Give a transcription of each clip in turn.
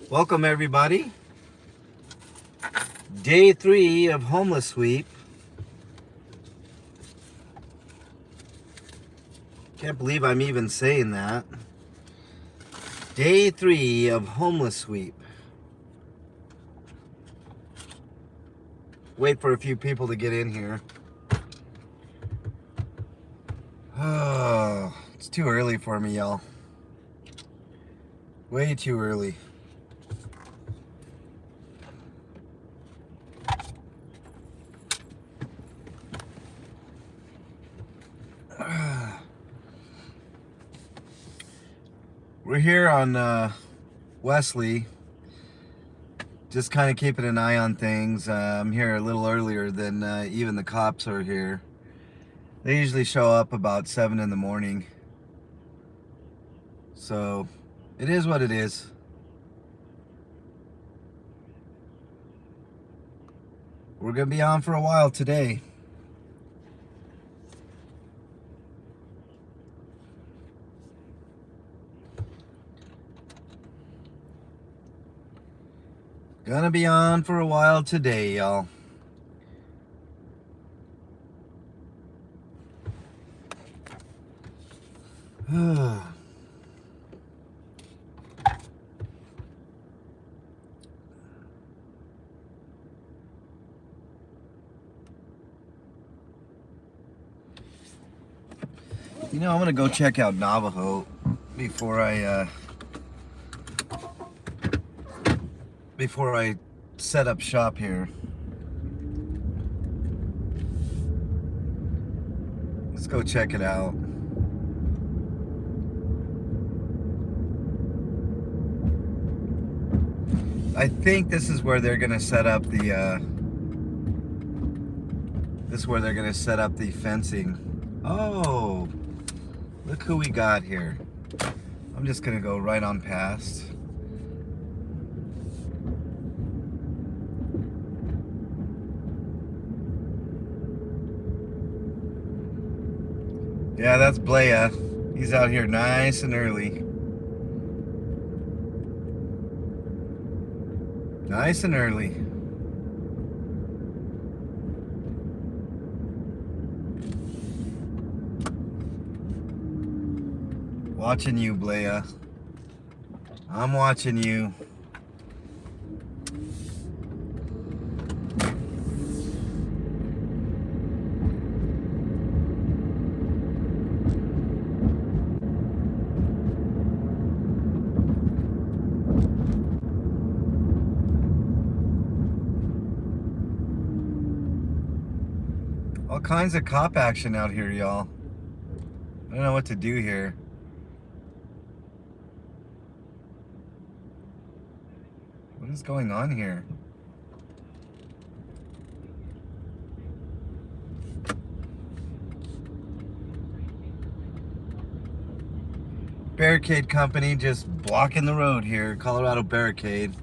Welcome, everybody. Day 3 of Homeless Sweep. Can't believe I'm even saying that. Day 3 of Homeless Sweep. Wait for a few people to get in here. Oh, it's too early for me, y'all. Way too early. We're here on Wesley, just kind of keeping an eye on things. I'm here a little earlier than even the cops are here. They usually show up about 7 in the morning. So, it is what it is. We're going to be on for a while today. Gonna be on for a while today, y'all. You know, I'm gonna go check out Navajo before I set up shop here. Let's go check it out. I think this is where they're gonna set up the fencing. Oh, look who we got here. I'm just gonna go right on past. Yeah, that's Blaya. He's out here nice and early. Nice and early. Watching you, Blaya. I'm watching you. All kinds of cop action out here, y'all. I don't know what to do here. What is going on here? Barricade Company just blocking the road here. Colorado Barricade.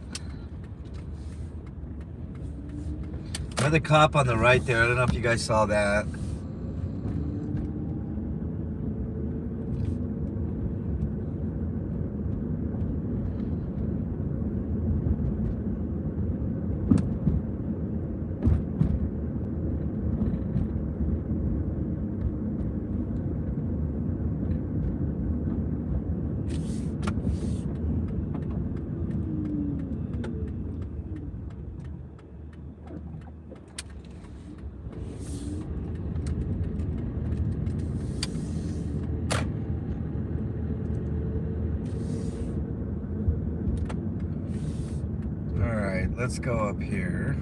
Another cop on the right there. I don't know if you guys saw that. Alright, let's go up here.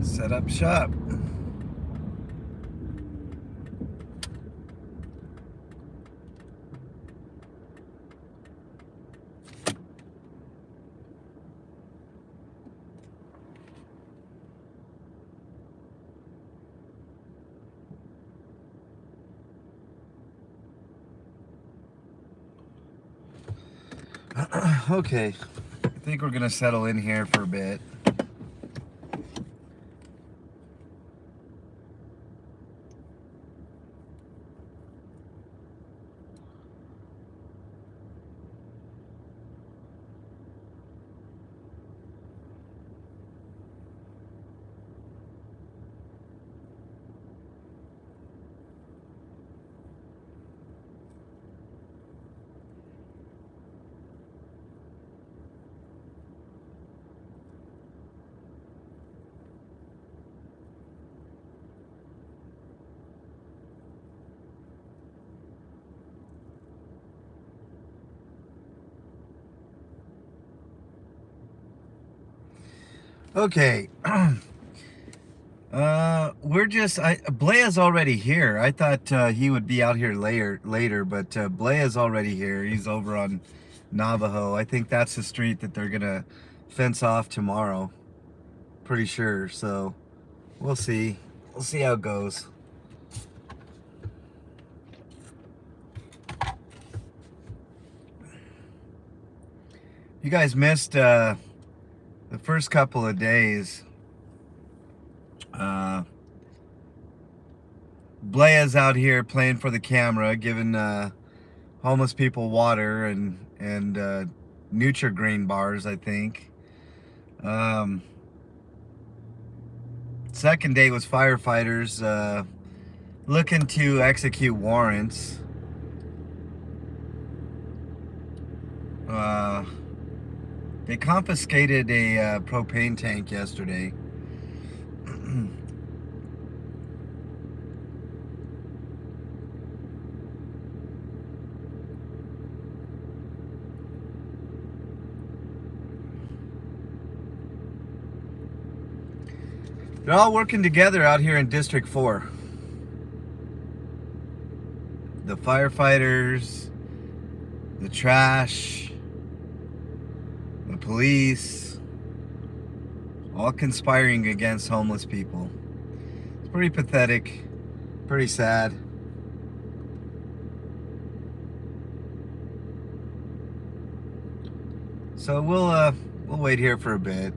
Set up shop. Okay, I think we're gonna settle in here for a bit. Okay. Blaya's already here. I thought he would be out here later, but Blaya's already here. He's over on Navajo. I think that's the street that they're gonna fence off tomorrow. Pretty sure. So we'll see. We'll see how it goes. You guys missed the first couple of days. Blaya's out here playing for the camera, giving homeless people water and Nutri-Grain bars, I think. Second day was firefighters looking to execute warrants. They confiscated a propane tank yesterday. They're all working together out here in District 4. The firefighters, the trash, the police, all conspiring against homeless people. It's pretty pathetic, pretty sad. So we'll wait here for a bit.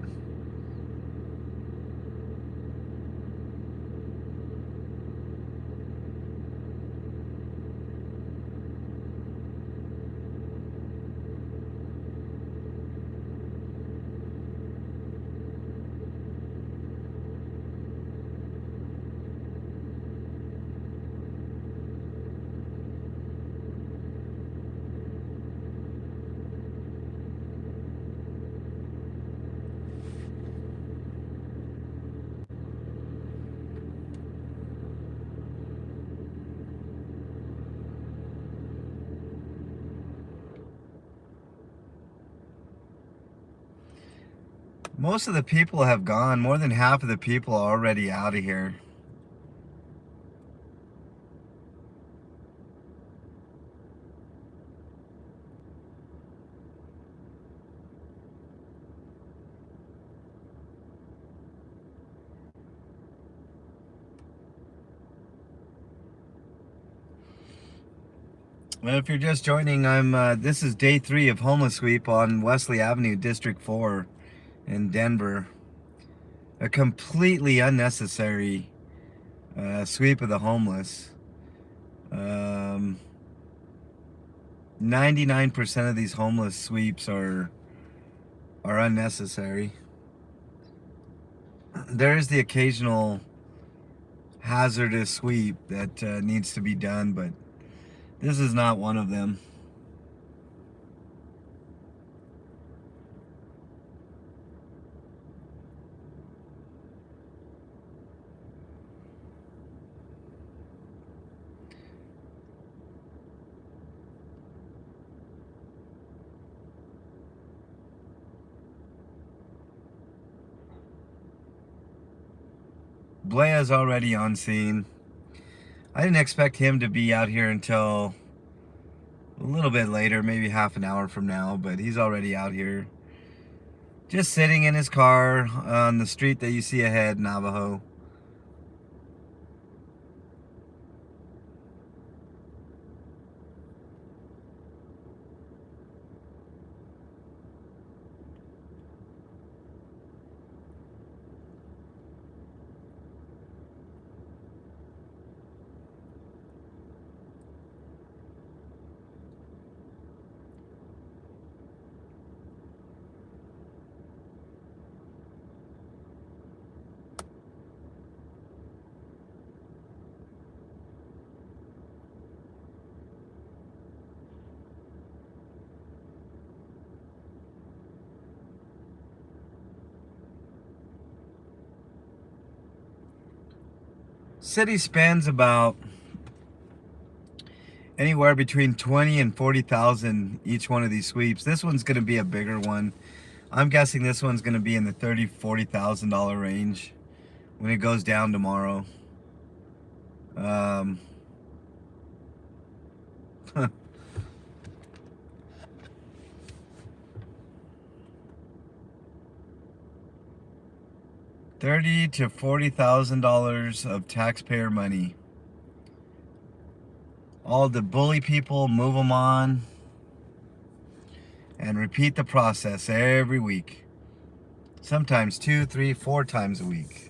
Most of the people have gone. More than half of the people are already out of here. Well, if you're just joining, this is day 3 of Homeless Sweep on Wesley Avenue, District 4 in Denver. A completely unnecessary sweep of the homeless. 99% of these homeless sweeps are unnecessary. There is the occasional hazardous sweep that needs to be done, but this is not one of them. Blaya's already on scene. I didn't expect him to be out here until a little bit later, maybe half an hour from now, but he's already out here. Just sitting in his car on the street that you see ahead, Navajo. City spends about anywhere between 20 and 40,000 each one of these sweeps. This one's going to be a bigger one. I'm guessing this one's going to be in the $30,000-$40,000 range when it goes down tomorrow. Um, 30 to $40,000 of taxpayer money. All the bully people, move them on, and repeat the process every week. Sometimes 2, 3, 4 times a week.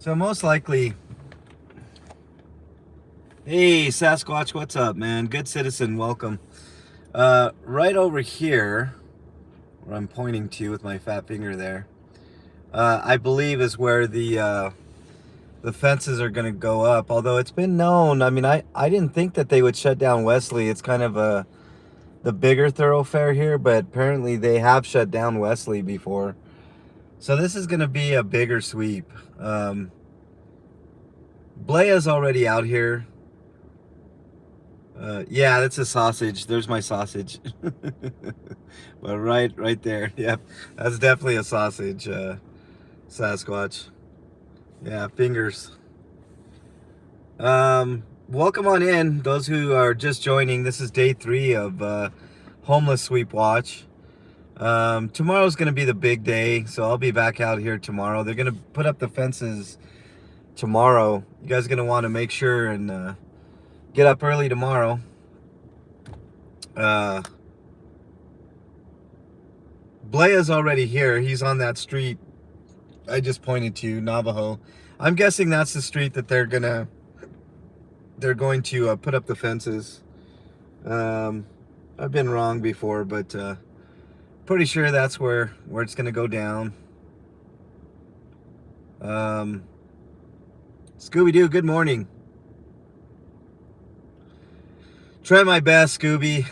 So most likely, hey Sasquatch, what's up, man? Good citizen, welcome. Right over here, where I'm pointing to with my fat finger there, I believe is where the fences are going to go up. Although it's been known, I mean, I didn't think that they would shut down Wesley. It's kind of the bigger thoroughfare here, but apparently they have shut down Wesley before. So this is going to be a bigger sweep. Blaya's already out here. Yeah, that's a sausage. There's my sausage. But right there. Yep, that's definitely a sausage, Sasquatch. Yeah, fingers. Welcome on in, those who are just joining. This is day 3 of Homeless Sweep Watch. Tomorrow's going to be the big day, so I'll be back out here tomorrow. They're going to put up the fences tomorrow. You guys are going to want to make sure and get up early tomorrow. Blaya's already here. He's on that street I just pointed to, Navajo. I'm guessing that's the street that they're going to put up the fences. I've been wrong before, but pretty sure that's where it's going to go down. Scooby-Doo, good morning. Try my best, Scooby.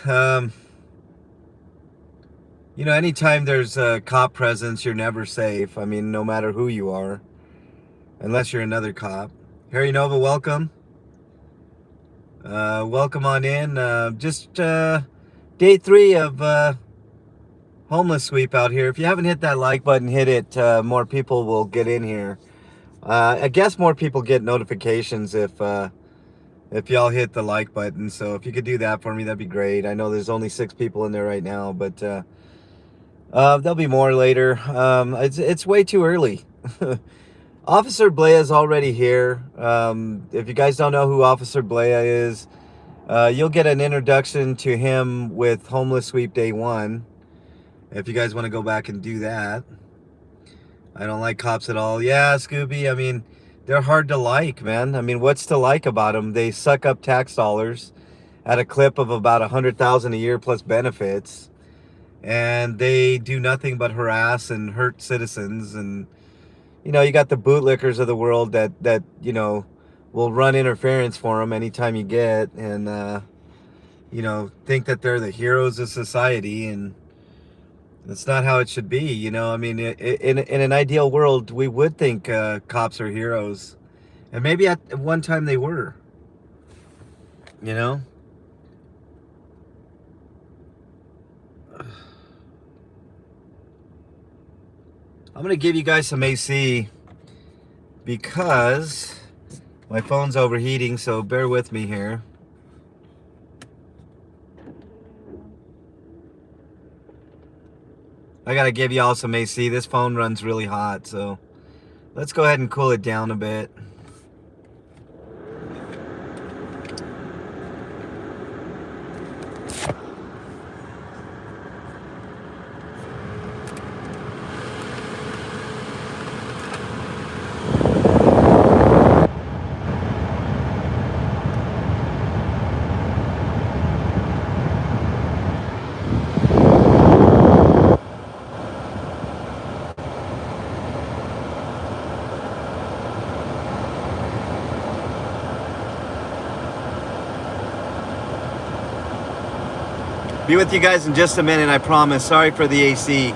You know, anytime there's a cop presence, you're never safe. I mean, no matter who you are, unless you're another cop. Harry Nova, welcome. Welcome on in. Just day 3 of Homeless Sweep out here. If you haven't hit that like button, hit it. More people will get in here. I guess more people get notifications if y'all hit the like button. So if you could do that for me, that'd be great. I know there's only 6 people in there right now, but there'll be more later. It's way too early. Officer Blaya is already here. If you guys don't know who Officer Blaya is, you'll get an introduction to him with Homeless Sweep Day 1. If you guys want to go back and do that. I don't like cops at all. Yeah, Scooby, I mean, they're hard to like, man. I mean, what's to like about them? They suck up tax dollars at a clip of about $100,000 a year plus benefits. And they do nothing but harass and hurt citizens. And, you know, you got the bootlickers of the world that you know, will run interference for them anytime you get. And, you know, think that they're the heroes of society. And that's not how it should be, you know. I mean, in an ideal world, we would think cops are heroes. And maybe at one time they were, you know. I'm going to give you guys some AC because my phone's overheating, so bear with me here. I gotta give y'all some AC. This phone runs really hot, so let's go ahead and cool it down a bit. Be with you guys in just a minute, I promise. Sorry for the AC.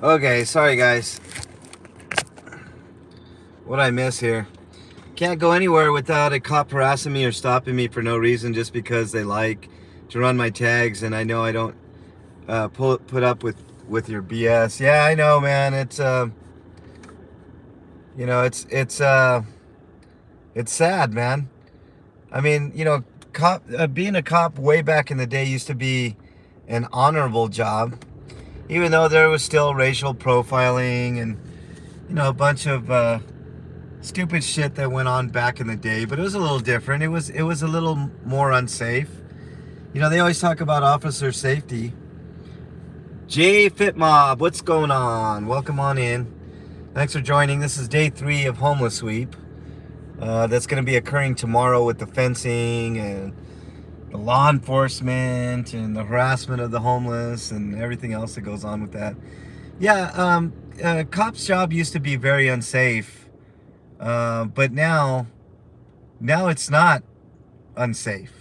Okay, sorry guys. What I miss here? Can't go anywhere without a cop harassing me or stopping me for no reason just because they like to run my tags, and I know I don't put up with your BS. Yeah, I know, man. It's you know, it's sad, man. I mean, you know, being a cop way back in the day used to be an honorable job, even though there was still racial profiling and, you know, a bunch of stupid shit that went on back in the day. But it was a little different. It was a little more unsafe. You know, they always talk about officer safety. J Fit Mob, what's going on? Welcome on in. Thanks for joining. This is day 3 of Homeless Sweep. That's going to be occurring tomorrow with the fencing and the law enforcement and the harassment of the homeless and everything else that goes on with that. Yeah, cop's job used to be very unsafe, but now it's not unsafe.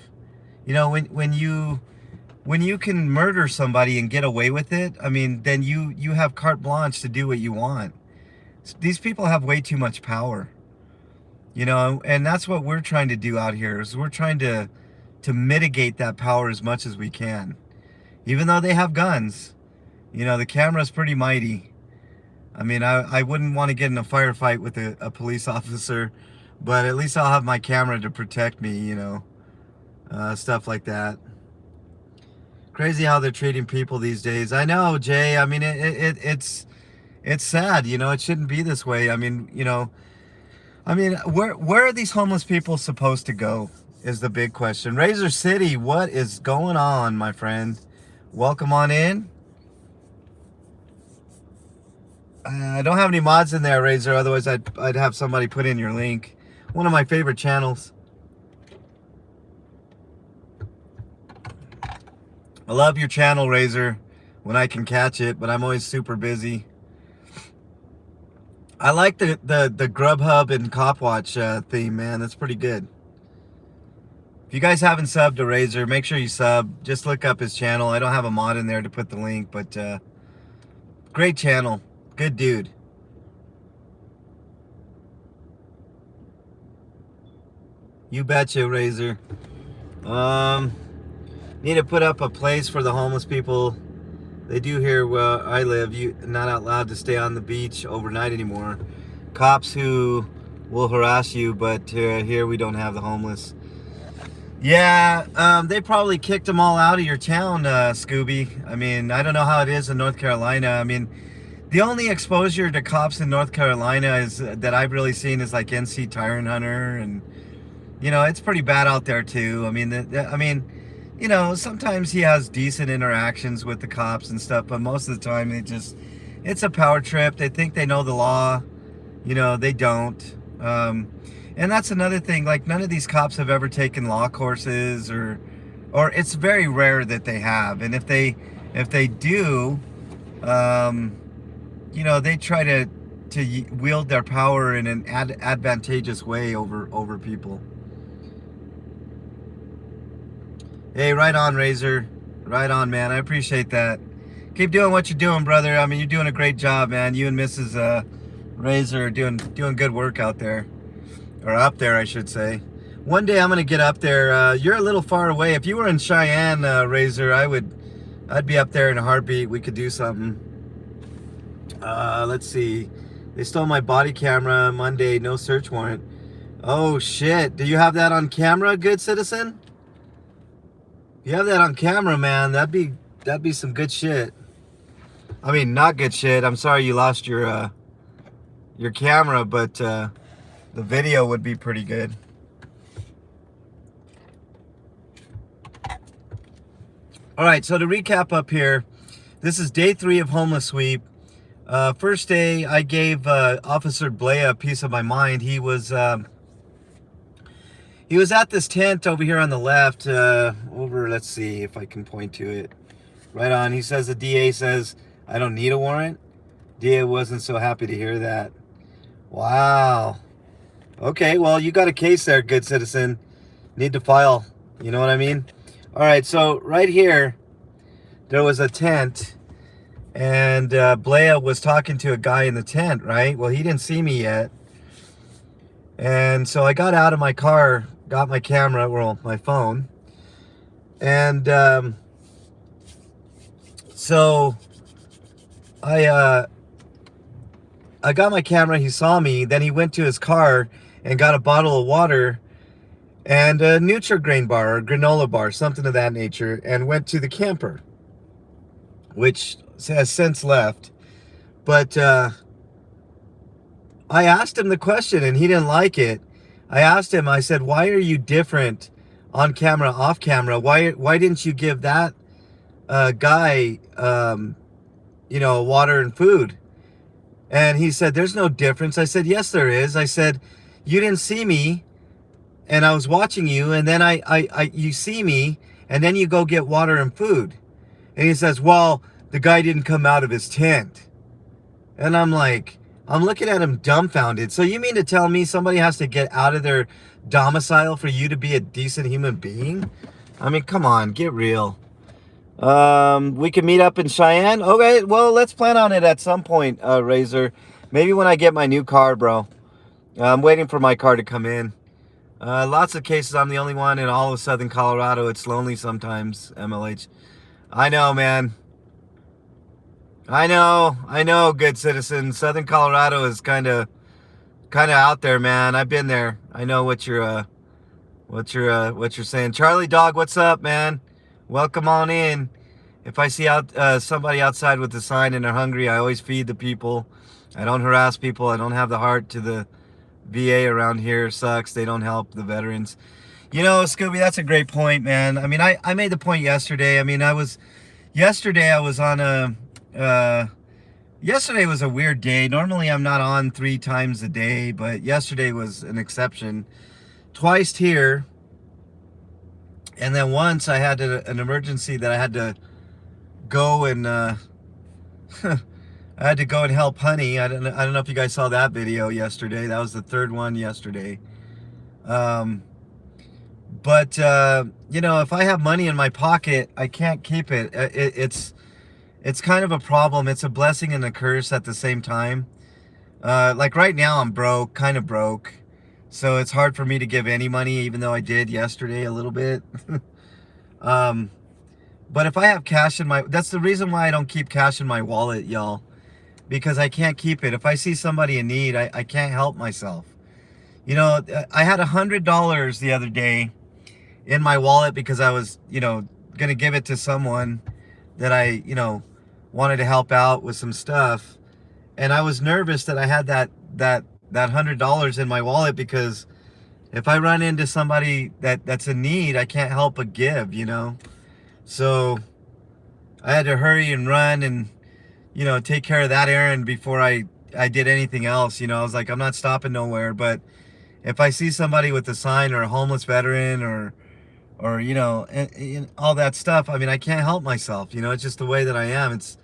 You know, when you can murder somebody and get away with it, I mean, then you have carte blanche to do what you want. These people have way too much power. You know, and that's what we're trying to do out here, is we're trying to mitigate that power as much as we can. Even though they have guns, you know, the camera's pretty mighty. I mean, I wouldn't want to get in a firefight with a police officer, but at least I'll have my camera to protect me, you know, stuff like that. Crazy how they're treating people these days. I know, Jay. I mean, it's sad, you know. It shouldn't be this way. I mean, you know, where are these homeless people supposed to go is the big question. Razor City, what is going on, my friend? Welcome on in. I don't have any mods in there, Razor. Otherwise, I'd have somebody put in your link. One of my favorite channels. I love your channel, Razor, when I can catch it, but I'm always super busy. I like the Grubhub and Copwatch theme, man. That's pretty good. If you guys haven't subbed to Razor, make sure you sub. Just look up his channel. I don't have a mod in there to put the link, but great channel. Good dude. You betcha, Razor. Need to put up a place for the homeless people. They do here where I live. You're not allowed to stay on the beach overnight anymore. Cops who will harass you, but here we don't have the homeless. Yeah, they probably kicked them all out of your town, Scooby. I mean, I don't know how it is in North Carolina. I mean, the only exposure to cops in North Carolina is that I've really seen is like NC Tyrant Hunter, and you know, it's pretty bad out there too. I mean, you know, sometimes he has decent interactions with the cops and stuff, but most of the time it's a power trip. They think they know the law. You know, they don't. And that's another thing, like none of these cops have ever taken law courses or it's very rare that they have. And if they do, you know, they try to wield their power in an advantageous way over people. Hey, right on, Razor. Right on, man. I appreciate that. Keep doing what you're doing, brother. I mean, you're doing a great job, man. You and Mrs. Razor are doing good work out there. Or up there, I should say. One day I'm going to get up there. You're a little far away. If you were in Cheyenne, Razor, I'd be up there in a heartbeat. We could do something. Let's see. They stole my body camera Monday. No search warrant. Oh, shit. Do you have that on camera, good citizen? If you have that on camera, man, that'd be some good shit. I mean, not good shit. I'm sorry you lost your camera, but the video would be pretty good. All right, so to recap up here, this is day 3 of Homeless Sweep. First day, I gave Officer Blea a piece of my mind. He was at this tent over here on the left, let's see if I can point to it. Right on, he says the DA says, I don't need a warrant. DA wasn't so happy to hear that. Wow. Okay, well, you got a case there, good citizen. Need to file, you know what I mean? All right, so right here, there was a tent, And Blea was talking to a guy in the tent, right? Well, he didn't see me yet. And so I got out of my car, got my camera, well, my phone. And so I got my camera, he saw me, then he went to his car and got a bottle of water and a Nutri-Grain bar or granola bar, something of that nature, and went to the camper, which has since left. But I asked him the question and he didn't like it. I asked him, I said, why are you different on camera, off camera? Why didn't you give that guy, water and food? And he said, there's no difference. I said, yes, there is. I said, you didn't see me and I was watching you, and then you see me and then you go get water and food. And he says, well, the guy didn't come out of his tent. And I'm like, I'm looking at him dumbfounded. So you mean to tell me somebody has to get out of their domicile for you to be a decent human being? I mean, come on, get real. We can meet up in Cheyenne. Okay, well, let's plan on it at some point, Razor. Maybe when I get my new car, bro. I'm waiting for my car to come in. Lots of cases, I'm the only one in all of Southern Colorado. It's lonely sometimes, MLH. I know, man. I know, good citizen. Southern Colorado is kind of out there, man. I've been there. I know what you're saying. Charlie Dog, what's up, man? Welcome on in. If I see somebody outside with a sign and they're hungry, I always feed the people. I don't harass people. I don't have the heart to the VA around here. Sucks. They don't help the veterans. You know, Scooby, that's a great point, man. I mean, I made the point yesterday. I mean, yesterday I was on yesterday was a weird day. Normally I'm not on 3 times a day, but yesterday was an exception. Twice here. And then once I had an emergency that I had to go and I had to go and help Honey. I don't know if you guys saw that video yesterday. That was the 3rd one yesterday. But if I have money in my pocket, I can't keep it. It's kind of a problem. It's a blessing and a curse at the same time. Like right now I'm broke, kind of broke. So it's hard for me to give any money, even though I did yesterday a little bit. But if I have cash in that's the reason why I don't keep cash in my wallet, y'all. Because I can't keep it. If I see somebody in need, I can't help myself. You know, I had $100 the other day in my wallet because I was, going to give it to someone that I, wanted to help out with some stuff. And I was nervous that I had that $100 in my wallet, because if I run into somebody that's in need, I can't help but give, So I had to hurry and run and, take care of that errand before I did anything else. I was like, I'm not stopping nowhere. But if I see somebody with a sign, or a homeless veteran, or and all that stuff, I mean, I can't help myself. It's just the way that I am. It's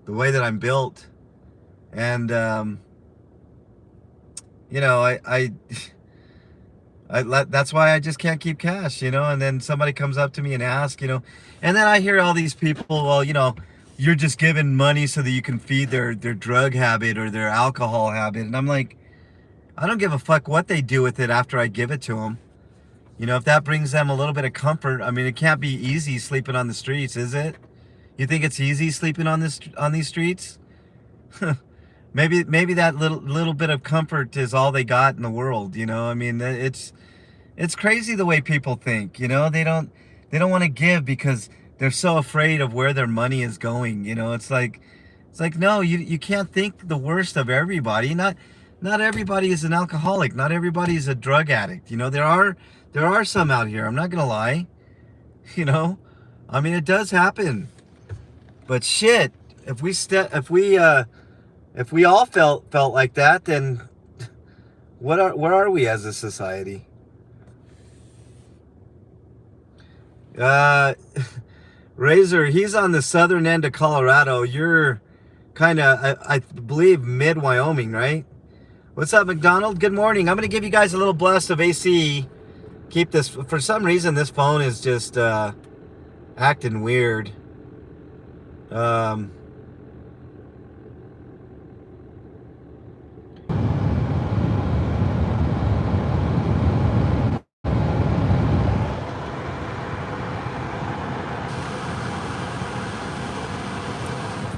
the way that I'm built. And, that's why I just can't keep cash, and then somebody comes up to me and asks, and then I hear all these people, well, you're just giving money so that you can feed their drug habit or their alcohol habit. And I'm like, I don't give a fuck what they do with it after I give it to them. If that brings them a little bit of comfort. I mean, it can't be easy sleeping on the streets, is it? You think it's easy sleeping on these streets? Maybe that little bit of comfort is all they got in the world. I mean, it's crazy the way people think. They don't want to give because they're so afraid of where their money is going. It's like no, you can't think the worst of everybody. Not everybody is an alcoholic. Not everybody is a drug addict. There are some out here. I'm not gonna lie. I mean, it does happen. But shit, if we all felt like that, then where are we as a society? Razor, he's on the southern end of Colorado. You're kind of, I believe, mid-Wyoming, right? What's up, McDonald? Good morning. I'm going to give you guys a little blast of AC. Keep this, for some reason, this phone is just acting weird.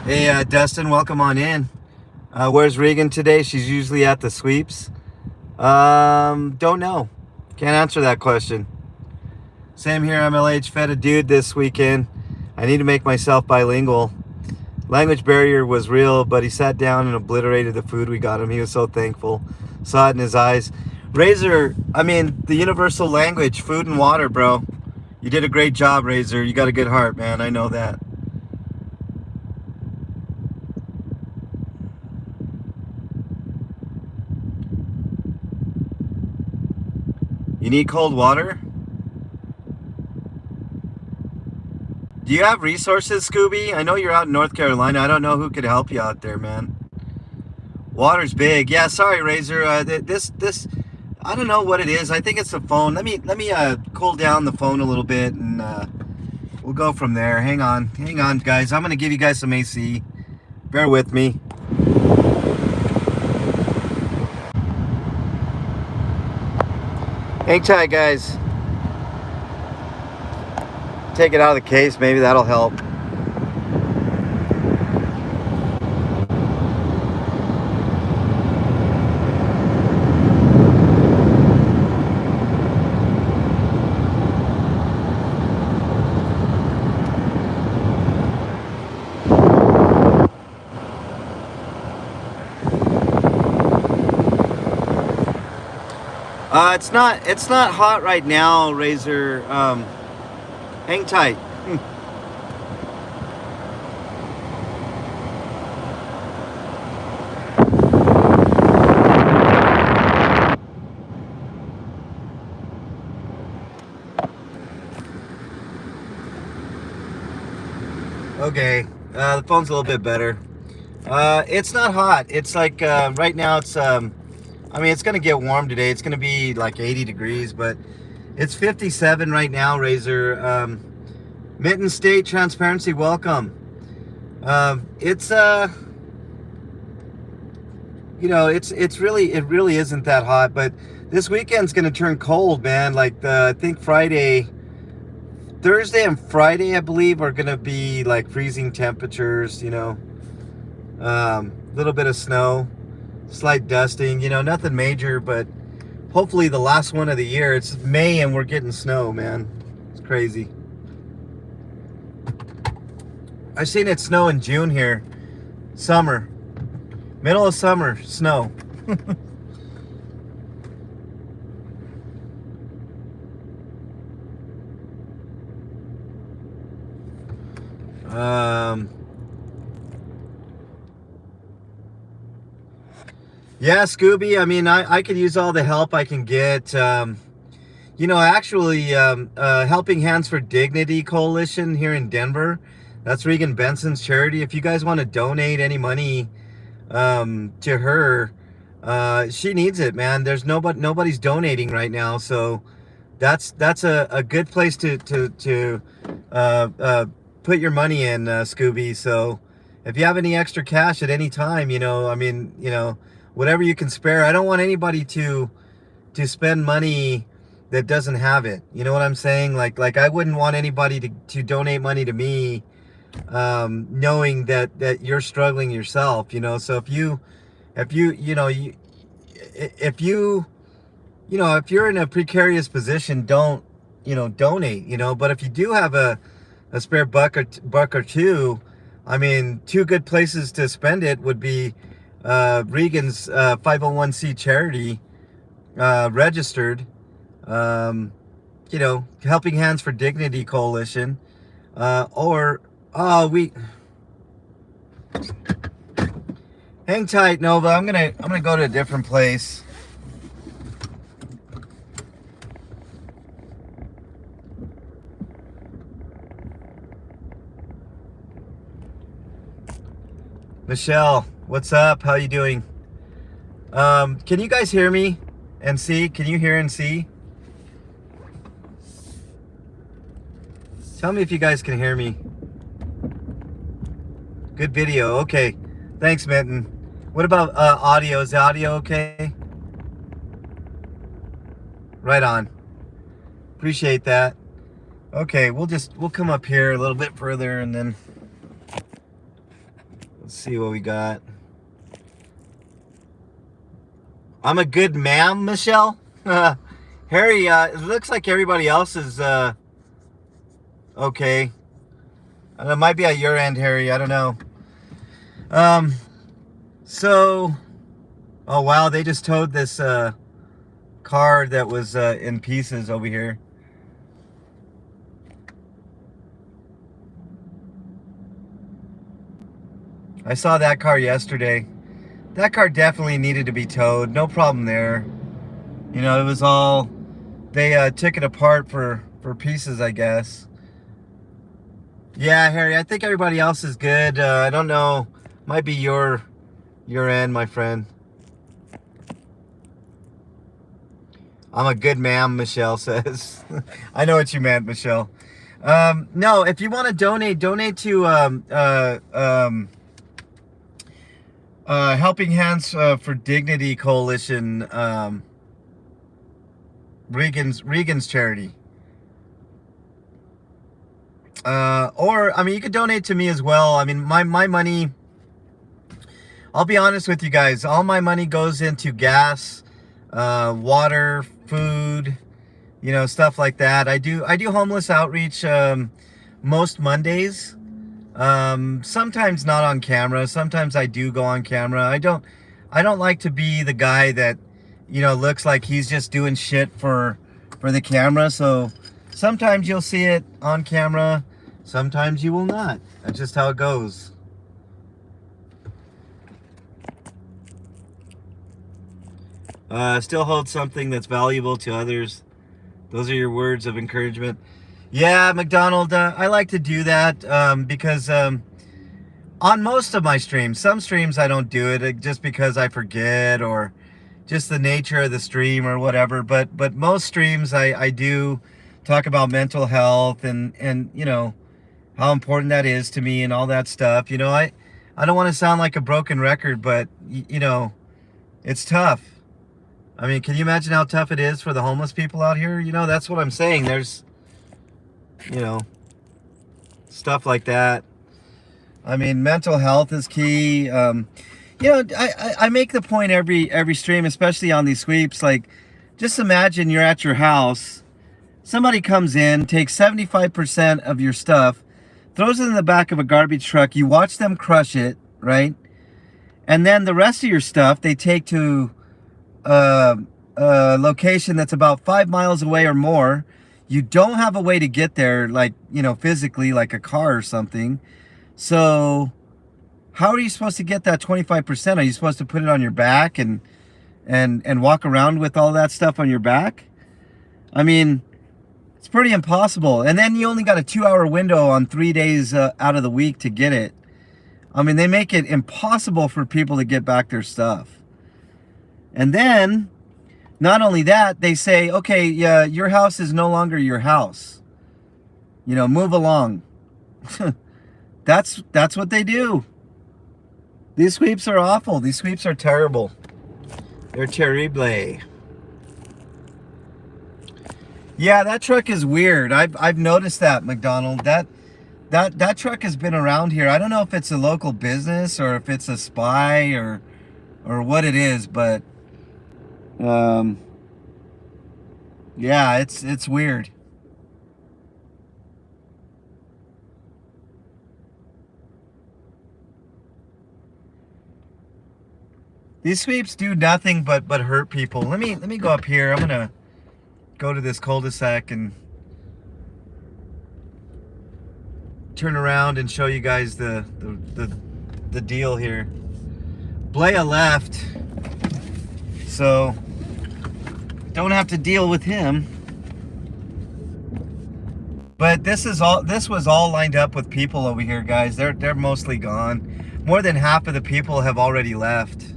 Hey, Dustin, welcome on in. Where's Regan today? She's usually at the sweeps. Don't know. Can't answer that question. Same here, MLH. Fed a dude this weekend. I need to make myself bilingual. Language barrier was real, but he sat down and obliterated the food we got him. He was so thankful. Saw it in his eyes. Razor, I mean, the universal language, food and water, bro. You did a great job, Razor. You got a good heart, man. I know that. You need cold water? Do you have resources, Scooby? I know you're out in North Carolina. I don't know who could help you out there, man. Water's big. Yeah, sorry, Razor. This I don't know what it is. I think it's the phone. Let me cool down the phone a little bit, and we'll go from there. Hang on, guys. I'm gonna give you guys some AC. Bear with me. Hang tight, guys. Take it out of the case. Maybe that'll help. It's not hot right now, Razor. Hang tight. Okay, the phone's a little bit better. It's not hot. It's like right now it's I mean, it's gonna get warm today. It's gonna be like 80 degrees, but it's 57 right now, Razor. Mitten State Transparency, welcome. It's you know, it really isn't that hot, but this weekend's gonna turn cold, man. Like I think Thursday and Friday, I believe, are gonna be like freezing temperatures. You know, little bit of snow, slight dusting. You know, nothing major, but hopefully the last one of the year. It's May and we're getting snow, man. It's crazy. I've seen it snow in June here. Summer. Middle of summer, snow. Yeah, Scooby, I mean, I could use all the help I can get. You know, actually, Helping Hands for Dignity Coalition here in Denver, that's Regan Benson's charity. If you guys want to donate any money to her, she needs it, man. There's nobody's donating right now, so that's a good place to put your money in, Scooby. So if you have any extra cash at any time, you know, I mean, you know, whatever you can spare. I don't want anybody to spend money that doesn't have it. You know what I'm saying? Like I wouldn't want anybody to donate money to me, knowing that you're struggling yourself, you know. So if you're in a precarious position, don't, you know, donate, you know. But if you do have a spare buck or two, I mean, two good places to spend it would be Regan's 501c charity, registered, you know, Helping Hands for Dignity Coalition, or hang tight, Nova. I'm gonna go to a different place. Michelle, what's up? How you doing? Can you guys hear me and see? Can you hear and see? Tell me if you guys can hear me. Good video. Okay. Thanks, Mitten. What about audio? Is the audio okay? Right on. Appreciate that. Okay, we'll come up here a little bit further and then Let's see what we got. I'm a good ma'am, Michelle. Harry, it looks like everybody else is okay. It might be at your end, Harry. I don't know. So, oh wow, they just towed this car that was in pieces over here. I saw that car yesterday. That car definitely needed to be towed. No problem there. You know, it was all, they took it apart for pieces, I guess. Yeah, Harry, I think everybody else is good. I don't know. Might be your end, my friend. I'm a good ma'am, Michelle says. I know what you meant, Michelle. No, if you want to donate to Helping Hands for Dignity Coalition, Regan's charity. Or, I mean, you could donate to me as well. I mean, my money, I'll be honest with you guys, all my money goes into gas, water, food, you know, stuff like that. I do homeless outreach most Mondays. Sometimes not on camera. Sometimes I do go on camera. I don't like to be the guy that, you know, looks like he's just doing shit for the camera. So sometimes you'll see it on camera. Sometimes you will not. That's just how it goes. Still hold something that's valuable to others. Those are your words of encouragement. Yeah, McDonald, I like to do that because on most of my streams, some streams I don't do it just because I forget or just the nature of the stream or whatever. But most streams I do talk about mental health and you know, how important that is to me and all that stuff. You know, I don't want to sound like a broken record, but you know, it's tough. I mean, can you imagine how tough it is for the homeless people out here? You know, that's what I'm saying. There's, you know, stuff like that. I mean, mental health is key. You know, I make the point every stream, especially on these sweeps, like, just imagine you're at your house, somebody comes in, takes 75% of your stuff, throws it in the back of a garbage truck, you watch them crush it, right? And then the rest of your stuff, they take to a location that's about 5 miles away or more. You don't have a way to get there, like, you know, physically, like a car or something. So how are you supposed to get that 25%? Are you supposed to put it on your back and walk around with all that stuff on your back? I mean, it's pretty impossible. And then you only got a 2-hour window on 3 days out of the week to get it. I mean, they make it impossible for people to get back their stuff. And then, not only that, they say, okay, yeah, your house is no longer your house. You know, move along. That's what they do. These sweeps are awful. These sweeps are terrible. They're terrible. Yeah, that truck is weird. I've noticed that, McDonald. That truck has been around here. I don't know if it's a local business or if it's a spy or what it is, but yeah, it's weird. These sweeps do nothing but hurt people. Let me go up here. I'm gonna go to this cul-de-sac and turn around and show you guys the deal here. Blea left, so don't have to deal with him. But this was all lined up with people over here, guys. They're mostly gone. More than half of the people have already left.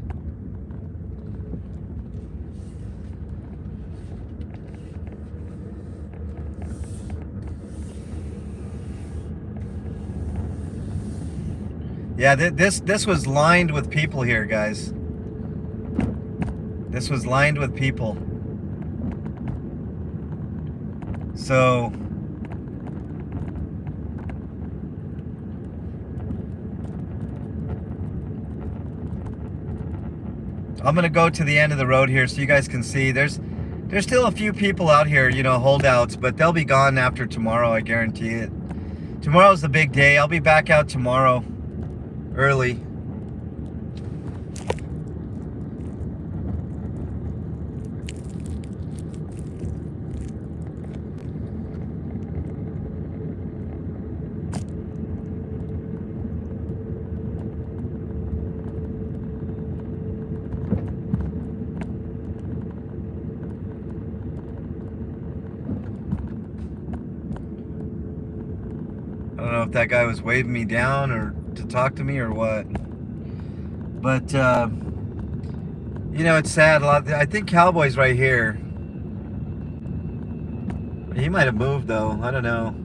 Yeah, this was lined with people here, guys. This was lined with people. So I'm gonna go to the end of the road here so you guys can see. There's still a few people out here, you know, holdouts, but they'll be gone after tomorrow, I guarantee it. Tomorrow's the big day. I'll be back out tomorrow early. I don't know if that guy was waving me down or to talk to me or what. But, you know, it's sad. I think Cowboy's right here. He might have moved, though. I don't know.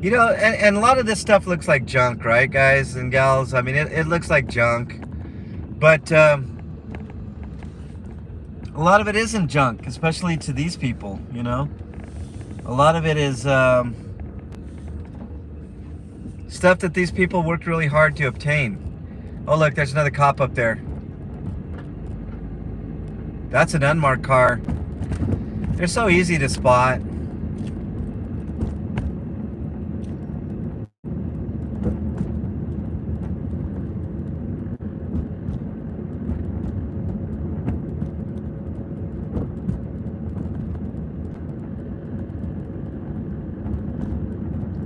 You know, and a lot of this stuff looks like junk, right, guys and gals? I mean, it looks like junk. But a lot of it isn't junk, especially to these people, you know? A lot of it is stuff that these people worked really hard to obtain. Oh, look, there's another cop up there. That's an unmarked car. They're so easy to spot.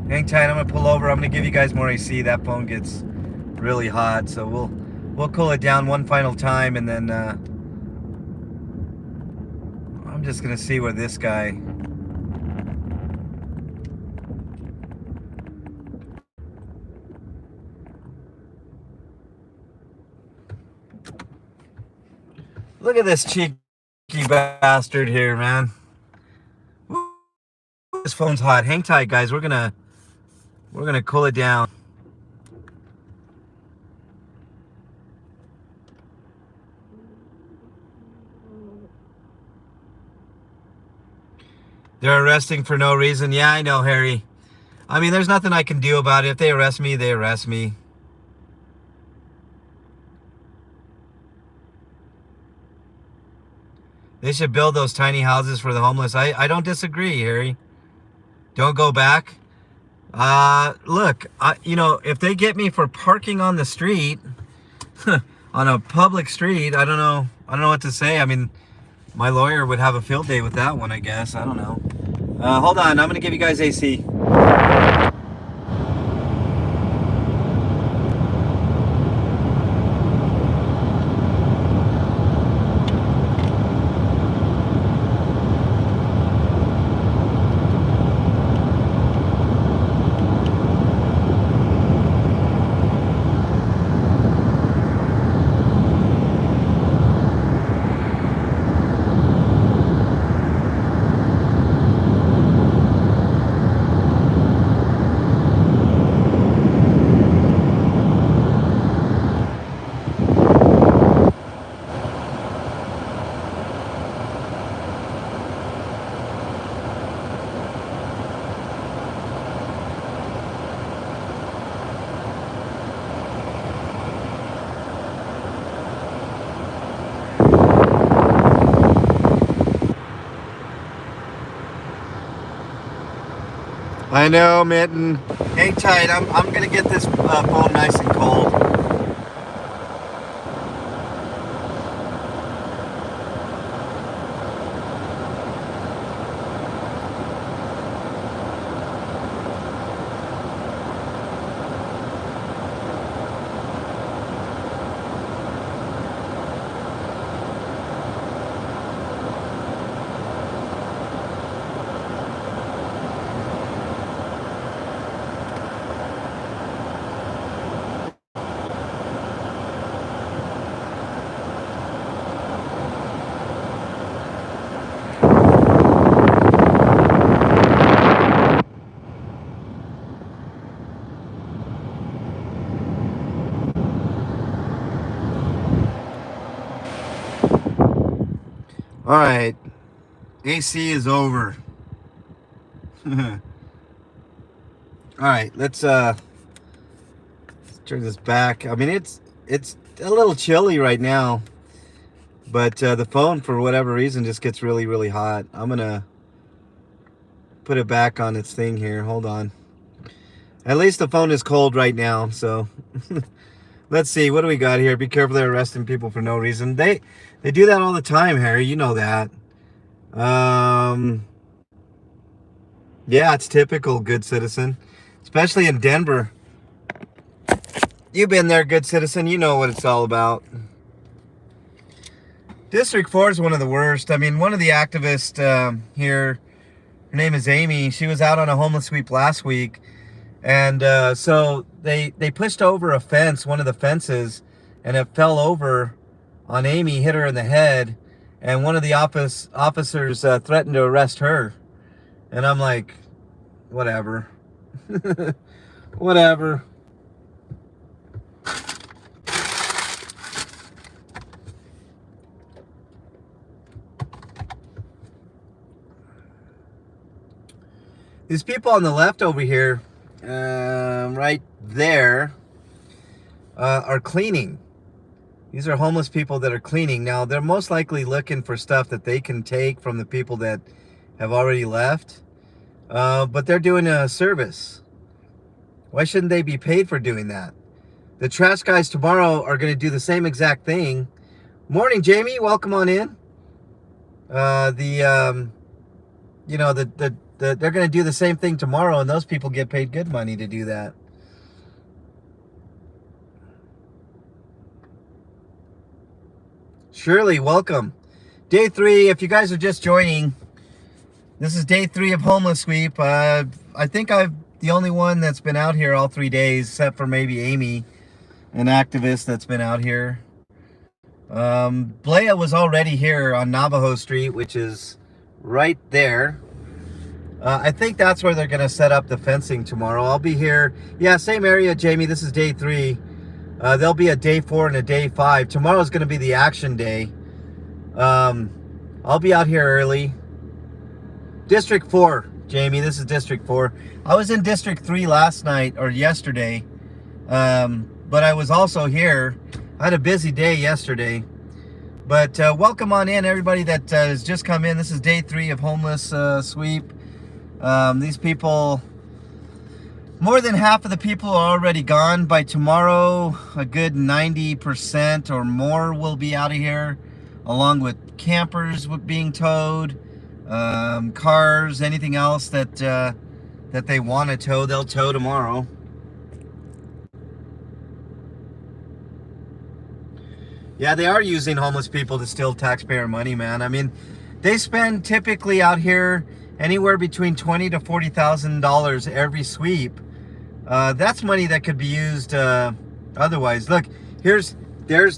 Hang tight, I'm gonna pull over. I'm gonna give you guys more AC. That phone gets really hot, so we'll cool it down one final time, and then I'm just gonna see where this guy. Look at this cheeky bastard here, man. This phone's hot. Hang tight, guys. We're gonna cool it down. They're arresting for no reason. Yeah, I know, Harry. I mean, there's nothing I can do about it. If they arrest me, they arrest me. They should build those tiny houses for the homeless. I don't disagree, Harry. Don't go back. Look, you know, if they get me for parking on the street, on a public street, I don't know what to say. I mean, my lawyer would have a field day with that one, I guess. I don't know. Hold on, I'm gonna give you guys AC. I know, Mitten. Hang tight. I'm gonna get this phone nice and cold. All right, AC is over. All right, let's turn this back. I mean, it's a little chilly right now, but the phone, for whatever reason, just gets really, really hot. I'm gonna put it back on its thing here. Hold on. At least the phone is cold right now, so let's see. What do we got here? Be careful, they're arresting people for no reason. They do that all the time, Harry. You know that. Yeah, it's typical, good citizen, especially in Denver. You've been there, good citizen. You know what it's all about. District 4 is one of the worst. I mean, one of the activists here, her name is Amy. She was out on a homeless sweep last week. And so they pushed over a fence, one of the fences, and it fell over on Amy, hit her in the head. And one of the officers threatened to arrest her. And I'm like, whatever. Whatever. These people on the left over here, right there, are cleaning. These are homeless people that are cleaning. Now, they're most likely looking for stuff that they can take from the people that have already left. But they're doing a service. Why shouldn't they be paid for doing that? The trash guys tomorrow are going to do the same exact thing. Morning, Jamie. Welcome on in. They're going to do the same thing tomorrow, and those people get paid good money to do that. Shirley, welcome. Day 3, if you guys are just joining, this is day 3 of Homeless Sweep. I think I'm the only one that's been out here all 3 days, except for maybe Amy, an activist that's been out here. Blea was already here on Navajo Street, which is right there. I think that's where they're going to set up the fencing tomorrow. I'll be here. Yeah, same area, Jamie. This is day 3. There'll be a day 4 and a day 5. Tomorrow's going to be the action day. I'll be out here early. District 4, Jamie. This is District 4. I was in District 3 last night or yesterday. But I was also here. I had a busy day yesterday. But welcome on in, everybody that has just come in. This is day 3 of Homeless Sweep. These people, more than half of the people are already gone. By tomorrow, a good 90% or more will be out of here, along with campers being towed, cars, anything else that they want to tow, they'll tow tomorrow. Yeah, they are using homeless people to steal taxpayer money, man. I mean, they spend typically out here anywhere between $20,000 to $40,000 every sweep. That's money that could be used otherwise. Look, there's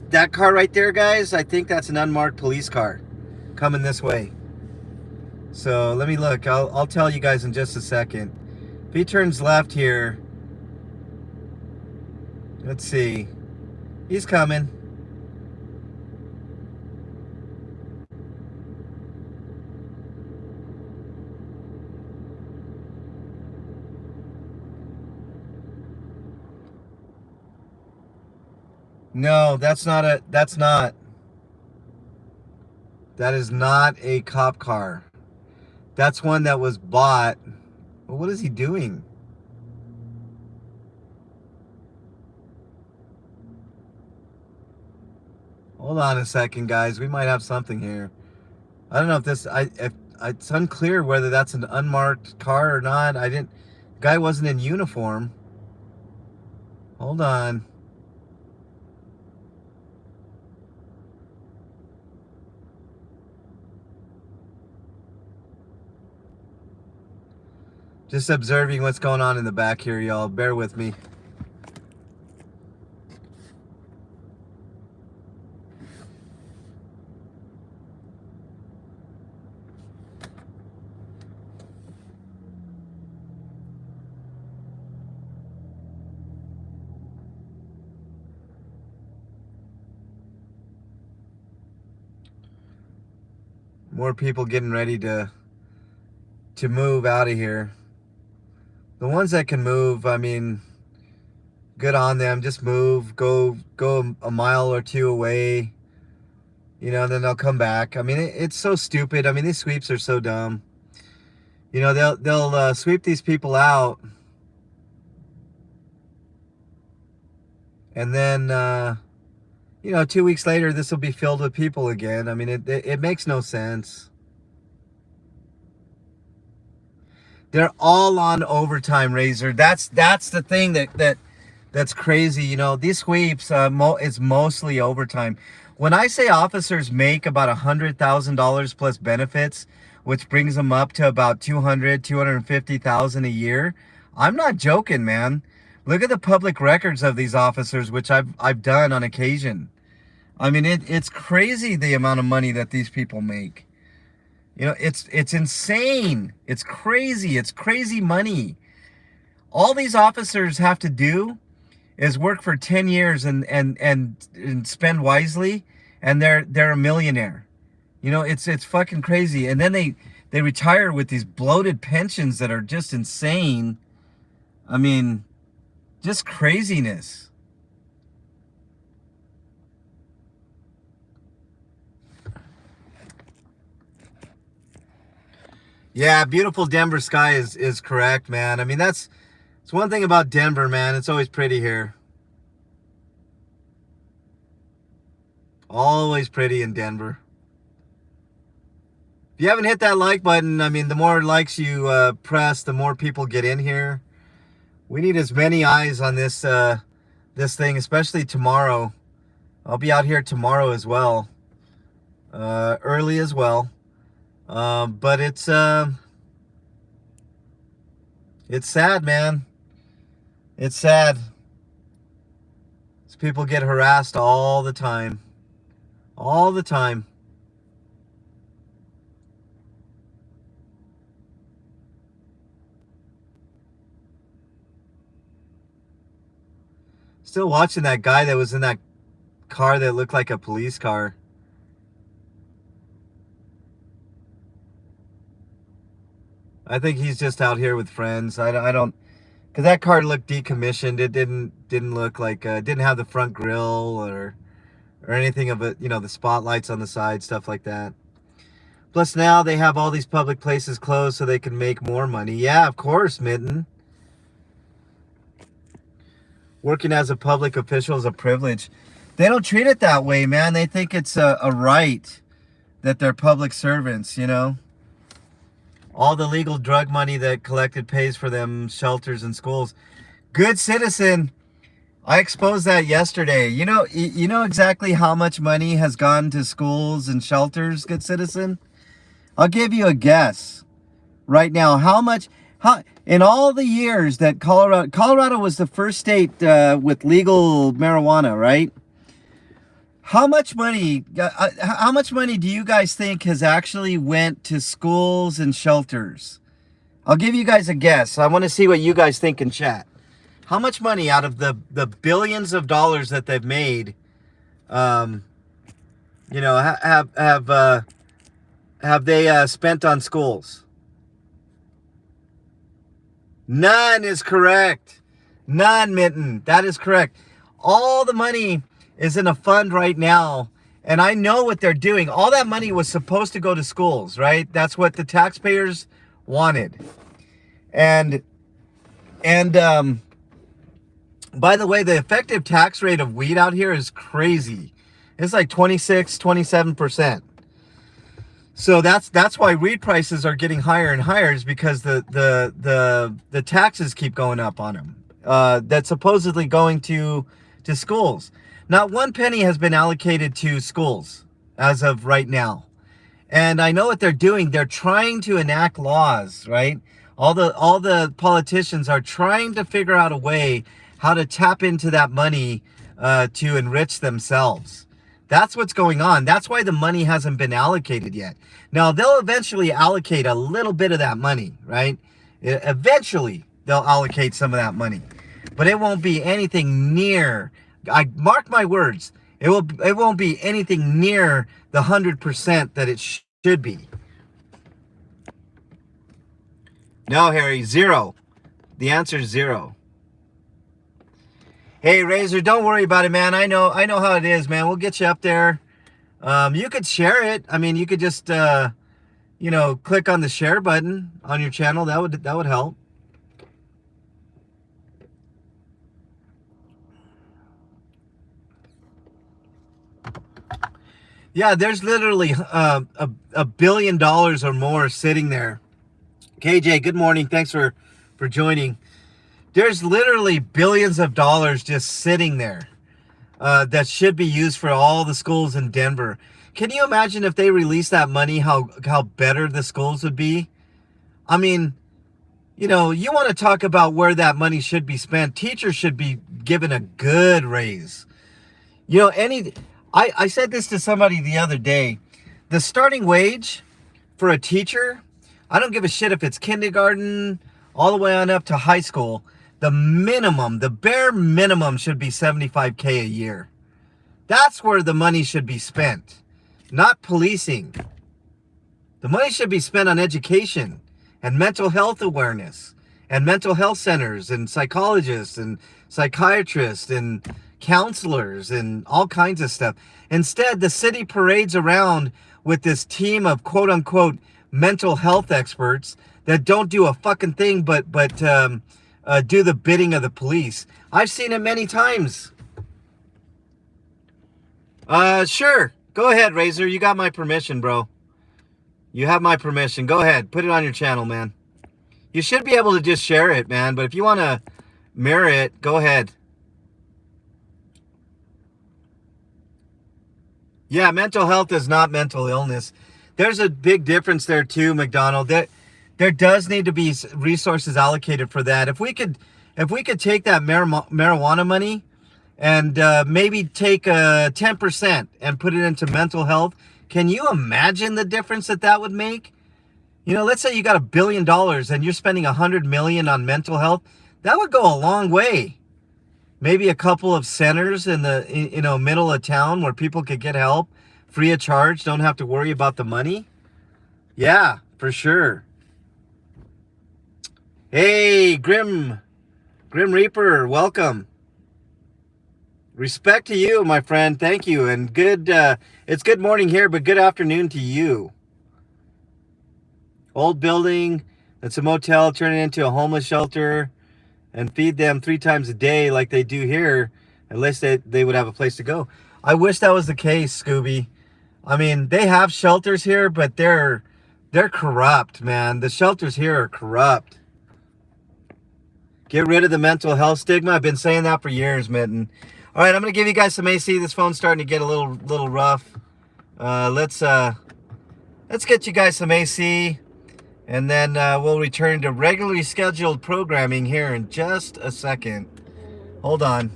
that car right there, guys. I think that's an unmarked police car coming this way. So let me look. I'll tell you guys in just a second. If he turns left here, let's see. He's coming. No, that is not a cop car. That's one that was bought. Well, what is he doing? Hold on a second, guys. We might have something here. I don't know if it's unclear whether that's an unmarked car or not. Guy wasn't in uniform. Hold on. Just observing what's going on in the back here, y'all. Bear with me. More people getting ready to move out of here. The ones that can move, I mean, Good on them. Just move, go a mile or two away, you know, and then they'll come back. I mean, it's so stupid. I mean, these sweeps are so dumb. You know, they'll sweep these people out, and then you know, 2 weeks later, this will be filled with people again. I mean, it makes no sense. They're all on overtime, Razor. That's the thing that's crazy. You know, these sweeps it's mostly overtime. When I say officers make about $100,000 plus benefits, which brings them up to about 250,000 a year, I'm not joking, man. Look at the public records of these officers, which I've done on occasion. I mean, it's crazy the amount of money that these people make. You know, it's insane. It's crazy money. All these officers have to do is work for 10 years and spend wisely, and they're a millionaire. You know, it's fucking crazy. And then they retire with these bloated pensions that are just insane. I mean, just craziness. Yeah, beautiful Denver sky is correct, man. I mean, it's one thing about Denver, man. It's always pretty here. Always pretty in Denver. If you haven't hit that like button, I mean, the more likes you press, the more people get in here. We need as many eyes on this this thing, especially tomorrow. I'll be out here tomorrow as well, early as well. But it's sad, man. It's sad. People get harassed all the time. All the time. Still watching that guy that was in that car that looked like a police car. I think he's just out here with friends. I don't, because that car looked decommissioned. It didn't look like didn't have the front grille or anything of it. You know, the spotlights on the side, stuff like that. Plus now they have all these public places closed so they can make more money. Yeah, of course, Mitten. Working as a public official is a privilege. They don't treat it that way, man. They think it's a right that they're public servants, you know. All the legal drug money that collected pays for them shelters and schools. Good citizen. I exposed that yesterday. You know exactly how much money has gone to schools and shelters, good citizen? I'll give you a guess right now. How in all the years that Colorado was the first state with legal marijuana, right? How much money do you guys think has actually went to schools and shelters? I'll give you guys a guess. I want to see what you guys think in chat. How much money out of the billions of dollars that they've made, you know, have they spent on schools? None is correct. None, Mitten. That is correct. All the money is in a fund right now, and I know what they're doing. All that money was supposed to go to schools, right? That's what the taxpayers wanted. And by the way, the effective tax rate of weed out here is crazy. It's like 27%. So that's why weed prices are getting higher and higher, is because the taxes keep going up on them. That's supposedly going to schools. Not one penny has been allocated to schools as of right now. And I know what they're doing. They're trying to enact laws, right? All the politicians are trying to figure out a way how to tap into that money to enrich themselves. That's what's going on. That's why the money hasn't been allocated yet. Now, they'll eventually allocate a little bit of that money, right? Eventually, they'll allocate some of that money. But it won't be anything near, I mark my words, it won't be anything near the 100% that it should be. No, Harry, zero. The answer is zero. Hey, Razor, don't worry about it, man. I know how it is, man. We'll get you up there. You could share it. I mean, you could just, you know, click on the share button on your channel. That would help. Yeah, there's literally $1 billion or more sitting there. KJ, good morning. Thanks for joining. There's literally billions of dollars just sitting there that should be used for all the schools in Denver. Can you imagine if they released that money, how better the schools would be? I mean, you know, you want to talk about where that money should be spent. Teachers should be given a good raise. You know, I said this to somebody the other day. The starting wage for a teacher, I don't give a shit if it's kindergarten all the way on up to high school. The minimum, the bare minimum should be $75K a year. That's where the money should be spent, not policing. The money should be spent on education and mental health awareness and mental health centers and psychologists and psychiatrists and counselors and all kinds of stuff. Instead, the city parades around with this team of quote unquote mental health experts that don't do a fucking thing but do the bidding of the police. I've seen it many times. Sure. Go ahead, Razor. You got my permission, bro. You have my permission. Go ahead. Put it on your channel, man. You should be able to just share it, man. But if you want to mirror it, go ahead. Yeah, mental health is not mental illness. There's a big difference there too, McDonald. There does need to be resources allocated for that. If we could take that marijuana money and maybe take 10% and put it into mental health, can you imagine the difference that would make? You know, let's say you got $1 billion and you're spending $100 million on mental health. That would go a long way. Maybe a couple of centers in the middle of town where people could get help free of charge, don't have to worry about the money. Yeah, for sure. Hey, Grim Reaper, welcome. Respect to you, my friend. Thank you. And good, it's good morning here, but good afternoon to you. Old building, that's a motel, turn it into a homeless shelter and feed them 3 times a day like they do here. At least they would have a place to go. I wish that was the case, Scooby. I mean, they have shelters here, but they're corrupt, man. The shelters here are corrupt. Get rid of the mental health stigma. I've been saying that for years, Mitten. All right, I'm going to give you guys some AC. This phone's starting to get a little rough. Let's get you guys some AC, and then we'll return to regularly scheduled programming here in just a second. Hold on.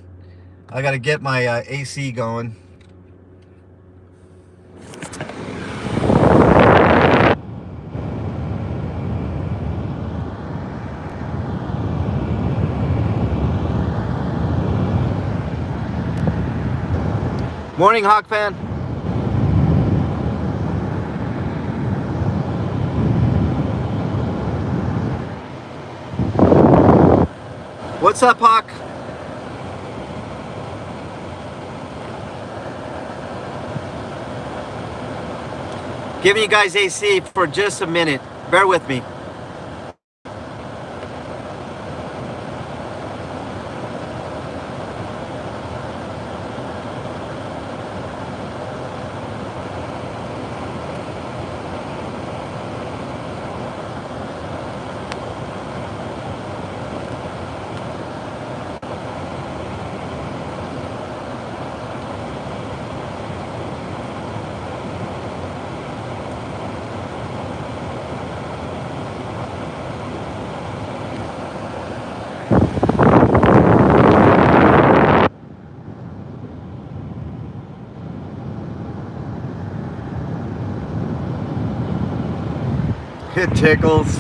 I got to get my AC going. Morning, Hawk fan. What's up, Hawk? Giving you guys AC for just a minute. Bear with me. It tickles.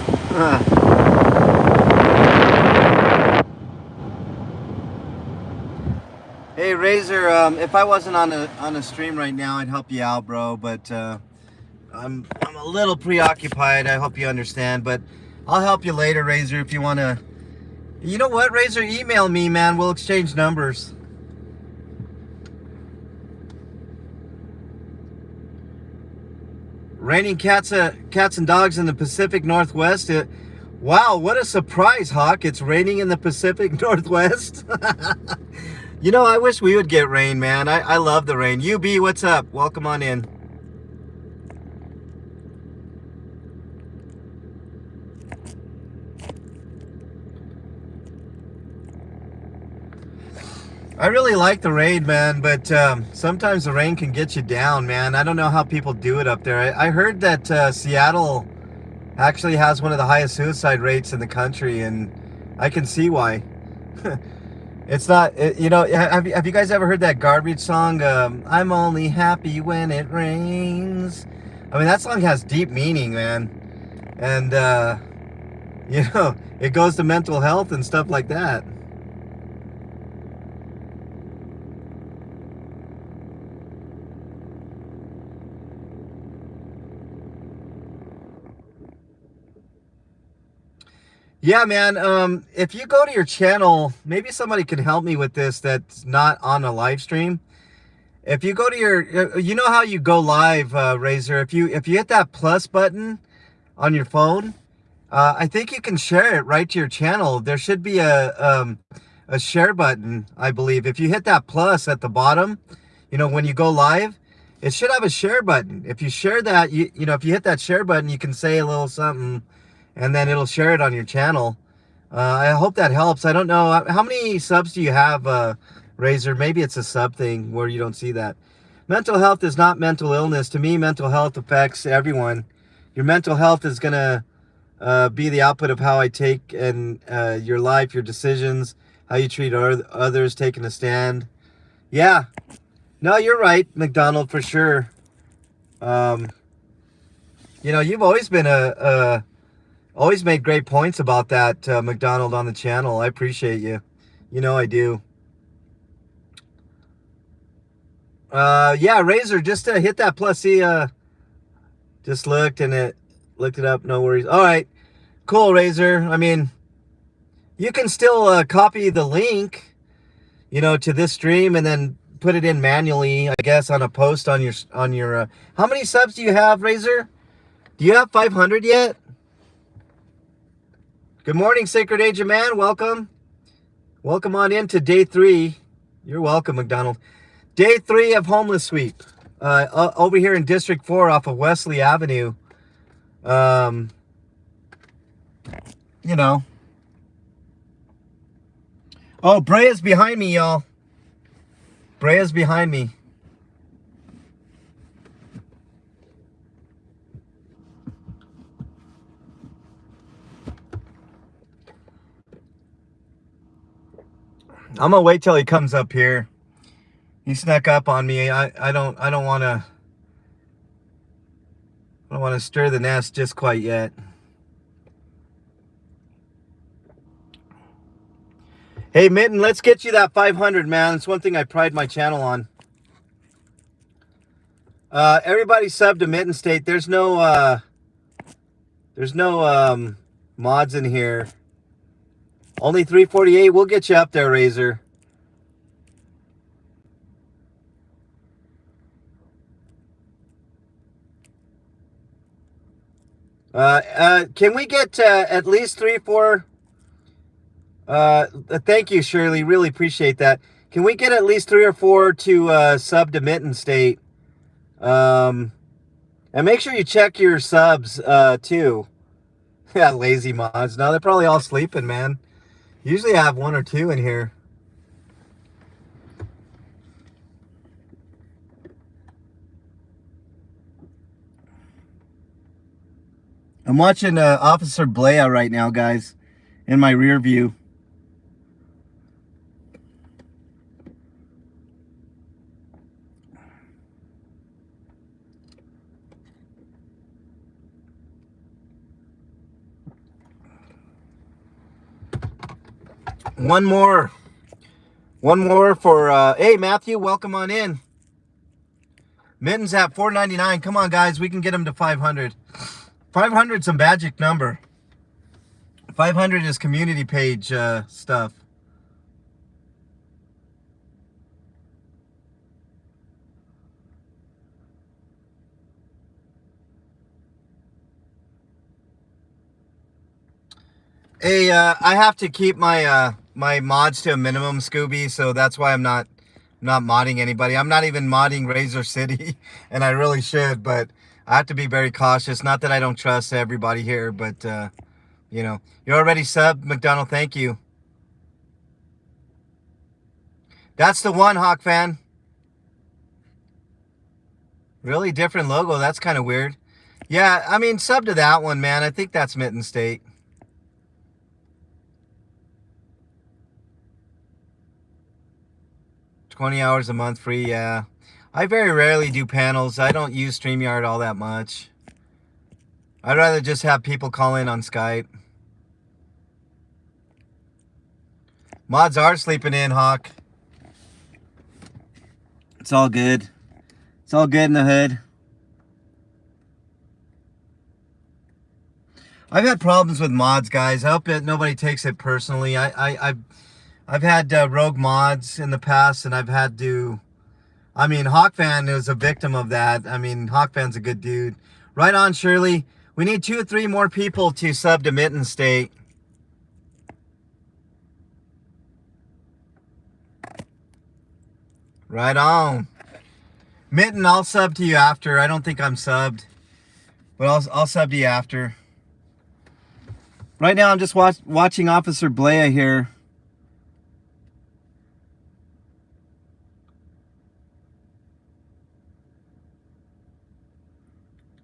Hey Razor, if I wasn't on a stream right now, I'd help you out, bro. But I'm a little preoccupied. I hope you understand. But I'll help you later, Razor, if you want to You know what, Razor? Email me, man. We'll exchange numbers. Raining cats and dogs in the Pacific Northwest. Wow, what a surprise, Hawk. It's raining in the Pacific Northwest. You know, I wish we would get rain, man. I love the rain. UB, what's up? Welcome on in. I really like the rain, man, but sometimes the rain can get you down, man. I don't know how people do it up there. I heard that Seattle actually has one of the highest suicide rates in the country, and I can see why. It's not, you know, have you guys ever heard that Garbage song, I'm only happy when it rains? I mean, that song has deep meaning, man. And, you know, it goes to mental health and stuff like that. Yeah, man. If you go to your channel, maybe somebody can help me with this that's not on a live stream. If you go to your, you know how you go live, Razor. If you hit that plus button on your phone, I think you can share it right to your channel. There should be a share button, I believe. If you hit that plus at the bottom, you know, when you go live, it should have a share button. If you share that, you know, if you hit that share button, you can say a little something, and then it'll share it on your channel. I hope that helps. I don't know. How many subs do you have, Razor? Maybe it's a sub thing where you don't see that. Mental health is not mental illness. To me, mental health affects everyone. Your mental health is going to be the output of how I take and your life, your decisions, how you treat others, taking a stand. Yeah. No, you're right, McDonald, for sure. You know, you've always been always made great points about that, McDonald, on the channel. I appreciate you. You know I do. Yeah, Razor, just hit that plus. See, just looked it up. No worries. All right, cool, Razor. I mean, you can still copy the link, you know, to this stream and then put it in manually, I guess, on a post on your. How many subs do you have, Razor? Do you have 500 yet? Good morning, Sacred Age of Man. Welcome. Welcome on into day 3. You're welcome, McDonald. Day 3 of Homeless Sweep. Over here in District 4 off of Wesley Avenue. You know. Oh, Brea's behind me, y'all. Brea's behind me. I'm gonna wait till he comes up here. He snuck up on me. I don't want to stir the nest just quite yet. Hey, Mitten, let's get you that 500, man. It's one thing I pride my channel on. Everybody sub to Mitten State. There's no mods in here. Only 348. We'll get you up there, Razor. Can we get at least 3 or 4? Thank you, Shirley. Really appreciate that. Can we get at least 3 or 4 to sub to Mitten State? And make sure you check your subs too. Yeah, lazy mods. No, they're probably all sleeping, man. Usually I have 1 or 2 in here. I'm watching Officer Blea right now, guys, in my rear view. One more for hey, Matthew, welcome on in. Mitten's at $4.99. Come on, guys, we can get him to 500. 500's a magic number. 500 is community page stuff. Hey, I have to keep my my mods to a minimum, Scooby, so that's why I'm not modding anybody. I'm not even modding Razor City, and I really should, but I have to be very cautious. Not that I don't trust everybody here, but you know, you're already subbed, McDonald. Thank you. That's the one, Hawk fan. Really different logo. That's kind of weird. Yeah, I mean, sub to that one, man. I think that's Mitten State. $20 a month free, yeah. I very rarely do panels. I don't use StreamYard all that much. I'd rather just have people call in on Skype. Mods are sleeping in, Hawk. It's all good. It's all good in the hood. I've had problems with mods, guys. I hope that nobody takes it personally. I've had rogue mods in the past, and I've had to... I mean, Hawkfan is a victim of that. I mean, Hawkfan's a good dude. Right on, Shirley. We need 2 or 3 more people to sub to Mitten State. Right on. Mitten, I'll sub to you after. I don't think I'm subbed, but I'll sub to you after. Right now, I'm just watching Officer Blea here.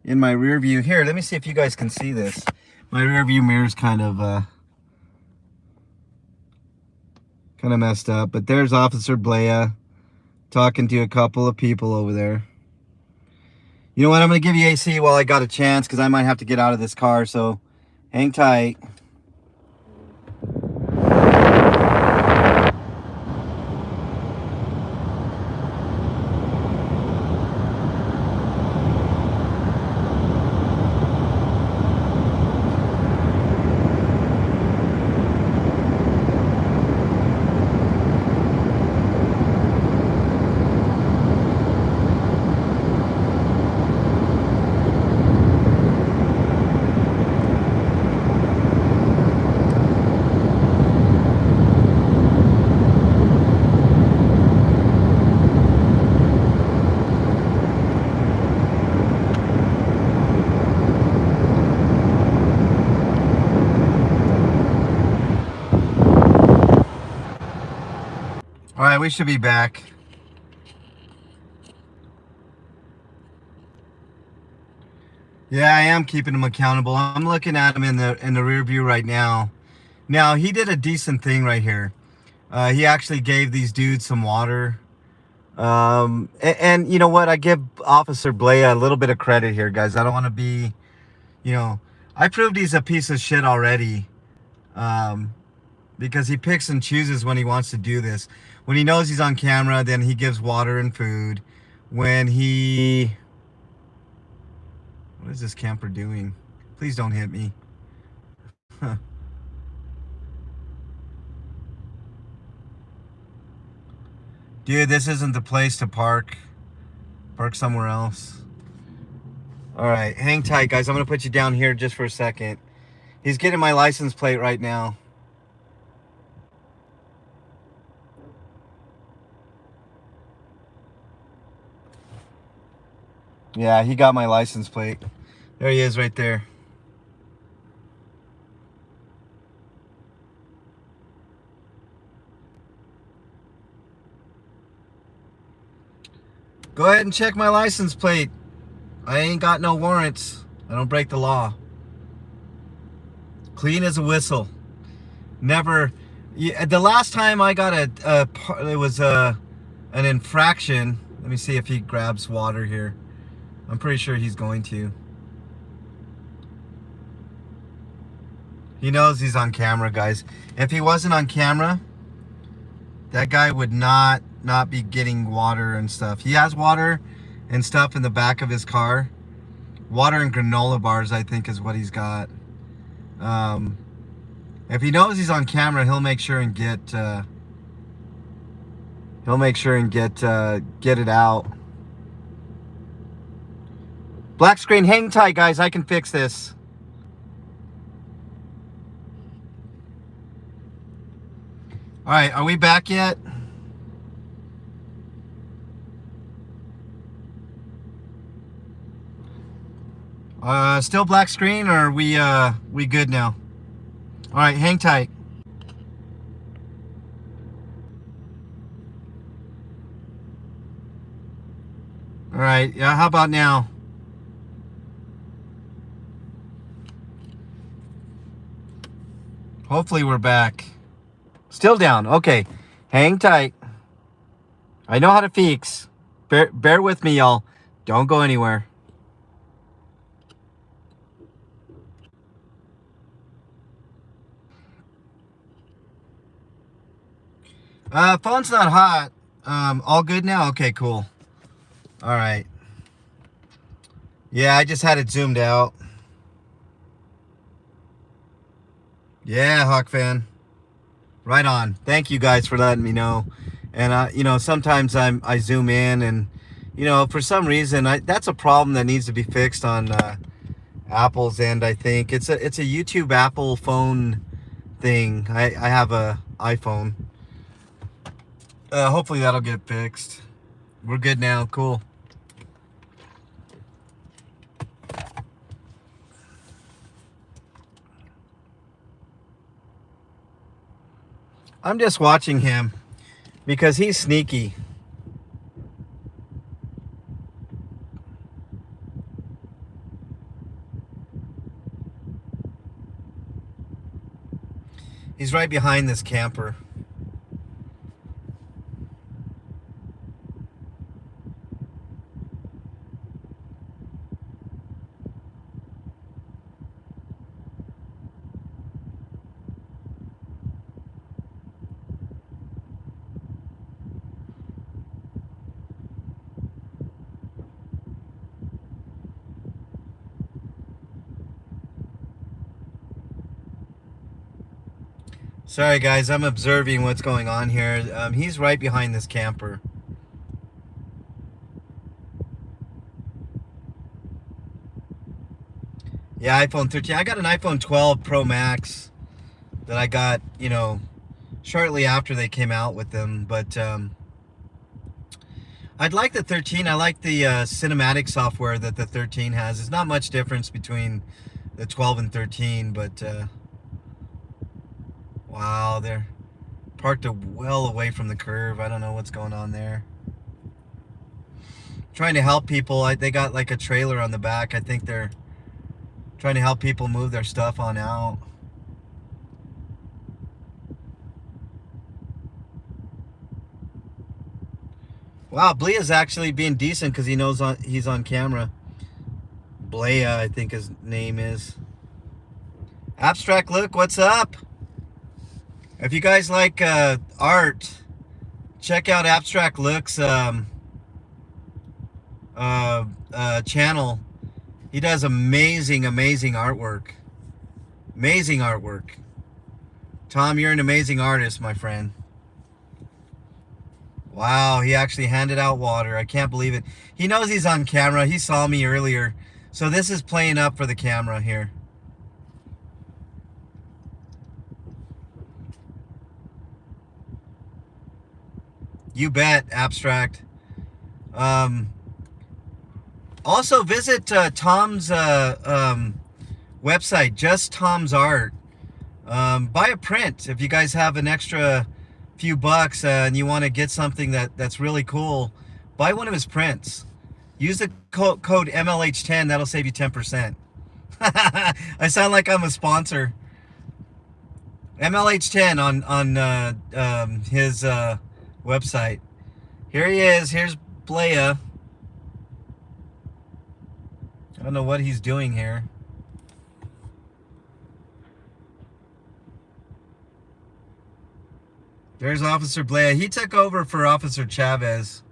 In my rear view here. Let me see if you guys can see this. My rear view mirror is kind of messed up, but there's Officer Blea talking to a couple of people over there. You know what? I'm going to give you AC while I got a chance, because I might have to get out of this car, so hang tight. All right, we should be back. Yeah, I am keeping him accountable. I'm looking at him in the rear view right now. Now, he did a decent thing right here. He actually gave these dudes some water. And you know what? I give Officer Blea a little bit of credit here, guys. I don't want to be, you know, I proved he's a piece of shit already. Because he picks and chooses when he wants to do this. When he knows he's on camera, then he gives water and food. When he... What is this camper doing? Please don't hit me. Dude, this isn't the place to park. Park somewhere else. Alright, hang tight, guys. I'm going to put you down here just for a second. He's getting my license plate right now. Yeah, he got my license plate. There he is right there. Go ahead and check my license plate. I ain't got no warrants. I don't break the law. Clean as a whistle. Never. The last time I got it was an infraction. Let me see if he grabs water here. I'm pretty sure he's going to. He knows he's on camera, guys. If he wasn't on camera, that guy would not be getting water and stuff. He has water and stuff in the back of his car. Water and granola bars, I think, is what he's got. If he knows he's on camera, he'll make sure and get get it out. Black screen, hang tight, guys. I can fix this. All right, are we back yet? Still black screen, or are we good now? All right, hang tight. All right, yeah, how about now? Hopefully we're back. Still down. Okay, hang tight. I know how to fix. Bear with me, y'all. Don't go anywhere. Phone's not hot. All good now? Okay, cool. All right. Yeah, I just had it zoomed out. Yeah, Hawk fan. Right on. Thank you guys for letting me know. And you know, sometimes I zoom in, and you know, for some reason that's a problem that needs to be fixed on Apple's end. I think it's a YouTube Apple phone thing. I have a iPhone. Hopefully that'll get fixed. We're good now. Cool. I'm just watching him because he's sneaky. He's right behind this camper. Sorry guys, I'm observing what's going on here. He's right behind this camper. Yeah, iPhone 13. I got an iPhone 12 Pro Max that I got, you know, shortly after they came out with them. But I'd like the 13. I like the cinematic software that the 13 has. There's not much difference between the 12 and 13, but wow, they're parked well away from the curve. I don't know what's going on there. Trying to help people. They got like a trailer on the back. I think they're trying to help people move their stuff on out. Wow, Blea's actually being decent because he knows he's on camera. Blea, I think his name is. Abstract Look, what's up? If you guys like art, check out Abstract Look's channel. He does amazing artwork. Amazing artwork. Tom, you're an amazing artist, my friend. Wow, he actually handed out water. I can't believe it. He knows he's on camera. He saw me earlier. So this is playing up for the camera here. You bet, Abstract. Also visit Tom's website, Just Tom's Art. Buy a print if you guys have an extra few bucks and you want to get something that's really cool. Buy one of his prints. Use the code MLH10. That'll save you 10%. I sound like I'm a sponsor. MLH10 on his website. Here he is. Here's Blea. I don't know what he's doing here. There's Officer Blea. He took over for Officer Chavez.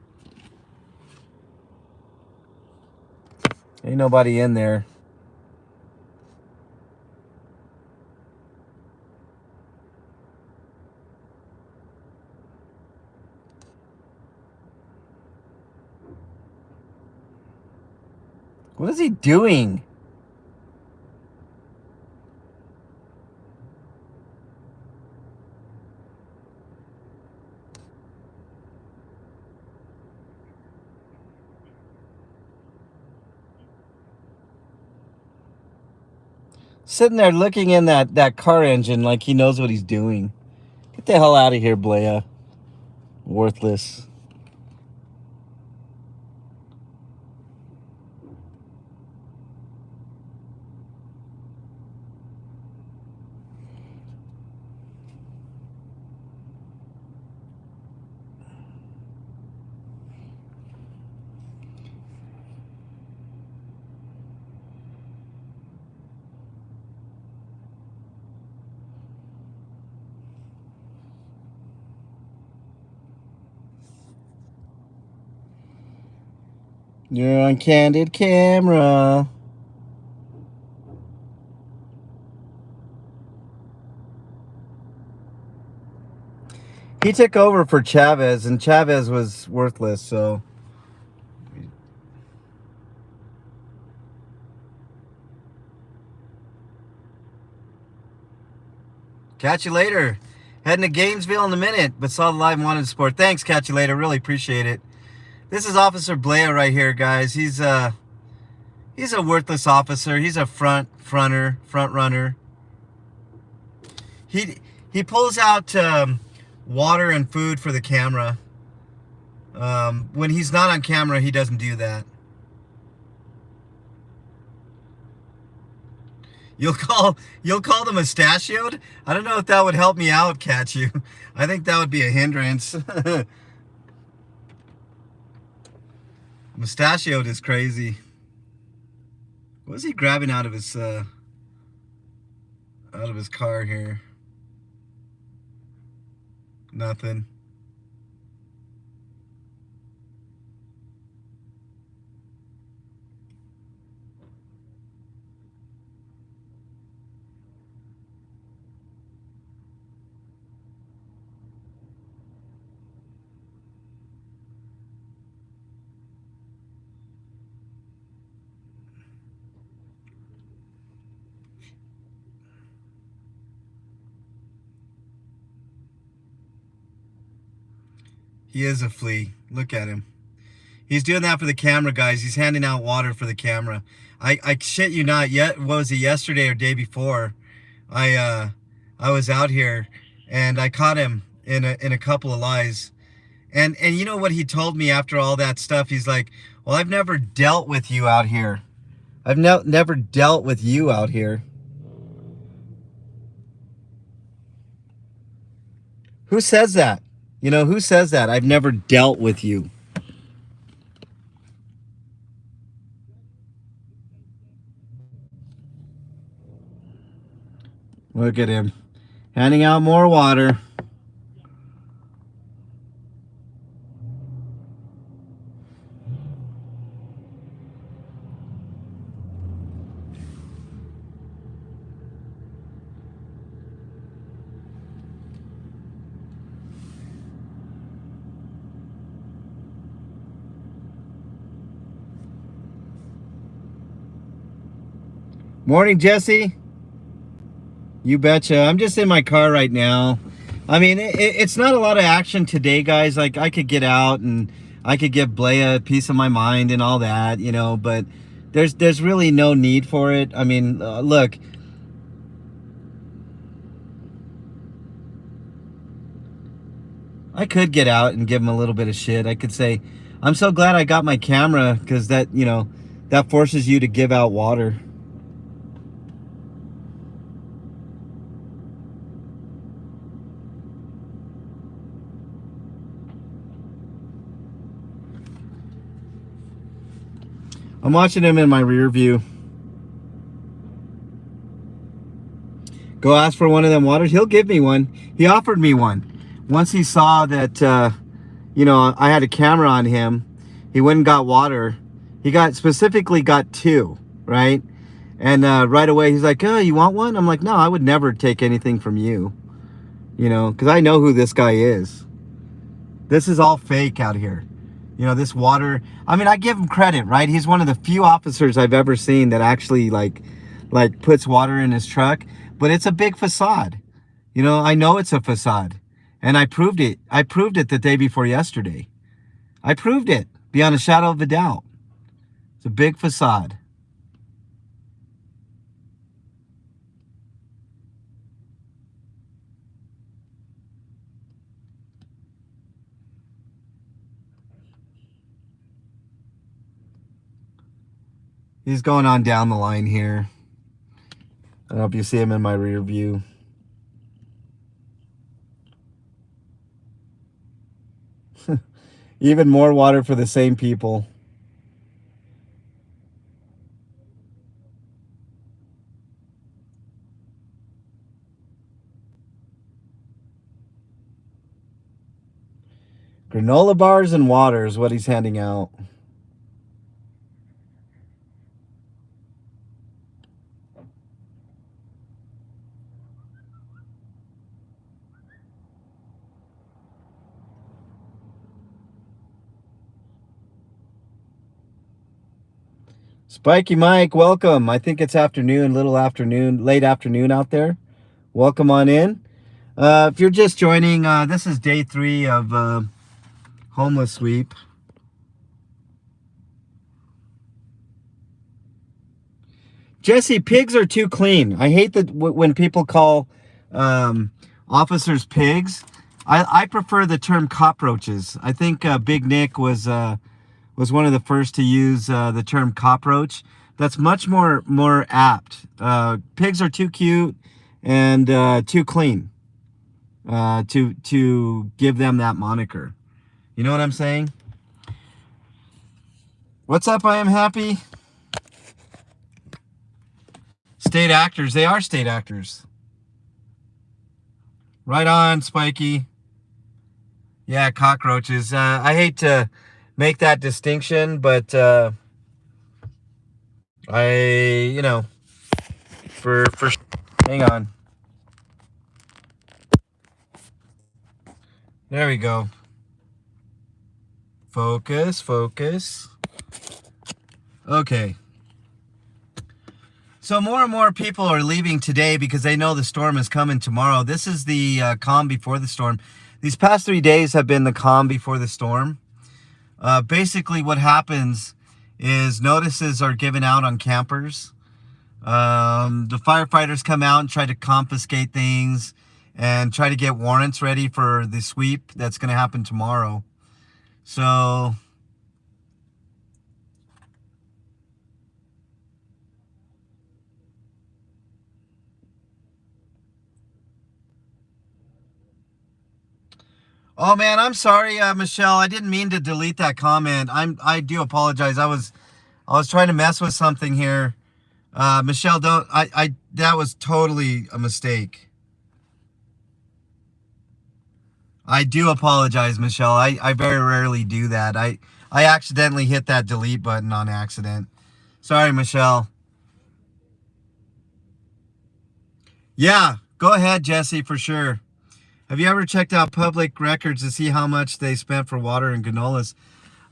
Ain't nobody in there. What is he doing? Sitting there looking in that car engine like he knows what he's doing. Get the hell out of here, Blea. Worthless. You're on candid camera. He took over for Chavez, and Chavez was worthless, so. Catch you later. Heading to Gainesville in a minute, but saw the live and wanted to support. Thanks, catch you later. Really appreciate it. This is Officer Blea right here, guys. He's a worthless officer. He's a front runner. He pulls out water and food for the camera. When he's not on camera, he doesn't do that. You'll call the mustachioed? I don't know if that would help me out, catch you. I think that would be a hindrance. Mustachioed is crazy. What is he grabbing out of his car here? Nothing. He is a flea. Look at him. He's doing that for the camera, guys. He's handing out water for the camera. I shit you not. Yet, what was it, yesterday or day before? I was out here and I caught him in a couple of lies. And you know what he told me after all that stuff? He's like, "Well, I've never dealt with you out here. I've never dealt with you out here." Who says that? You know, who says that? I've never dealt with you. Look at him. Handing out more water. Morning, Jesse. You betcha. I'm just in my car right now. I mean, it's not a lot of action today, guys. Like, I could get out and I could give Blea a piece of my mind and all that, you know, but there's really no need for it. I mean, look. I could get out and give him a little bit of shit. I could say, "I'm so glad I got my camera," because that, you know, that forces you to give out water. I'm watching him in my rear view. Go ask for one of them waters. He'll give me one. He offered me one. Once he saw that, you know, I had a camera on him, he went and got water. He specifically got two, right? And right away, he's like, "Oh, you want one?" I'm like, "No, I would never take anything from you." You know, because I know who this guy is. This is all fake out here. You know, this water, I mean, I give him credit, right? He's one of the few officers I've ever seen that actually like puts water in his truck, but it's a big facade. You know, I know it's a facade. And I proved it. I proved it the day before yesterday. I proved it beyond a shadow of a doubt. It's a big facade. He's going on down the line here. I don't know if you see him in my rear view. Even more water for the same people. Granola bars and water is what he's handing out. Spiky Mike, welcome. I think it's afternoon, late afternoon out there. Welcome on in. If you're just joining, this is day 3 of homeless sweep. Jesse, pigs are too clean. I hate that when people call officers pigs. I prefer the term cockroaches. I think Big Nick was one of the first to use the term cockroach. That's much more apt. Pigs are too cute and too clean to give them that moniker. You know what I'm saying? What's up? I am happy. State actors. They are state actors. Right on, Spiky. Yeah, cockroaches. I hate to make that distinction, but you know, for hang on. There we go. Focus, focus. Okay. So more and more people are leaving today because they know the storm is coming tomorrow. This is the calm before the storm. These past 3 days have been the calm before the storm. Basically what happens is notices are given out on campers. The firefighters come out and try to confiscate things and try to get warrants ready for the sweep that's going to happen tomorrow. So oh man, I'm sorry, Michelle. I didn't mean to delete that comment. I do apologize. I was trying to mess with something here. Michelle, don't that was totally a mistake. I do apologize, Michelle. I very rarely do that. I accidentally hit that delete button on accident. Sorry, Michelle. Yeah, go ahead, Jesse, for sure. Have you ever checked out public records to see how much they spent for water and granolas?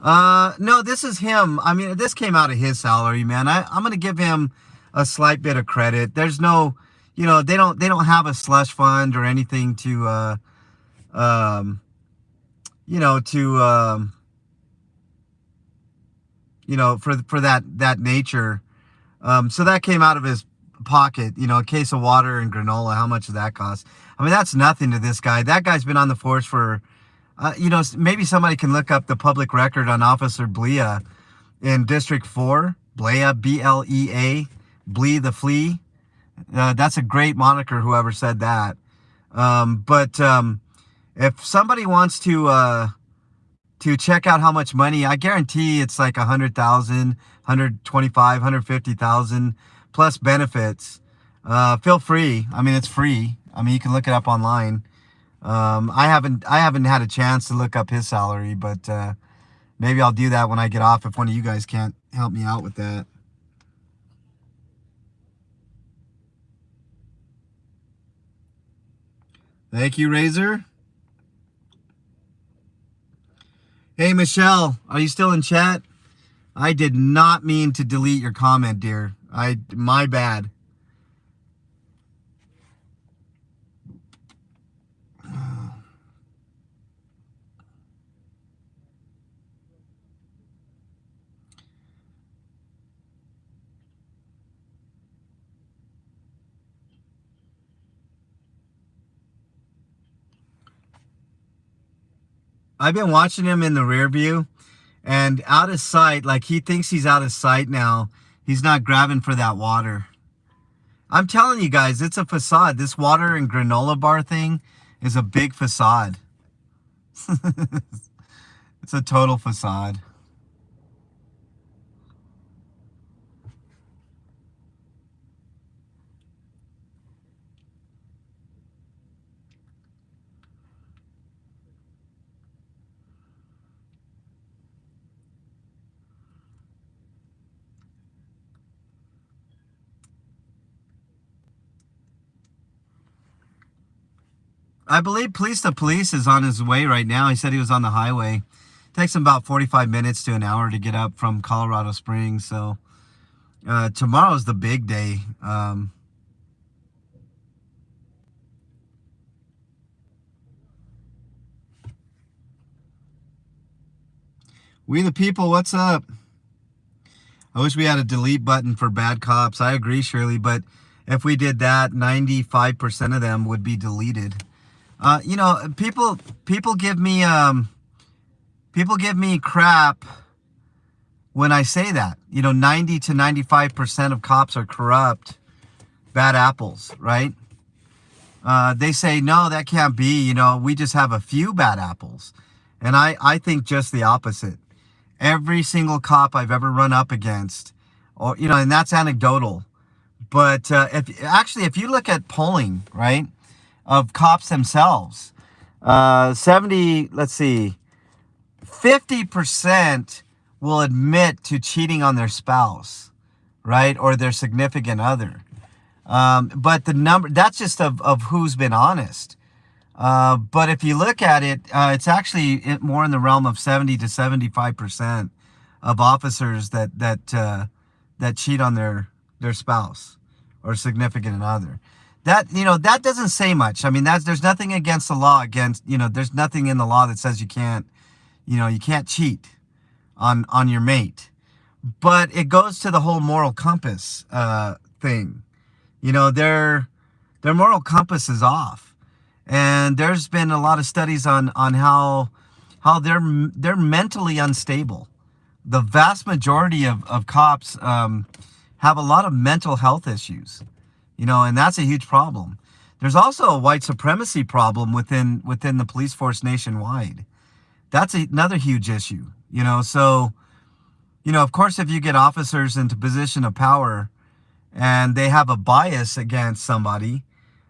No, this is him. I mean, this came out of his salary, man. I'm gonna give him a slight bit of credit. There's no, you know, they don't have a slush fund or anything to, um, you know, to, you know, for that nature. So that came out of his pocket. You know, a case of water and granola. How much does that cost? I mean, that's nothing to this guy. That guy's been on the force for, you know, maybe somebody can look up the public record on Officer Blea in District 4. Blea, B-L-E-A, Blee the Flea. That's a great moniker, whoever said that. But if somebody wants to check out how much money, I guarantee it's like 100,000, 125, 150,000 plus benefits. Feel free. I mean, it's free. I mean, you can look it up online. I haven't had a chance to look up his salary, but maybe I'll do that when I get off if one of you guys can't help me out with that. Thank you, Razor. Hey, Michelle, are you still in chat? I did not mean to delete your comment, dear. My bad. I've been watching him in the rear view and out of sight, like he thinks he's out of sight now. He's not grabbing for that water. I'm telling you guys, it's a facade. This water and granola bar thing is a big facade. It's a total facade. I believe Police to Police is on his way right now. He said he was on the highway. It takes him about 45 minutes to an hour to get up from Colorado Springs. So tomorrow's the big day. We the people, what's up? I wish we had a delete button for bad cops. I agree, Shirley, but if we did that, 95% of them would be deleted. You know, people give me crap when I say that. You know, 90 to 95% of cops are corrupt, bad apples, right? They say, no, that can't be. You know, we just have a few bad apples. And I think just the opposite. Every single cop I've ever run up against, or, you know, and that's anecdotal. But if you look at polling, right, of cops themselves, 50% will admit to cheating on their spouse, right, or their significant other. But the number, that's just of who's been honest. But if you look at it, it's actually more in the realm of 70 to 75% of officers that cheat on their spouse or significant other. That, you know, that doesn't say much. I mean, there's nothing against the law there's nothing in the law that says you can't cheat on your mate. But it goes to the whole moral compass thing. You know, their moral compass is off. And there's been a lot of studies on how they're mentally unstable. The vast majority of cops have a lot of mental health issues, you know, and that's a huge problem. There's also a white supremacy problem within the police force nationwide. That's another huge issue, you know. So, you know, of course, if you get officers into position of power and they have a bias against somebody,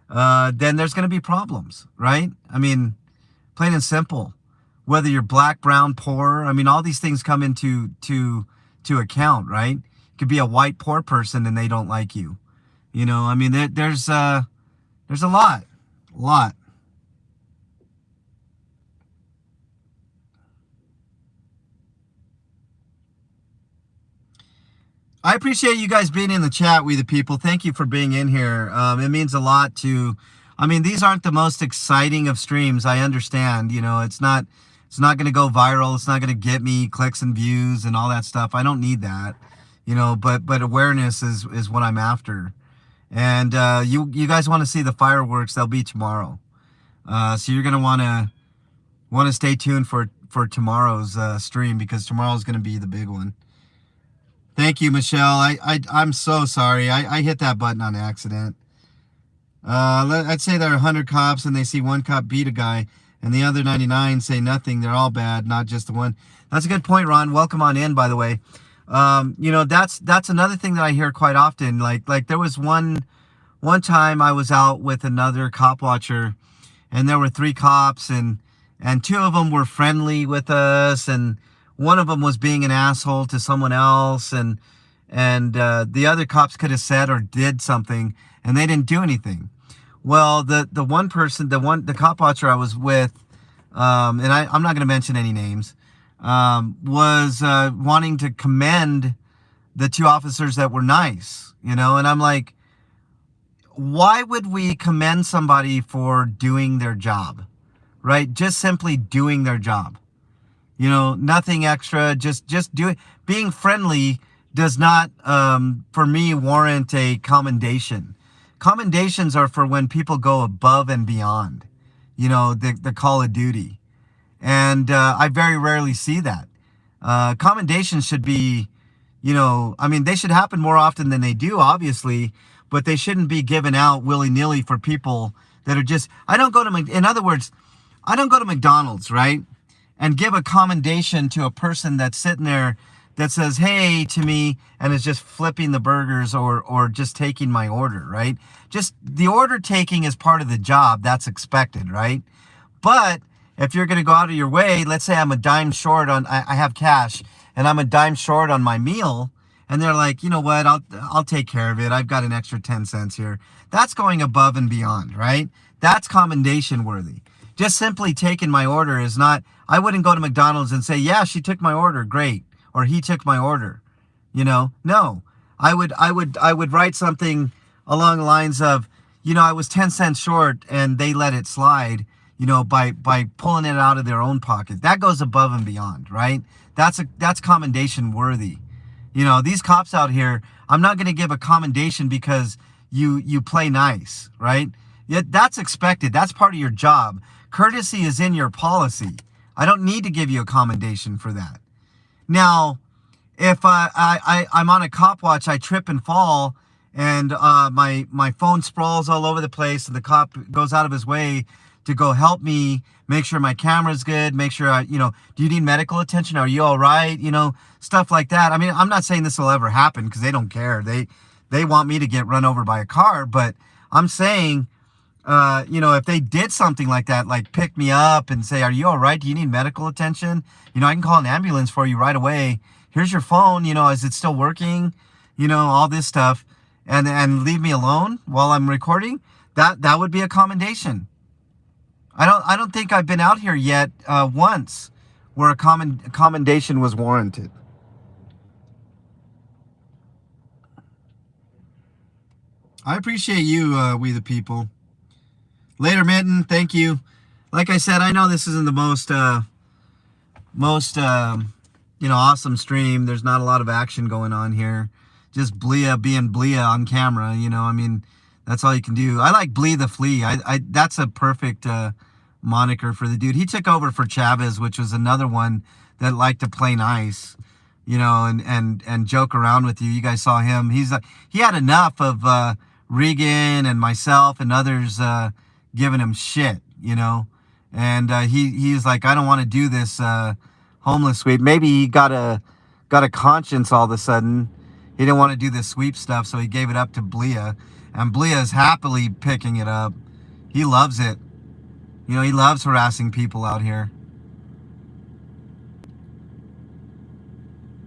then there's going to be problems, right? I mean, plain and simple. Whether you're black, brown, poor, I mean, all these things come into account, right? You could be a white, poor person and they don't like you. You know, I mean, there's a lot. I appreciate you guys being in the chat, We the People. Thank you for being in here. It means a lot to, I mean, these aren't the most exciting of streams. I understand, you know, it's not going to go viral. It's not going to get me clicks and views and all that stuff. I don't need that, you know, but awareness is what I'm after. And you guys want to see the fireworks, they'll be tomorrow. So you're going to want to stay tuned for tomorrow's stream, because tomorrow's going to be the big one. Thank you, Michelle. I'm so sorry. I hit that button on accident. I'd say there are 100 cops and they see one cop beat a guy and the other 99 say nothing. They're all bad, not just the one. That's a good point, Ron. Welcome on in, by the way. You know, that's another thing that I hear quite often. Like there was one time I was out with another cop watcher and there were 3 cops and 2 of them were friendly with us, and one of them was being an asshole to someone else, and the other cops could have said or did something and they didn't do anything. Well, the cop watcher I was with, and I'm not going to mention any names, was wanting to commend the two officers that were nice, you know, and I'm like, why would we commend somebody for doing their job, right? Just simply doing their job, you know, nothing extra, just doing, being friendly does not, for me, warrant a commendation. Commendations are for when people go above and beyond, you know, the call of duty. And I very rarely see that. Commendations should be, you know, I mean, they should happen more often than they do, obviously, but they shouldn't be given out willy-nilly for people that are just, I don't go to, in other words, I don't go to McDonald's, right, and give a commendation to a person that's sitting there that says, hey, to me, and is just flipping the burgers or just taking my order, right? Just the order taking is part of the job. That's expected, right? But if you're going to go out of your way, let's say I'm a dime short on, I have cash, and I'm a dime short on my meal, and they're like, you know what, I'll take care of it. I've got an extra 10 cents here. That's going above and beyond, right? That's commendation worthy. Just simply taking my order is not, I wouldn't go to McDonald's and say, yeah, she took my order, great. Or he took my order, you know? No, I would write something along the lines of, you know, I was 10 cents short and they let it slide, you know, by pulling it out of their own pocket. That goes above and beyond, right? That's commendation worthy. You know, these cops out here, I'm not going to give a commendation because you play nice, right? Yet that's expected. That's part of your job. Courtesy is in your policy. I don't need to give you a commendation for that. Now, if I'm on a cop watch, I trip and fall, and my phone sprawls all over the place, and the cop goes out of his way to go help me, make sure my camera's good, make sure you know, do you need medical attention? Are you all right? You know, stuff like that. I mean, I'm not saying this will ever happen because they don't care. They want me to get run over by a car, but I'm saying, you know, if they did something like that, like pick me up and say, are you all right? Do you need medical attention? You know, I can call an ambulance for you right away. Here's your phone. You know, is it still working? You know, all this stuff, and leave me alone while I'm recording. That would be a commendation. I don't think I've been out here yet once where a commendation was warranted. I appreciate you, we the people. Later, Mitten. Thank you. Like I said, I know this isn't the most you know, awesome stream. There's not a lot of action going on here. Just Blia being Blia on camera. You know, I mean, that's all you can do. I like Blee the Flea. That's a perfect moniker for the dude. He took over for Chavez, which was another one that liked to play nice, you know, and joke around with you. You guys saw him. He had enough of Regan and myself and others giving him shit, you know. And he's like, I don't want to do this homeless sweep. Maybe he got a conscience all of a sudden. He didn't want to do this sweep stuff, so he gave it up to Blia. And Blia is happily picking it up. He loves it. You know, he loves harassing people out here.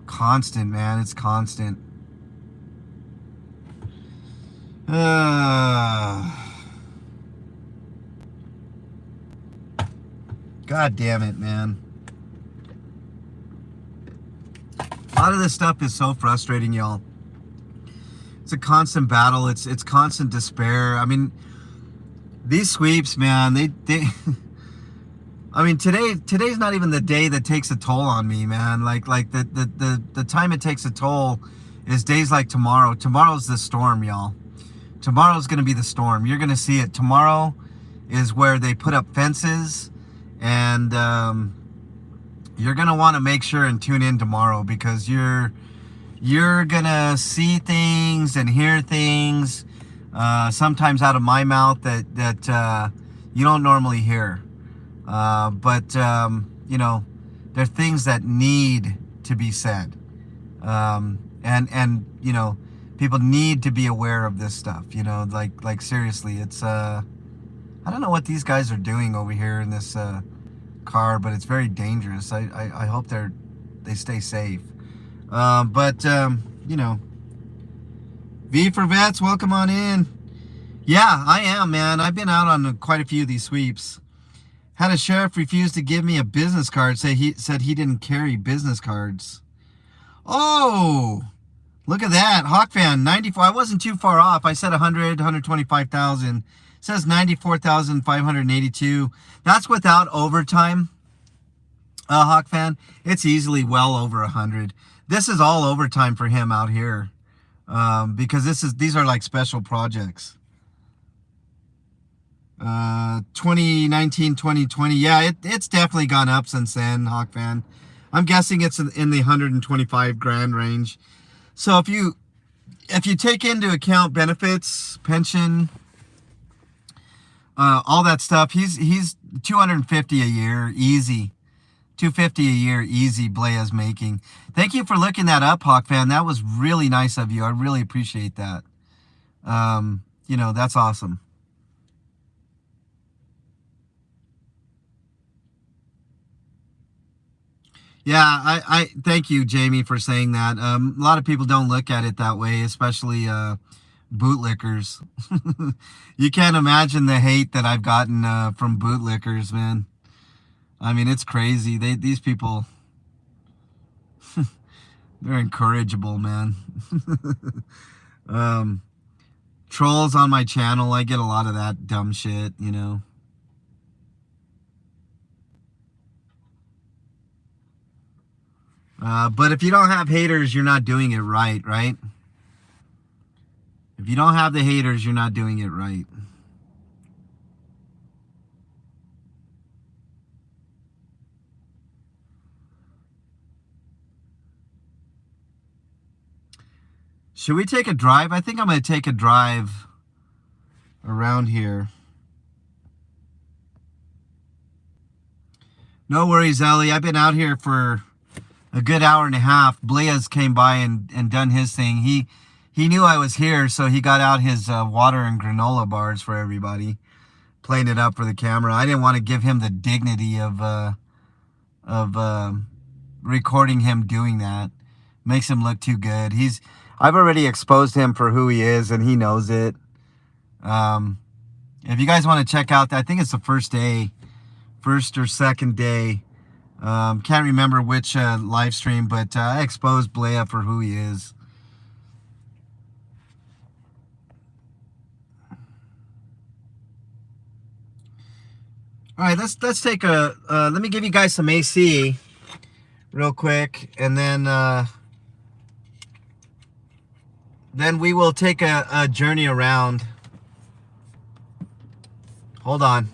Constant, man. It's constant. God damn it, man. A lot of this stuff is so frustrating, y'all. It's a constant battle. It's constant despair. I mean, these sweeps, man, they I mean, today's not even the day that takes a toll on me, man. Like the time it takes a toll is days like tomorrow. Tomorrow's the storm, y'all. Tomorrow's going to be the storm. You're going to see it. Tomorrow is where they put up fences, and you're going to want to make sure and tune in tomorrow, because you're going to see things and hear things sometimes out of my mouth that you don't normally hear. But you know, there are things that need to be said. And you know, people need to be aware of this stuff, you know, like seriously, it's, I don't know what these guys are doing over here in this, car, but it's very dangerous. I hope they stay safe. But you know, V for Vets, welcome on in. Yeah, I am, man. I've been out on quite a few of these sweeps. Had a sheriff refuse to give me a business card. Said he didn't carry business cards. Oh, look at that. Hawk fan, 94. I wasn't too far off. I said 100, 125,000. It says 94,582. That's without overtime. Hawk fan, it's easily well over 100. This is all overtime for him out here, because these are like special projects. 2019, 2020. Yeah, it's definitely gone up since then, Hawk fan. I'm guessing it's in the 125 grand range. So if you take into account benefits, pension, all that stuff, he's 250 a year, easy. 250 a year, easy. Blaya's making. Thank you for looking that up, Hawk fan. That was really nice of you. I really appreciate that. You know, that's awesome. Yeah, I thank you, Jamie, for saying that. A lot of people don't look at it that way, especially bootlickers. You can't imagine the hate that I've gotten from bootlickers, man. I mean, it's crazy. These people, they're incorrigible, man. Trolls on my channel, I get a lot of that dumb shit, you know. But if you don't have haters, you're not doing it right, right? If you don't have the haters, you're not doing it right. Should we take a drive? I think I'm going to take a drive around here. No worries, Ellie. I've been out here for a good hour and a half. Blaze came by and done his thing. He knew I was here, so he got out his water and granola bars for everybody, playing it up for the camera. I didn't want to give him the dignity of recording him doing that. Makes him look too good. I've already exposed him for who he is, and he knows it. If you guys want to check out, I think it's the first or second day. Can't remember which live stream, but I exposed Blaya for who he is. All right, let's take a. Let me give you guys some AC real quick, and then we will take a journey around. Hold on.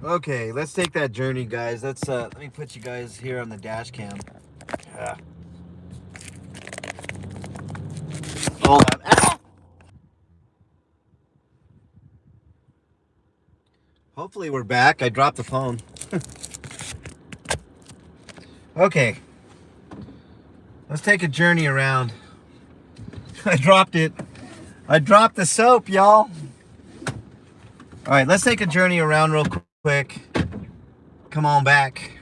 Okay, let's take that journey, guys. Let me put you guys here on the dash cam. Hold on. Ow! Hopefully we're back. I dropped the phone. Okay. Let's take a journey around. I dropped it. I dropped the soap, y'all. All right, let's take a journey around real quick. Come on back.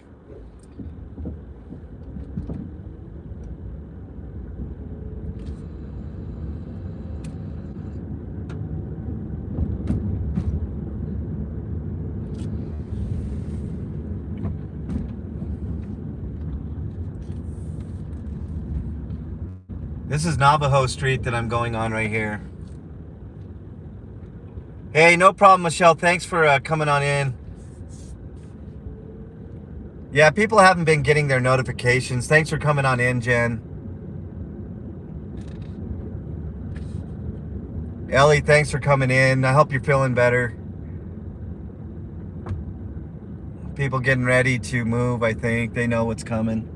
This is Navajo Street that I'm going on right here. Hey, no problem, Michelle. Thanks for coming on in. Yeah, people haven't been getting their notifications. Thanks for coming on in, Jen. Ellie, thanks for coming in. I hope you're feeling better. People getting ready to move, I think. They know what's coming.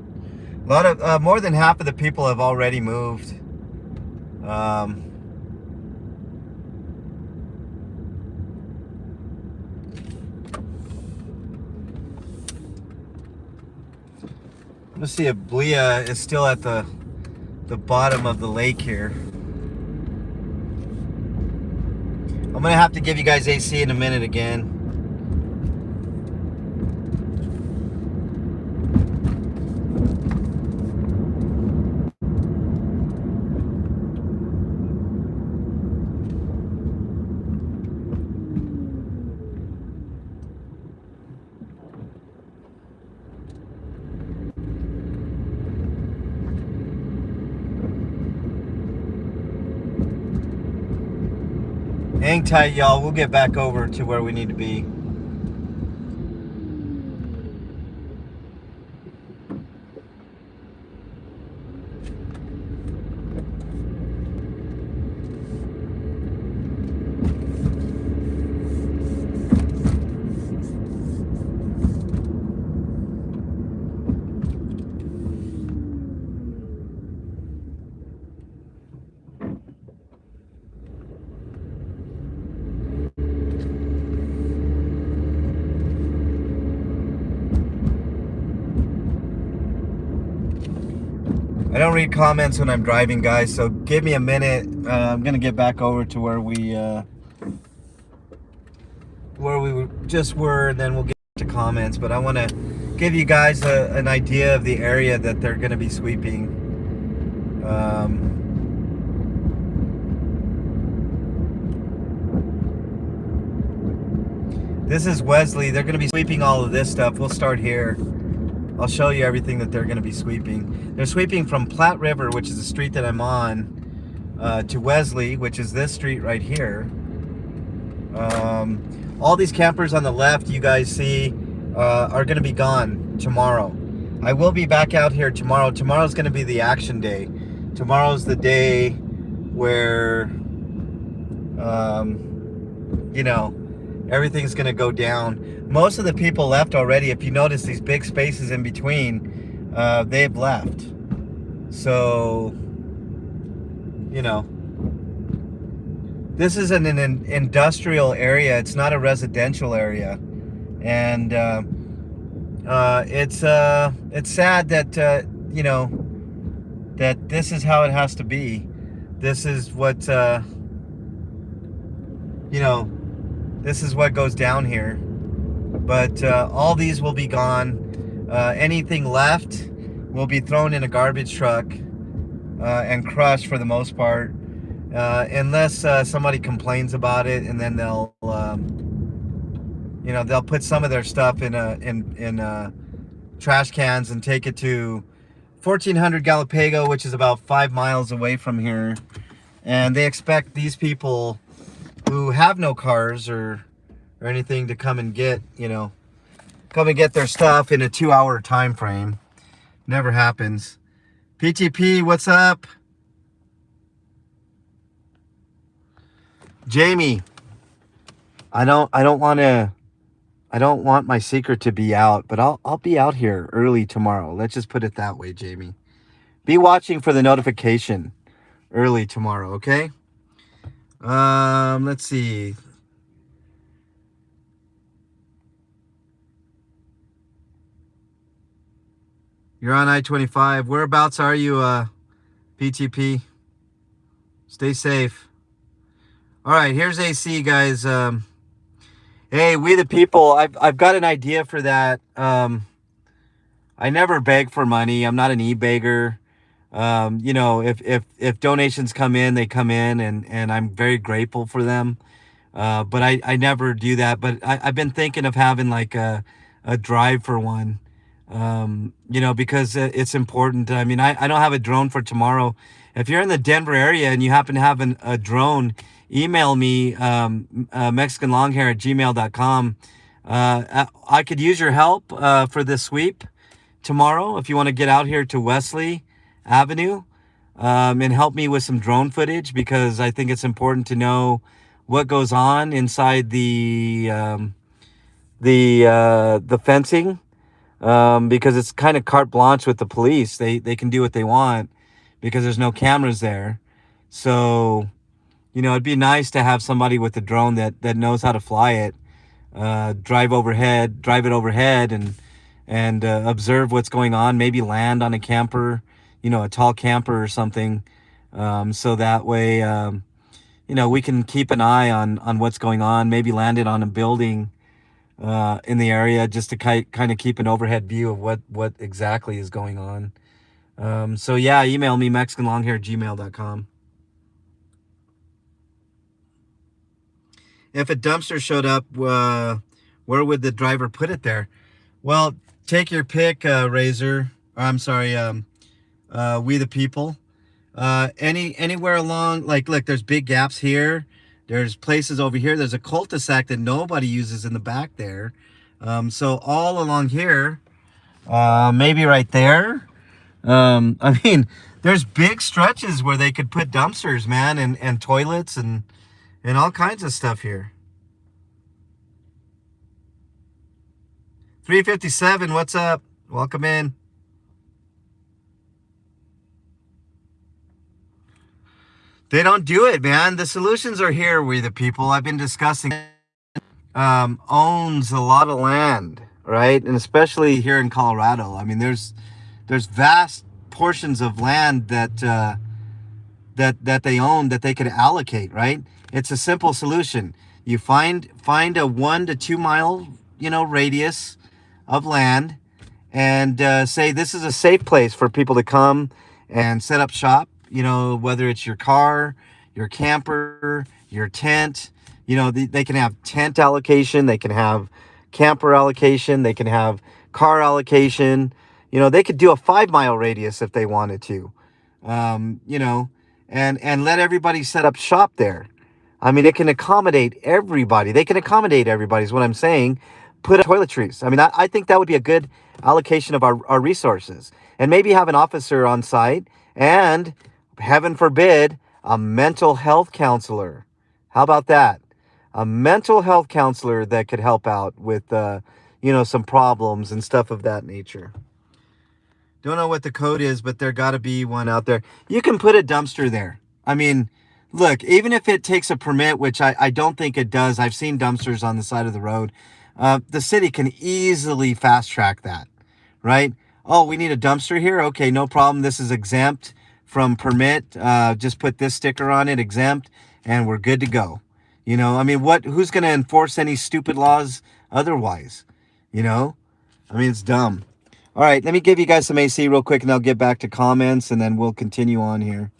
A lot of, more than half of the people have already moved. Let's see if Blia is still at the bottom of the lake here. I'm gonna have to give you guys AC in a minute again. Hang tight, y'all. We'll get back over to where we need to be. I don't read comments when I'm driving, guys, so give me a minute. I'm gonna get back over to where we just were, and then we'll get to comments. But I want to give you guys an idea of the area that they're gonna be sweeping. This is Wesley. They're gonna be sweeping all of this stuff. We'll start here. I'll show you everything that they're going to be sweeping. They're sweeping from Platte River, which is the street that I'm on, to Wesley, which is this street right here. All these campers on the left you guys see are going to be gone tomorrow. I will be back out here tomorrow. Tomorrow's going to be the action day. Tomorrow's the day where, you know, everyth's going to go down. Most of the people left already. If you notice these big spaces in between, they've left. So, you know, this is an industrial area. It's not a residential area. And it's sad that, you know, that this is how it has to be. This is what, you know, this is what goes down here. But all these will be gone. Anything left will be thrown in a garbage truck and crushed for the most part, unless somebody complains about it, and then they'll, you know, they'll put some of their stuff in trash cans and take it to 1400 Galapago, which is about 5 miles away from here. And they expect these people who have no cars or anything to come and get, you know, come and get their stuff in a 2-hour time frame. Never happens. PTP, what's up? Jamie, I don't want my secret to be out, but I'll be out here early tomorrow. Let's just put it that way, Jamie. Be watching for the notification early tomorrow, okay? Let's see. You're on I-25. Whereabouts are you, PTP? Stay safe. All right, here's AC, guys. Hey, we the people. I've got an idea for that. I never beg for money. I'm not an e-beggar. You know, if donations come in, they come in, and I'm very grateful for them. But I never do that. But I've been thinking of having like a drive for one. You know, because it's important. I mean, I don't have a drone for tomorrow. If you're in the Denver area and you happen to have a drone, email me, mexicanlonghair@gmail.com. I could use your help for this sweep tomorrow if you want to get out here to Wesley Avenue and help me with some drone footage, because I think it's important to know what goes on inside the fencing. Because it's kind of carte blanche with the police. They can do what they want because there's no cameras there. So, you know, it'd be nice to have somebody with a drone that knows how to fly it, drive it overhead, and and observe what's going on. Maybe land on a camper, a tall camper or something, so that way, we can keep an eye on what's going on. Maybe land it on a building in the area, just to kind of keep an overhead view of what exactly is going on. So yeah, email me mexicanlonghair@gmail.com. If a dumpster showed up, where would the driver put it there? Well, take your pick, Razor. I'm sorry, We the People. Anywhere along, like, look, there's big gaps here. There's places over here. There's a cul-de-sac that nobody uses in the back there. So all along here, maybe right there. I mean, there's big stretches where they could put dumpsters, man, and toilets and all kinds of stuff here. 357, what's up? Welcome in. They don't do it, man. The solutions are here, We the People. I've been discussing. Owns a lot of land, right? And especially here in Colorado. I mean, there's vast portions of land that they own that they could allocate, right? It's a simple solution. You find a 1 to 2 mile, radius of land, and say this is a safe place for people to come and set up shop. Whether it's your car, your camper, your tent. They can have tent allocation, they can have camper allocation, they can have car allocation. They could do a 5 mile radius if they wanted to. And let everybody set up shop there. I mean, it can accommodate everybody. They can accommodate everybody is what I'm saying. Put up toiletries. I mean, I think that would be a good allocation of our resources. And maybe have an officer on site and, heaven forbid, a mental health counselor. How about that? A mental health counselor that could help out with, some problems and stuff of that nature. Don't know what the code is, but there got to be one out there. You can put a dumpster there. I mean, look, even if it takes a permit, which I don't think it does. I've seen dumpsters on the side of the road. The city can easily fast track that, right? Oh, we need a dumpster here? Okay, no problem. This is exempt from permit. Just put this sticker on it, exempt, and we're good to go. I mean, who's going to enforce any stupid laws otherwise? I mean, it's dumb. All right, let me give you guys some AC real quick, and I'll get back to comments, and then we'll continue on here.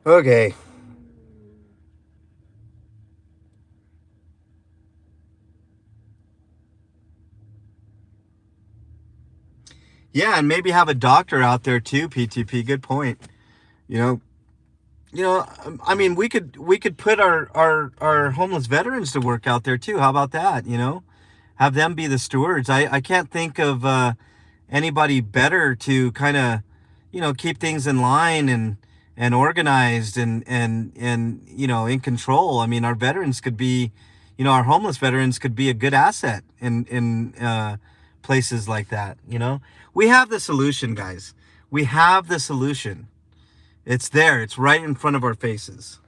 Okay. Yeah, and maybe have a doctor out there too, PTP. Good point. You know, I mean, we could put our homeless veterans to work out there too. How about that? Have them be the stewards. I can't think of anybody better to kind of, keep things in line and organized and in control. I mean, our veterans could be, our homeless veterans could be a good asset in places like that. We have the solution, guys. We have the solution. It's there. It's right in front of our faces.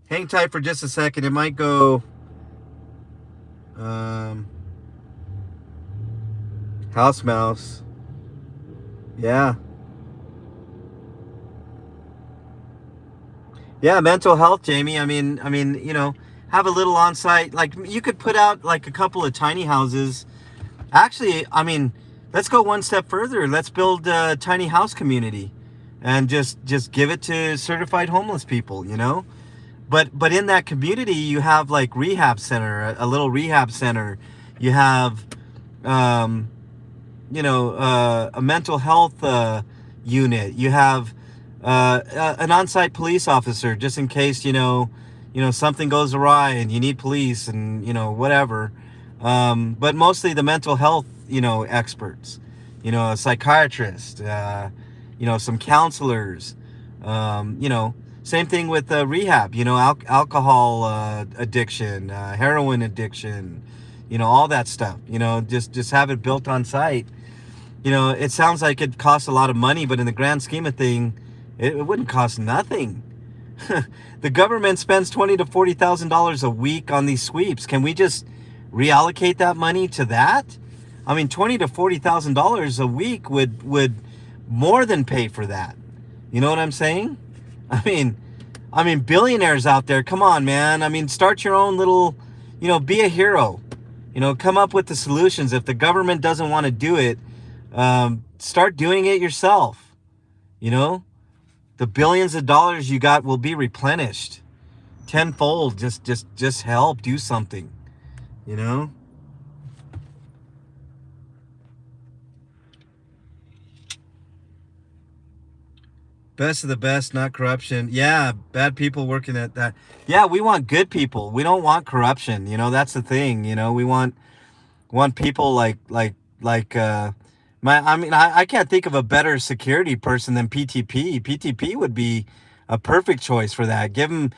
Hang tight for just a second. It might go. House mouse. Yeah. Yeah, mental health, Jamie. I mean, have a little on-site, like you could put out like a couple of tiny houses. Actually, I mean, let's go one step further. Let's build a tiny house community and just give it to certified homeless people, you know? But in that community, you have like rehab center, a little rehab center. You have, you know, a mental health unit. You have an on-site police officer, just in case, you know, something goes awry and you need police and, you know, whatever. But mostly the mental health, you know, experts, you know, a psychiatrist, you know, some counselors, you know, same thing with rehab, you know, alcohol addiction, heroin addiction, you know, all that stuff, you know, just have it built on site. You know, it sounds like it costs a lot of money, but in the grand scheme of thing, it wouldn't cost nothing. The government spends $20,000 to $40,000 a week on these sweeps. Can we just reallocate that money to that? I mean, $20,000 to $40,000 a week would more than pay for that. You know what I'm saying? I mean, billionaires out there, come on, man. I mean, start your own little, you know, be a hero. You know, come up with the solutions. If the government doesn't want to do it, start doing it yourself. You know, the billions of dollars you got will be replenished tenfold. Just help do something, you know. Best of the best, not corruption. Yeah, bad people working at that. Yeah, we want good people. We don't want corruption. You know, that's the thing. You know, we want people like I can't think of a better security person than PTP. PTP would be a perfect choice for that. Give him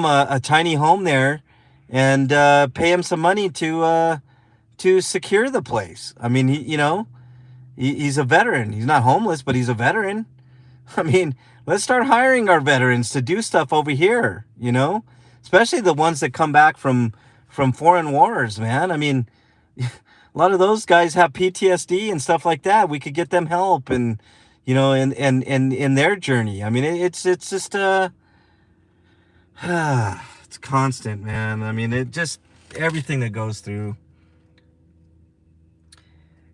a tiny home there, and pay him some money to secure the place. I mean, he's a veteran. He's not homeless, but he's a veteran. I mean, let's start hiring our veterans to do stuff over here, you know, especially the ones that come back from foreign wars, man. I mean, a lot of those guys have PTSD and stuff like that. We could get them help and, you know, in their journey. I mean, it's just, it's constant, man. I mean, it just, everything that goes through.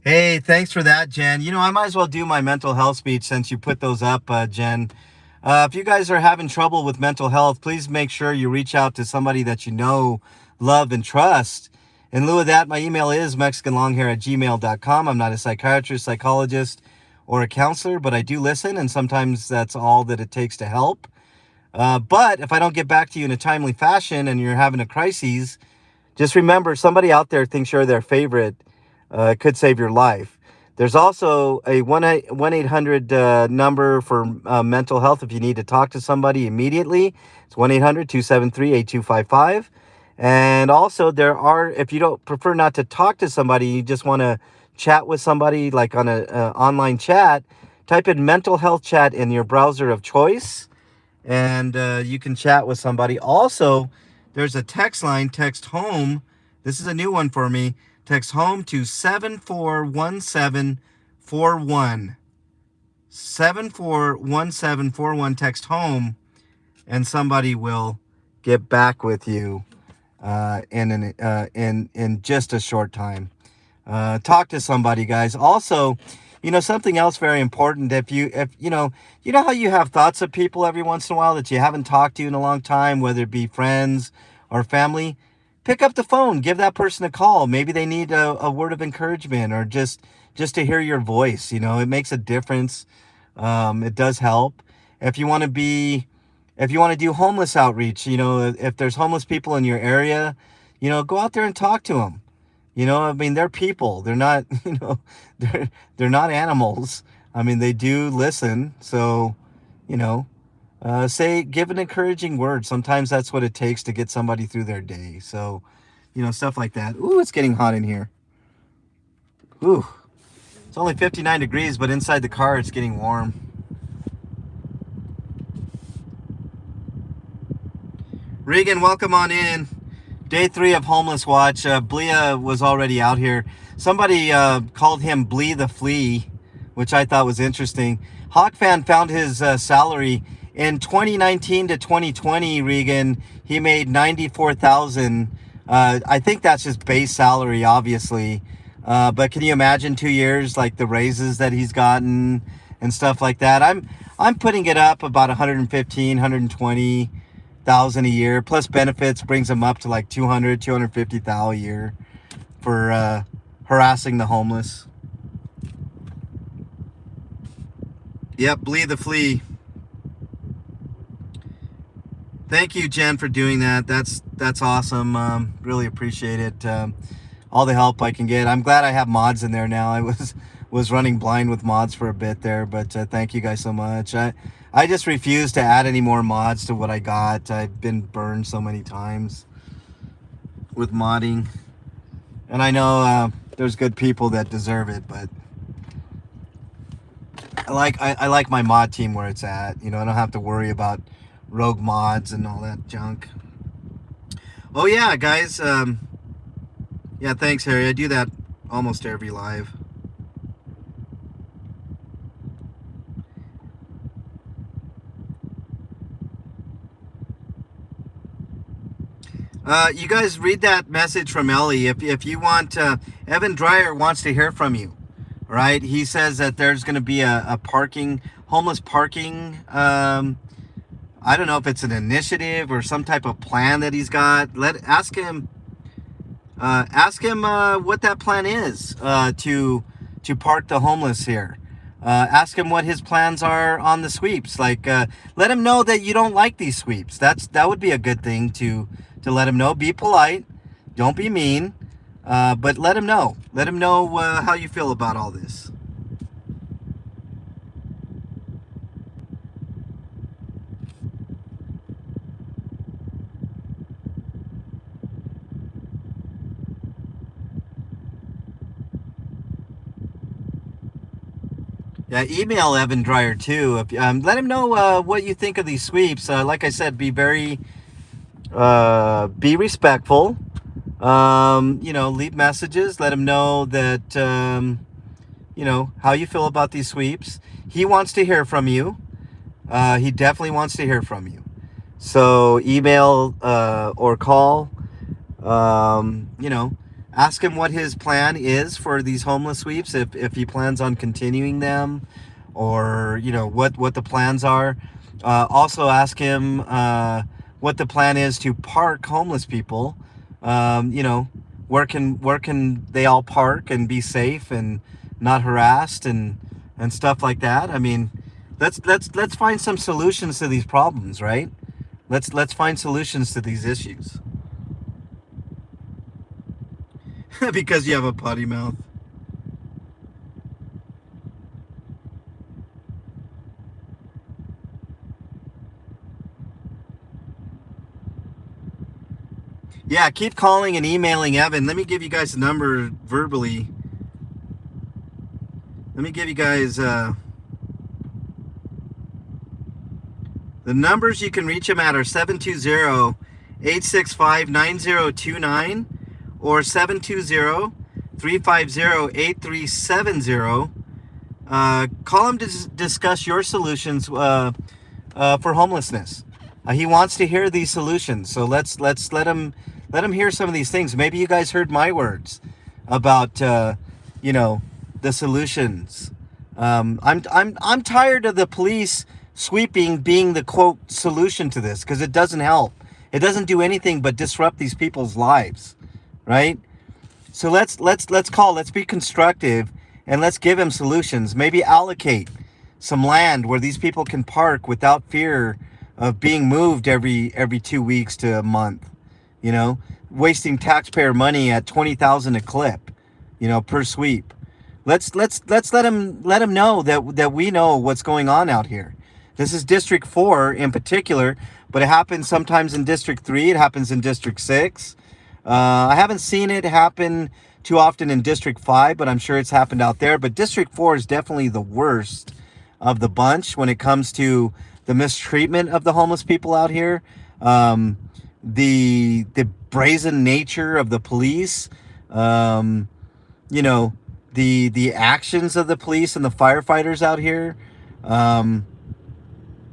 Hey, thanks for that, Jen. You know, I might as well do my mental health speech since you put those up, Jen. If you guys are having trouble with mental health, please make sure you reach out to somebody that you know, love, and trust. In lieu of that, my email is mexicanlonghair@gmail.com. I'm not a psychiatrist, psychologist, or a counselor, but I do listen, and sometimes that's all that it takes to help. But if I don't get back to you in a timely fashion and you're having a crisis, just remember somebody out there thinks you're their favorite. It could save your life. There's also a 1-800 number for mental health if you need to talk to somebody immediately. It's 1-800-273-8255. And also there are, if you don't prefer not to talk to somebody, you just want to chat with somebody like on a online chat, type in mental health chat in your browser of choice, and you can chat with somebody. Also, there's a text line, text home. This is a new one for me. Text home to 741741. 741741. Text home, and somebody will get back with you in just a short time. Talk to somebody, guys. Also, you know, something else very important. If you know how you have thoughts of people every once in a while that you haven't talked to in a long time, whether it be friends or family. Pick up the phone, give that person a call. Maybe they need a word of encouragement or just to hear your voice. You know, it makes a difference. It does help. If you want to do homeless outreach, you know, if there's homeless people in your area, you know, go out there and talk to them. You know, I mean, they're people. They're not, you know, they're not animals. I mean, they do listen. So, you know, give an encouraging word. Sometimes that's what it takes to get somebody through their day. So, you know, stuff like that. Ooh, it's getting hot in here. Ooh, it's only 59 degrees, but inside the car, it's getting warm. Regan, welcome on in. Day 3 of Homeless Watch. Blia was already out here. Somebody called him Blee the Flea, which I thought was interesting. Hawk Fan found his salary in 2019 to 2020, Regan, he made 94,000. I think that's just base salary, obviously. But can you imagine 2 years, like the raises that he's gotten and stuff like that? I'm putting it up about 115, 120,000 a year, plus benefits brings him up to like 200, 250,000 a year for harassing the homeless. Yep, Bleed the Flea. Thank you, Jen, for doing that. That's awesome. Really appreciate it. All the help I can get. I'm glad I have mods in there now. I was running blind with mods for a bit there, but thank you guys so much. I just refuse to add any more mods to what I got. I've been burned so many times with modding, and I know there's good people that deserve it, but I like my mod team where it's at. You know, I don't have to worry about rogue mods and all that junk. Oh yeah, guys. Yeah, thanks, Harry. I do that almost every live. You guys read that message from Ellie. If you want, Evan Dreyer wants to hear from you. Right? He says that there's going to be a homeless parking. I don't know if it's an initiative or some type of plan that he's got. Ask him what that plan is to park the homeless here. Ask him what his plans are on the sweeps. Like, let him know that you don't like these sweeps. That would be a good thing to let him know. Be polite. Don't be mean. But let him know. Let him know how you feel about all this. Yeah, email Evan Dreyer too. Let him know what you think of these sweeps. Like I said, be respectful. You know, leave messages. Let him know that you know how you feel about these sweeps. He wants to hear from you. He definitely wants to hear from you. So email or call. You know, ask him what his plan is for these homeless sweeps, if he plans on continuing them, or you know what the plans are. Also ask him what the plan is to park homeless people. You know, where can they all park and be safe and not harassed and stuff like that. I mean, let's find some solutions to these problems, right? Let's find solutions to these issues. Because you have a potty mouth. Yeah, keep calling and emailing Evan. Let me give you guys the number verbally. Let me give you guys the numbers you can reach him at are 720-865-9029 or 720-350-8370. Call him to discuss your solutions for homelessness. He wants to hear these solutions, so let's let him hear some of these things. Maybe you guys heard my words about you know, the solutions. I'm tired of the police sweeping being the quote solution to this, because it doesn't help. It doesn't do anything but disrupt these people's lives, right? So let's call. Let's be constructive and let's give him solutions. Maybe allocate some land where these people can park without fear of being moved every 2 weeks to a month. You know, wasting taxpayer money at $20,000 a clip, you know, per sweep. Let's let him know that we know what's going on out here. This is District 4 in particular, but it happens sometimes in District 3. It happens in District 6. I haven't seen it happen too often in District 5, but I'm sure it's happened out there. But District 4 is definitely the worst of the bunch when it comes to the mistreatment of the homeless people out here. The brazen nature of the police, you know, the actions of the police and the firefighters out here.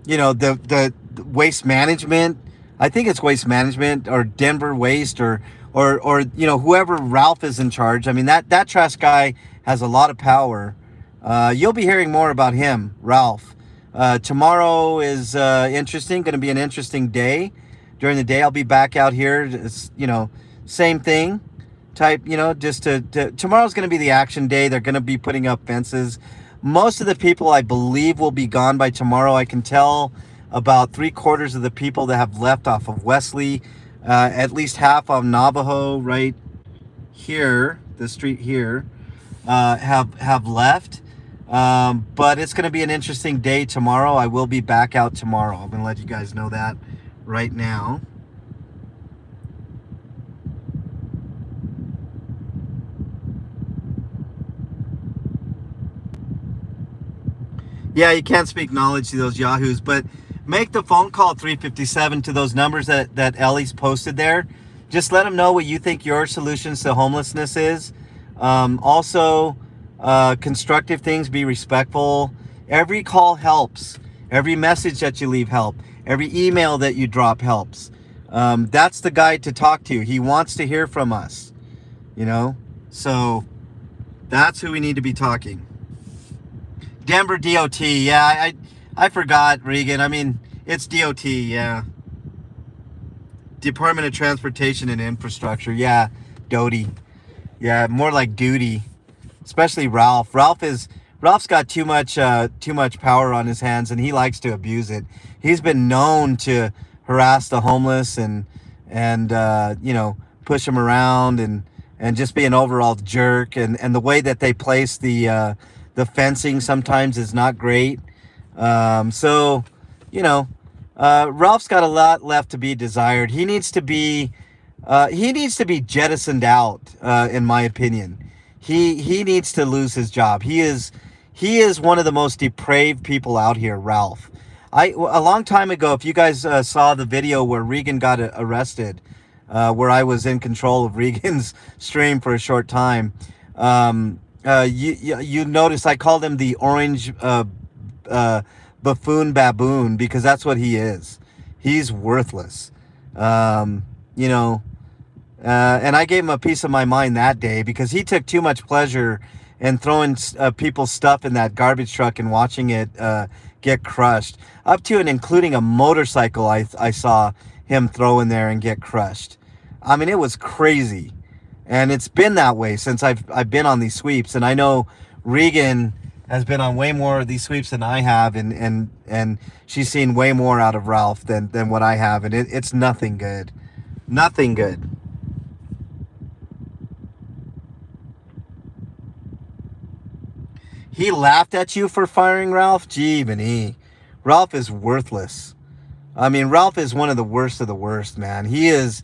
you know, the waste management. I think it's waste management or Denver Waste or you know, whoever Ralph is in charge. I mean, that trash guy has a lot of power. You'll be hearing more about him, Ralph. Tomorrow is interesting. Going to be an interesting day. During the day, I'll be back out here. It's, you know, same thing type, you know, just tomorrow's going to be the action day. They're going to be putting up fences. Most of the people, I believe, will be gone by tomorrow. I can tell about 3/4 of the people that have left off of Wesley, at least half of Navajo right here, the street here, have left. But it's going to be an interesting day tomorrow. I will be back out tomorrow. I'm going to let you guys know that right now. Yeah, you can't speak knowledge to those yahoos, but make the phone call 357 to those numbers that Ellie's posted there. Just let them know what you think your solutions to homelessness is. Also, constructive things, be respectful. Every call helps. Every message that you leave help. Every email that you drop helps. That's the guy to talk to. He wants to hear from us, you know? So that's who we need to be talking. Denver DOT, yeah, I forgot, Regan. I mean, it's DOT, yeah. Department of Transportation and Infrastructure, yeah. Doty, yeah, more like duty. Especially Ralph. Ralph's got too much power on his hands, and he likes to abuse it. He's been known to harass the homeless and you know, push them around and just be an overall jerk. And the way that they place the fencing sometimes is not great. So, you know, Ralph's got a lot left to be desired. He needs to be jettisoned out, in my opinion. He needs to lose his job. He is one of the most depraved people out here, Ralph. A long time ago, if you guys saw the video where Regan got arrested, where I was in control of Regan's stream for a short time, you notice I called him the orange buffoon baboon, because that's what he is. He's worthless. You know, and I gave him a piece of my mind that day because he took too much pleasure in throwing people's stuff in that garbage truck and watching it get crushed, up to and including a motorcycle I saw him throw in there and get crushed. I mean, it was crazy. And it's been that way since I've been on these sweeps. And I know Regan has been on way more of these sweeps than I have, and she's seen way more out of Ralph than what I have, and it's nothing good. Nothing good. He laughed at you for firing Ralph? Gee, Ralph is worthless. I mean, Ralph is one of the worst, man. He's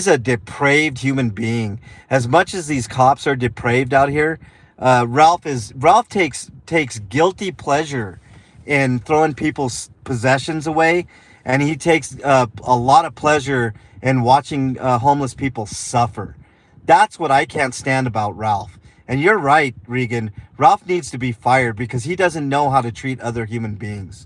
a depraved human being. As much as these cops are depraved out here, Ralph takes guilty pleasure in throwing people's possessions away, and he takes a lot of pleasure in watching homeless people suffer. That's what I can't stand about Ralph. And you're right, Regan. Ralph needs to be fired because he doesn't know how to treat other human beings.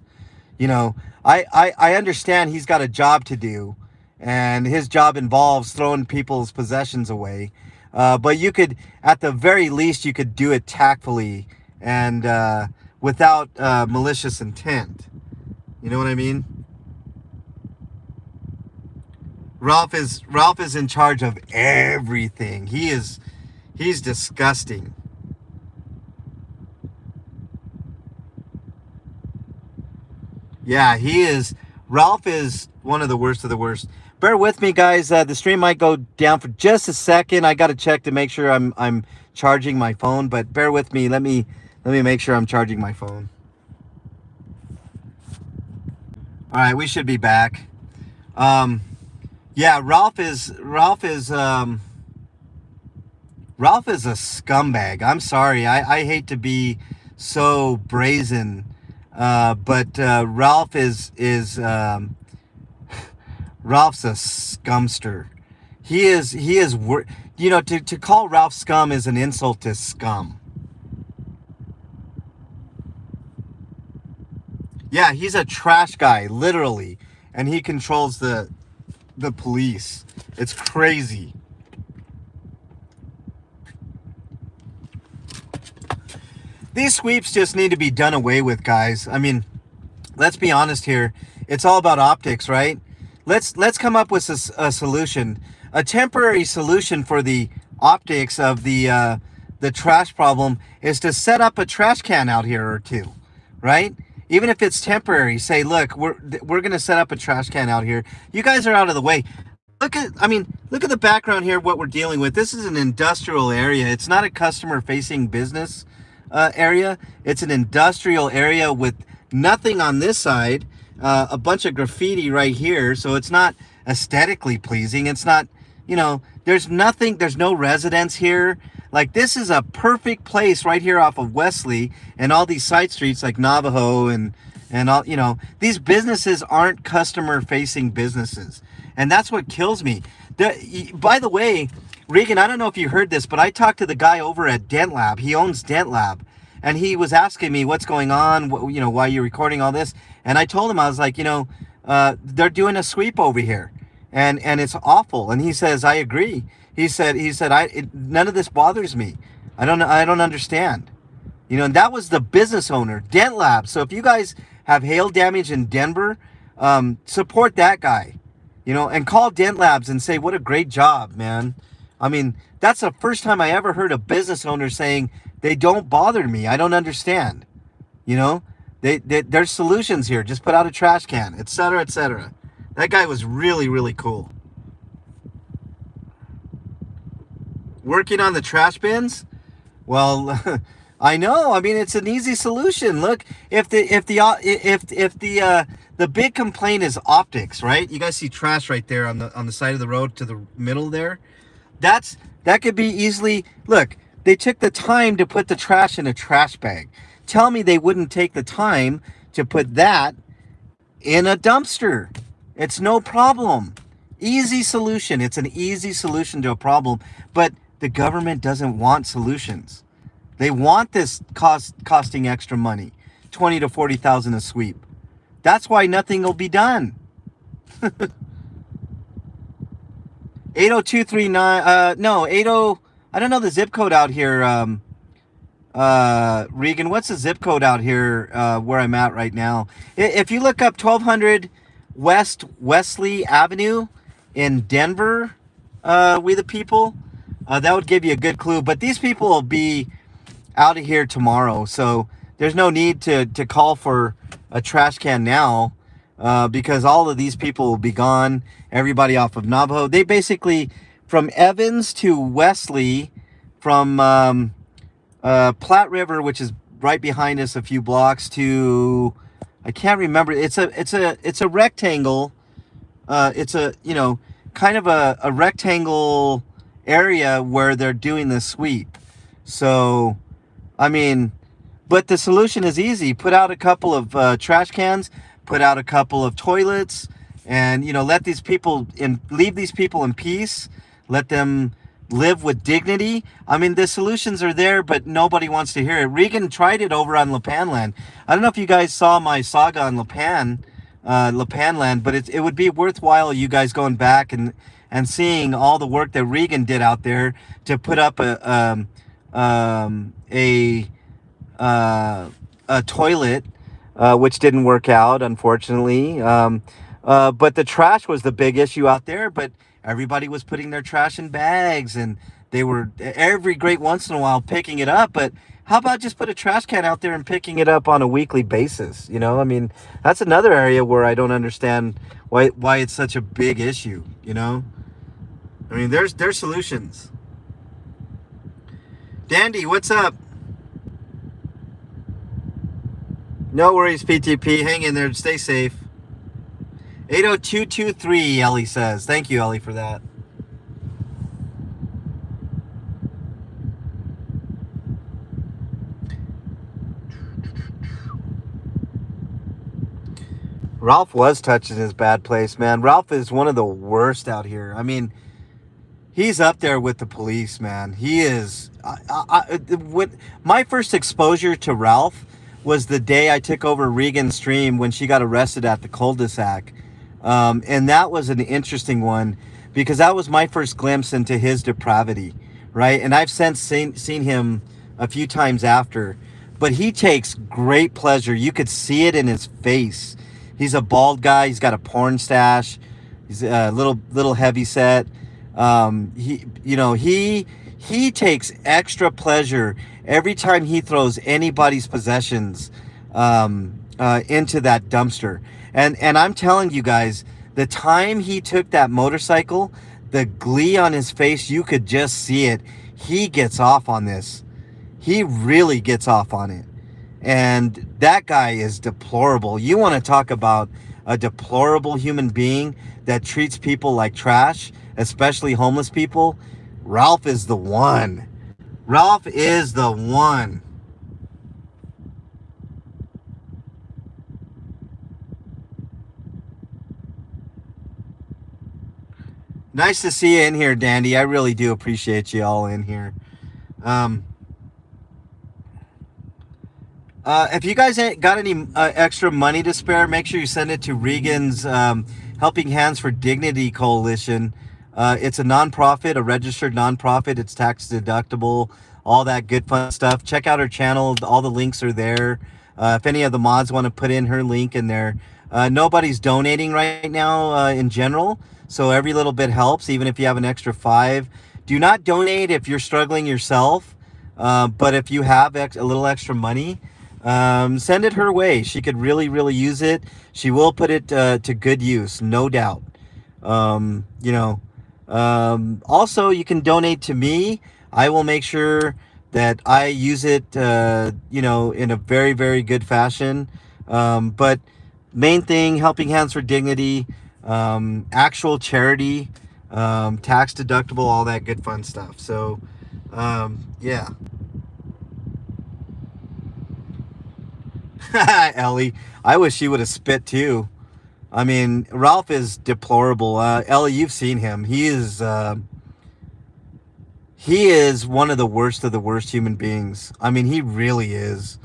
You know, I understand he's got a job to do, and his job involves throwing people's possessions away. But you could, at the very least, you could do it tactfully and without malicious intent. You know what I mean? Ralph is in charge of everything. He's disgusting. Yeah, he is. Ralph is one of the worst of the worst. Bear with me, guys. The stream might go down for just a second. I got to check to make sure I'm charging my phone, but bear with me. Let me make sure I'm charging my phone. All right, we should be back. Yeah, Ralph is a scumbag. I'm sorry. I hate to be so brazen, but Ralph is Ralph's a scumster. He is you know, to call Ralph scum is an insult to scum. Yeah, he's a trash guy, literally, and he controls the police. It's crazy. These sweeps just need to be done away with, guys. I mean, let's be honest here. It's all about optics, right? Let's come up with a solution, a temporary solution for the optics of the trash problem is to set up a trash can out here or two, right? Even if it's temporary, say, look, we're gonna set up a trash can out here. You guys are out of the way. Look at the background here. What we're dealing with. This is an industrial area. It's not a customer-facing business area. It's an industrial area with nothing on this side. A bunch of graffiti right here. So it's not aesthetically pleasing. It's not, there's nothing. There's no residents here. Like, this is a perfect place right here off of Wesley and all these side streets like Navajo and all, these businesses aren't customer-facing businesses. And that's what kills me. By the way, Regan, I don't know if you heard this, but I talked to the guy over at Dent Lab. He owns Dent Lab. And he was asking me what's going on, why you're recording all this. And I told him, I was like, they're doing a sweep over here. And it's awful. And he says, I agree. He said, none of this bothers me. I don't understand. And that was the business owner, Dent Lab. So if you guys have hail damage in Denver, support that guy. And call Dent Labs and say, what a great job, man. I mean, that's the first time I ever heard a business owner saying they don't bother me. I don't understand. There's solutions here. Just put out a trash can, etc., etc. That guy was really, really cool. Working on the trash bins? Well, I know. I mean, it's an easy solution. Look, if the big complaint is optics, right? You guys see trash right there on the side of the road to the middle there. That could be easily. Look, they took the time to put the trash in a trash bag. Tell me they wouldn't take the time to put that in a dumpster. It's no problem. Easy solution. It's an easy solution to a problem, but the government doesn't want solutions. They want this costing extra money, 20 to 40,000 a sweep. That's why nothing will be done. 80239. No, 80. I don't know the zip code out here. Regan, what's the zip code out here where I'm at right now? If you look up 1200 West Wesley Avenue in Denver, We the People, that would give you a good clue. But these people will be out of here tomorrow, so there's no need to call for a trash can now, because all of these people will be gone. Everybody off of Navajo. They basically, from Evans to Wesley, from Platte River, which is right behind us a few blocks, to, I can't remember. It's a rectangle. It's a kind of a rectangle area where they're doing the sweep. So, I mean, but the solution is easy. Put out a couple of trash cans, put out a couple of toilets, and let these people leave these people in peace. Let them live with dignity. I mean, the solutions are there, but nobody wants to hear it. Regan tried it over on Lipan land. I don't know if you guys saw my saga on Lipan land, but it would be worthwhile you guys going back and seeing all the work that Regan did out there to put up a toilet, which didn't work out, unfortunately. But the trash was the big issue out there. But everybody was putting their trash in bags, and they were every great once in a while picking it up. But how about just put a trash can out there and picking it up on a weekly basis? I mean, that's another area where I don't understand why it's such a big issue. I mean, there's solutions. Dandy, what's up? No worries, PTP. Hang in there. Stay safe. 80223, Ellie says. Thank you, Ellie, for that. Ralph was touching his bad place, man. Ralph is one of the worst out here. I mean, he's up there with the police, man. He is. My first exposure to Ralph was the day I took over Regan's stream when she got arrested at the cul-de-sac. And that was an interesting one because that was my first glimpse into his depravity, right? And I've since seen him a few times after, but he takes great pleasure. You could see it in his face. He's a bald guy. He's got a porn stash. He's a little heavy set. He takes extra pleasure every time he throws anybody's possessions into that dumpster. And I'm telling you guys, the time he took that motorcycle, the glee on his face, you could just see it. He gets off on this. He really gets off on it. And that guy is deplorable. You want to talk about a deplorable human being that treats people like trash, especially homeless people? Ralph is the one. Ralph is the one. Nice to see you in here, Dandy. I really do appreciate you all in here. If you guys ain't got any extra money to spare, make sure you send it to Regan's Helping Hands for Dignity Coalition. It's a nonprofit, a registered nonprofit. It's tax deductible, all that good fun stuff. Check out her channel. All the links are there. If any of the mods want to put in her link in there. Nobody's donating right now in general, so every little bit helps, even if you have an extra $5. Do not donate if you're struggling yourself, but if you have a little extra money, send it her way. She could really use it. She will put it to good use, no doubt. Also, you can donate to me. I will make sure that I use it, in a very good fashion. But main thing, Helping Hands for Dignity, actual charity, tax deductible, all that good fun stuff. So, yeah. Ellie, I wish she would have spit too. I mean, Ralph is deplorable. Ellie, you've seen him. He is one of the worst human beings. I mean, he really is.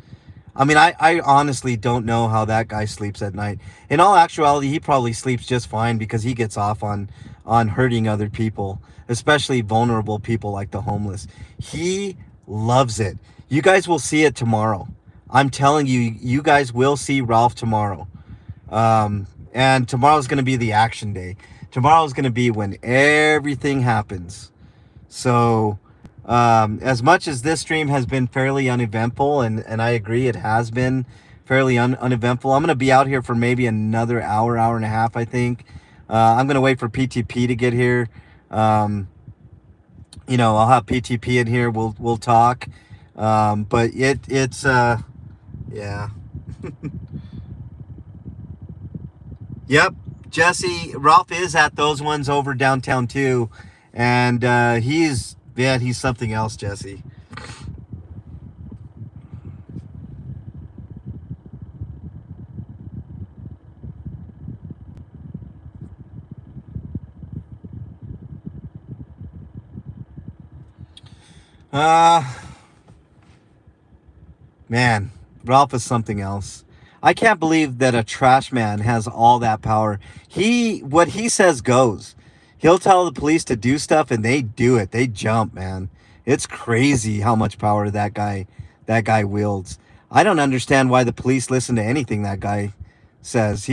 I mean, I honestly don't know how that guy sleeps at night. In all actuality, he probably sleeps just fine because he gets off on hurting other people, especially vulnerable people like the homeless. He loves it. You guys will see it tomorrow. I'm telling you, you guys will see Ralph tomorrow. And tomorrow's going to be the action day. Tomorrow's going to be when everything happens. So, as much as this stream has been fairly uneventful, and I agree it has been fairly uneventful, I'm going to be out here for maybe another hour and a half, I think. I'm going to wait for PTP to get here. I'll have PTP in here. We'll talk. But it's yeah. Yep. Jesse, Ralph is at those ones over downtown too. And he's something else, Jesse. Man, Ralph is something else. I can't believe that a trash man has all that power. What he says goes. He'll tell the police to do stuff and they do it. They jump, man. It's crazy how much power that guy wields. I don't understand why the police listen to anything that guy says.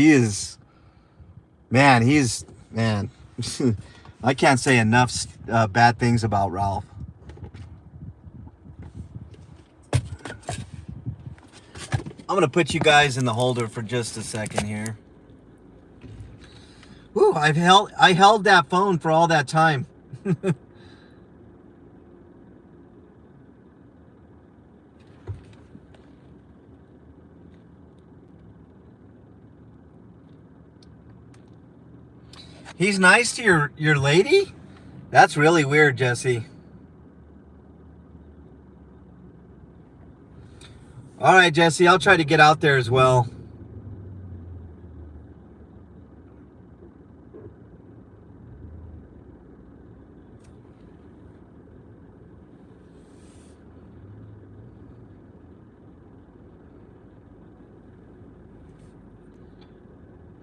Man. I can't say enough bad things about Ralph. I'm going to put you guys in the holder for just a second here. Ooh, I held that phone for all that time. He's nice to your lady? That's really weird, Jesse. All right, Jesse, I'll try to get out there as well.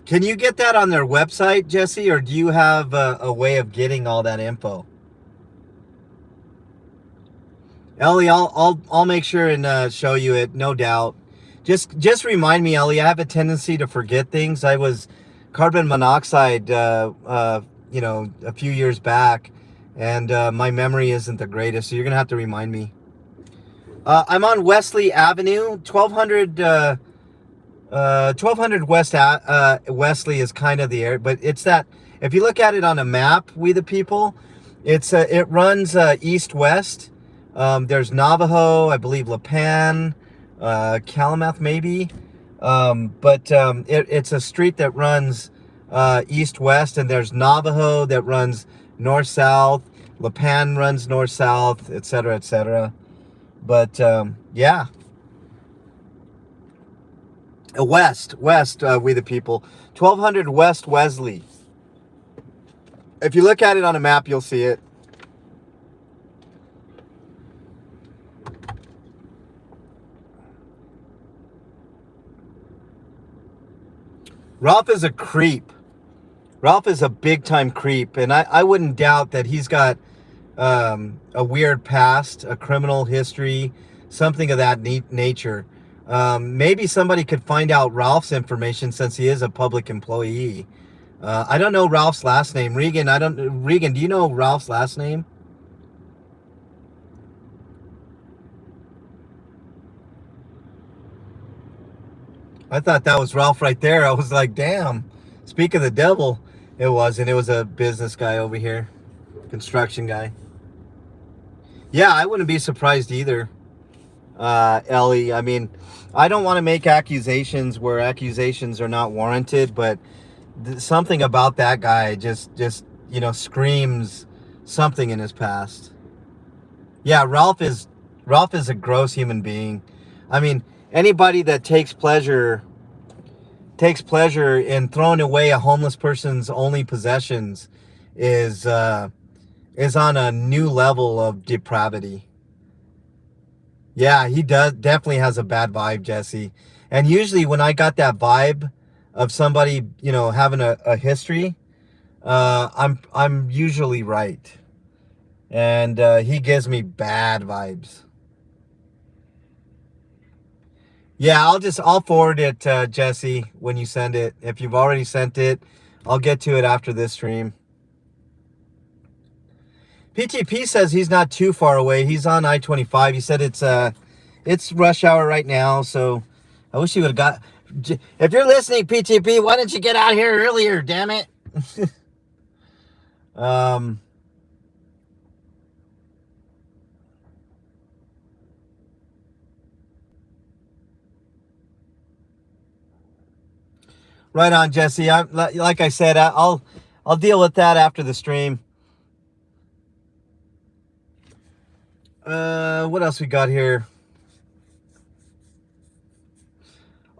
Can you get that on their website, Jesse, or do you have a way of getting all that info? Ellie, I'll make sure and show you it, no doubt. Just remind me, Ellie. I have a tendency to forget things. I was carbon monoxide, a few years back, and my memory isn't the greatest. So you're gonna have to remind me. I'm on Wesley Avenue, 1200 Wesley is kind of the area, but it's that. If you look at it on a map, We the People, it runs east-west. There's Navajo, I believe La Pan, Calumet maybe, it's a street that runs east-west, and there's Navajo that runs north-south, La Pan runs north-south, etc., etc. But yeah, west, We the People, 1200 West Wesley. If you look at it on a map, you'll see it. Ralph is a creep. Ralph is a big time creep, and I wouldn't doubt that he's got a weird past, a criminal history, something of that nature. Maybe somebody could find out Ralph's information since he is a public employee. I don't know Ralph's last name. Regan, do you know Ralph's last name? I thought that was Ralph right there. I was like, damn. Speak of the devil. It wasn't. It was a business guy over here. Construction guy. Yeah, I wouldn't be surprised either, Ellie. I mean, I don't want to make accusations where accusations are not warranted, but something about that guy just screams something in his past. Yeah, Ralph is a gross human being. I mean, anybody that takes pleasure in throwing away a homeless person's only possessions is on a new level of depravity. Yeah, he definitely has a bad vibe, Jesse. And usually when I got that vibe of somebody, having a history, I'm usually right. And he gives me bad vibes. Yeah, I'll forward it, Jesse, when you send it. If you've already sent it, I'll get to it after this stream. PTP says he's not too far away. He's on I-25. He said it's rush hour right now, so I wish he would have got... If you're listening, PTP, why didn't you get out here earlier, damn it? Right on, Jesse. Like I said, I'll deal with that after the stream. What else we got here?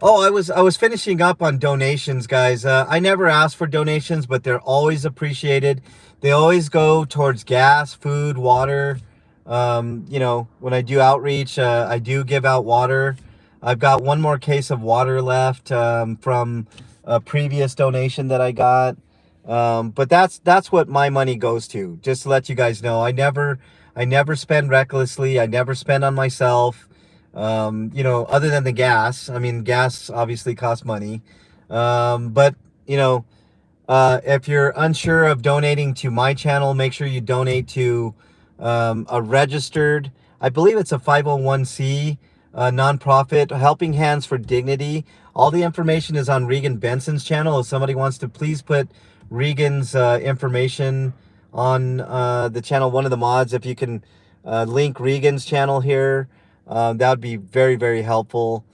Oh, I was finishing up on donations, guys. I never ask for donations, but they're always appreciated. They always go towards gas, food, water. When I do outreach, I do give out water. I've got one more case of water left from a previous donation that I got. But that's what my money goes to. Just to let you guys know, I never spend recklessly. I never spend on myself. Other than the gas. I mean, gas obviously costs money. But if you're unsure of donating to my channel, make sure you donate to a registered, I believe it's a 501c nonprofit, Helping Hands for Dignity. All the information is on Regan Benson's channel. If somebody wants to, please put Regan's information on the channel. One of the mods, if you can link Regan's channel here, that would be very, very helpful.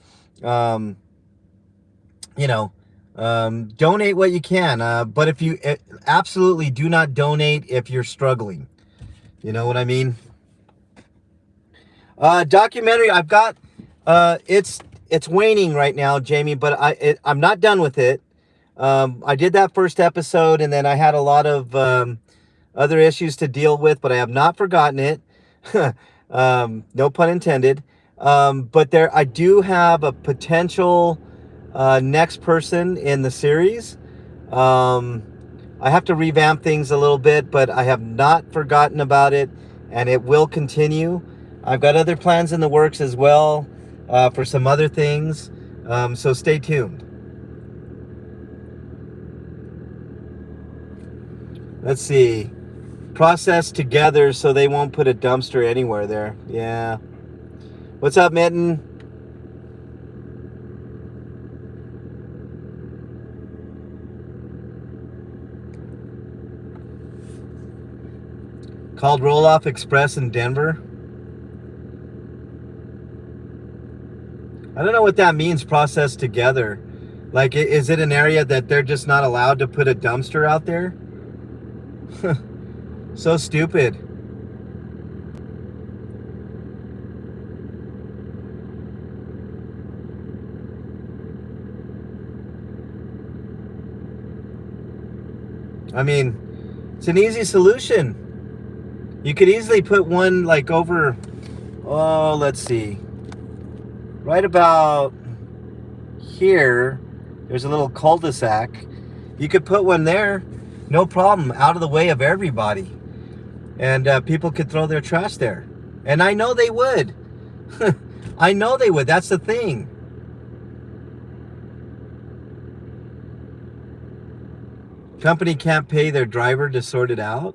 Donate what you can, but if you absolutely do not donate if you're struggling. You know what I mean? Documentary, I've got, it's waning right now, Jamie, but I'm not done with it. I did that first episode, and then I had a lot of other issues to deal with, but I have not forgotten it. No pun intended. But I do have a potential next person in the series. I have to revamp things a little bit, but I have not forgotten about it, and it will continue. I've got other plans in the works as well for some other things, so stay tuned. Let's see. Process together so they won't put a dumpster anywhere there. Yeah. What's up, Mitten? Called Roll-Off Express in Denver. I don't know what that means, process together. Like, is it an area that they're just not allowed to put a dumpster out there? So stupid. I mean, it's an easy solution. You could easily put one like over, oh, let's see. Right about here, there's a little cul-de-sac. You could put one there, no problem, out of the way of everybody. And people could throw their trash there. And I know they would. I know they would. That's the thing. Company can't pay their driver to sort it out.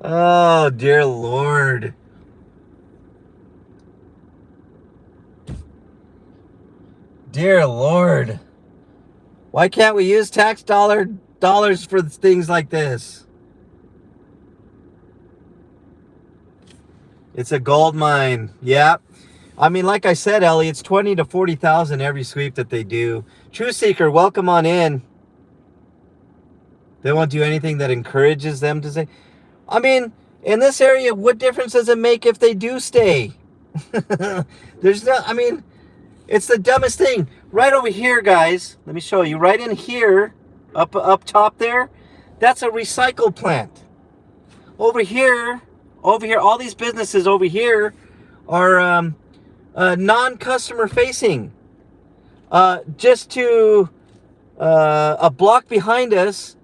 Oh, dear Lord. Dear Lord. Why can't we use tax dollars for things like this? It's a gold mine. Yeah. I mean, like I said, Ellie, it's 20 to 40,000 every sweep that they do. True Seeker, welcome on in. They won't do anything that encourages them to say. I mean, in this area, what difference does it make if they do stay? There's no, I mean, it's the dumbest thing. Right over here, guys, let me show you. Right in here, up top there, that's a recycle plant. Over here, all these businesses over here are non-customer facing. Just to a block behind us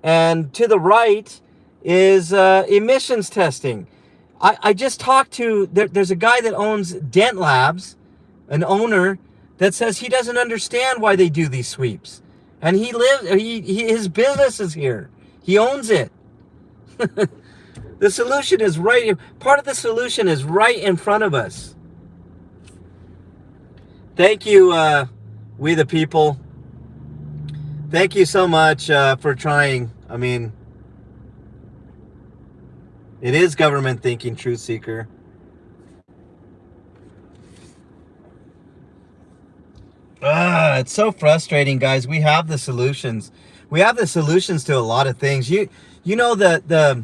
and to the right is emissions testing. I just talked to, there's a guy that owns Dent Labs, an owner, that says he doesn't understand why they do these sweeps. And his business is here. He owns it. The solution is right, part of the solution is right in front of us. Thank you, We the People. Thank you so much for trying. I mean, it is government thinking, Truth Seeker. It's so frustrating, guys. We have the solutions. We have the solutions to a lot of things. You know the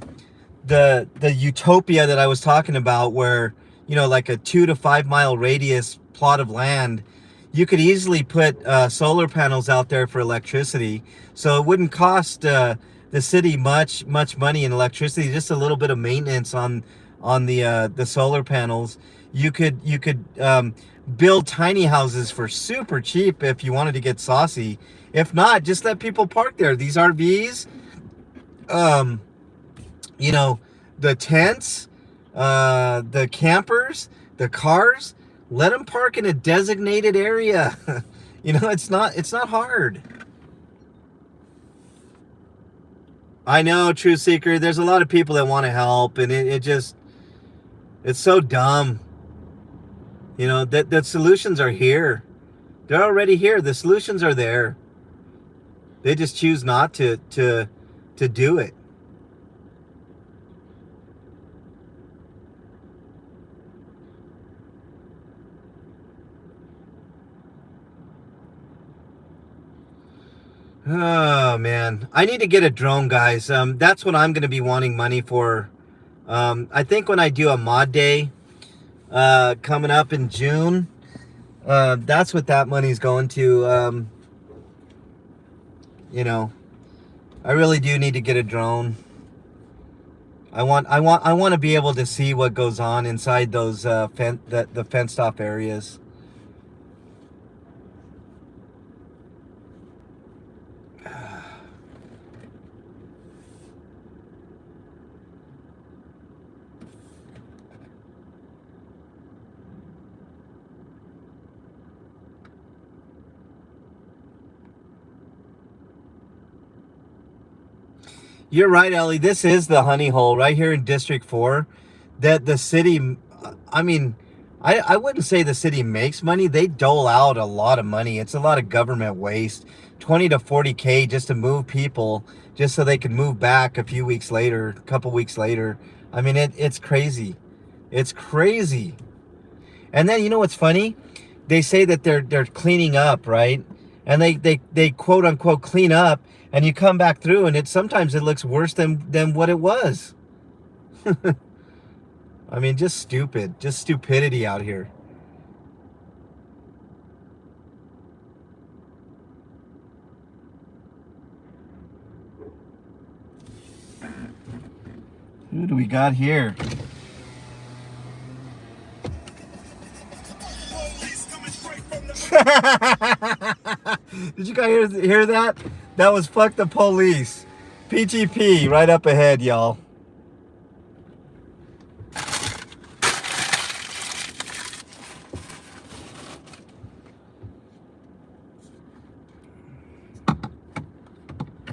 utopia that I was talking about, where, you know, like a 2 to 5 mile radius plot of land, you could easily put solar panels out there for electricity, so it wouldn't cost the city much money in electricity. Just a little bit of maintenance on the solar panels. You could build tiny houses for super cheap if you wanted to get saucy. If not, just let people park there. These RVs, you know, the tents, the campers, the cars, let them park in a designated area. You know, it's not hard. I know, Truth Seeker, there's a lot of people that want to help, and it's so dumb. You know, that the solutions are here. They're already here. The solutions are there. They just choose not to do it. Oh man, I need to get a drone, guys. That's what I'm going to be wanting money for. I think when I do a mod day coming up in June, that's what that money's going to. You know, I really do need to get a drone. I want to be able to see what goes on inside those the fenced off areas. You're right, Ellie. This is the honey hole right here in District 4. That the city, I mean, I wouldn't say the city makes money. They dole out a lot of money. It's a lot of government waste. 20 to 40K just to move people, just so they can move back a few weeks later, a couple weeks later. I mean, it's crazy. It's crazy. And then, you know what's funny? They say that they're cleaning up, right? And they quote unquote clean up, and you come back through, and sometimes it looks worse than what it was. I mean, just stupid, just stupidity out here. Who do we got here? Did you guys hear that? That was fuck the police. PGP right up ahead, y'all.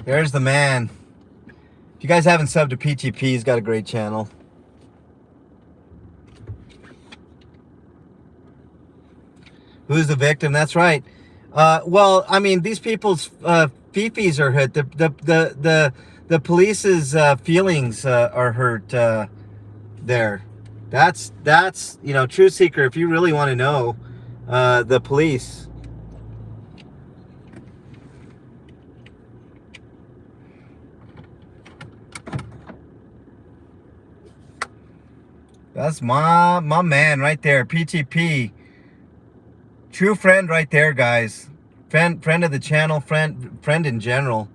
There's the man. If you guys haven't subbed to PGP, he's got a great channel. Who's the victim? That's right. Well, I mean, these people's fifis are hurt. The police's feelings are hurt there. That's you know, True Seeker. If you really want to know the police. That's my man right there, PTP. True friend right there, guys. Friend of the channel, friend in general.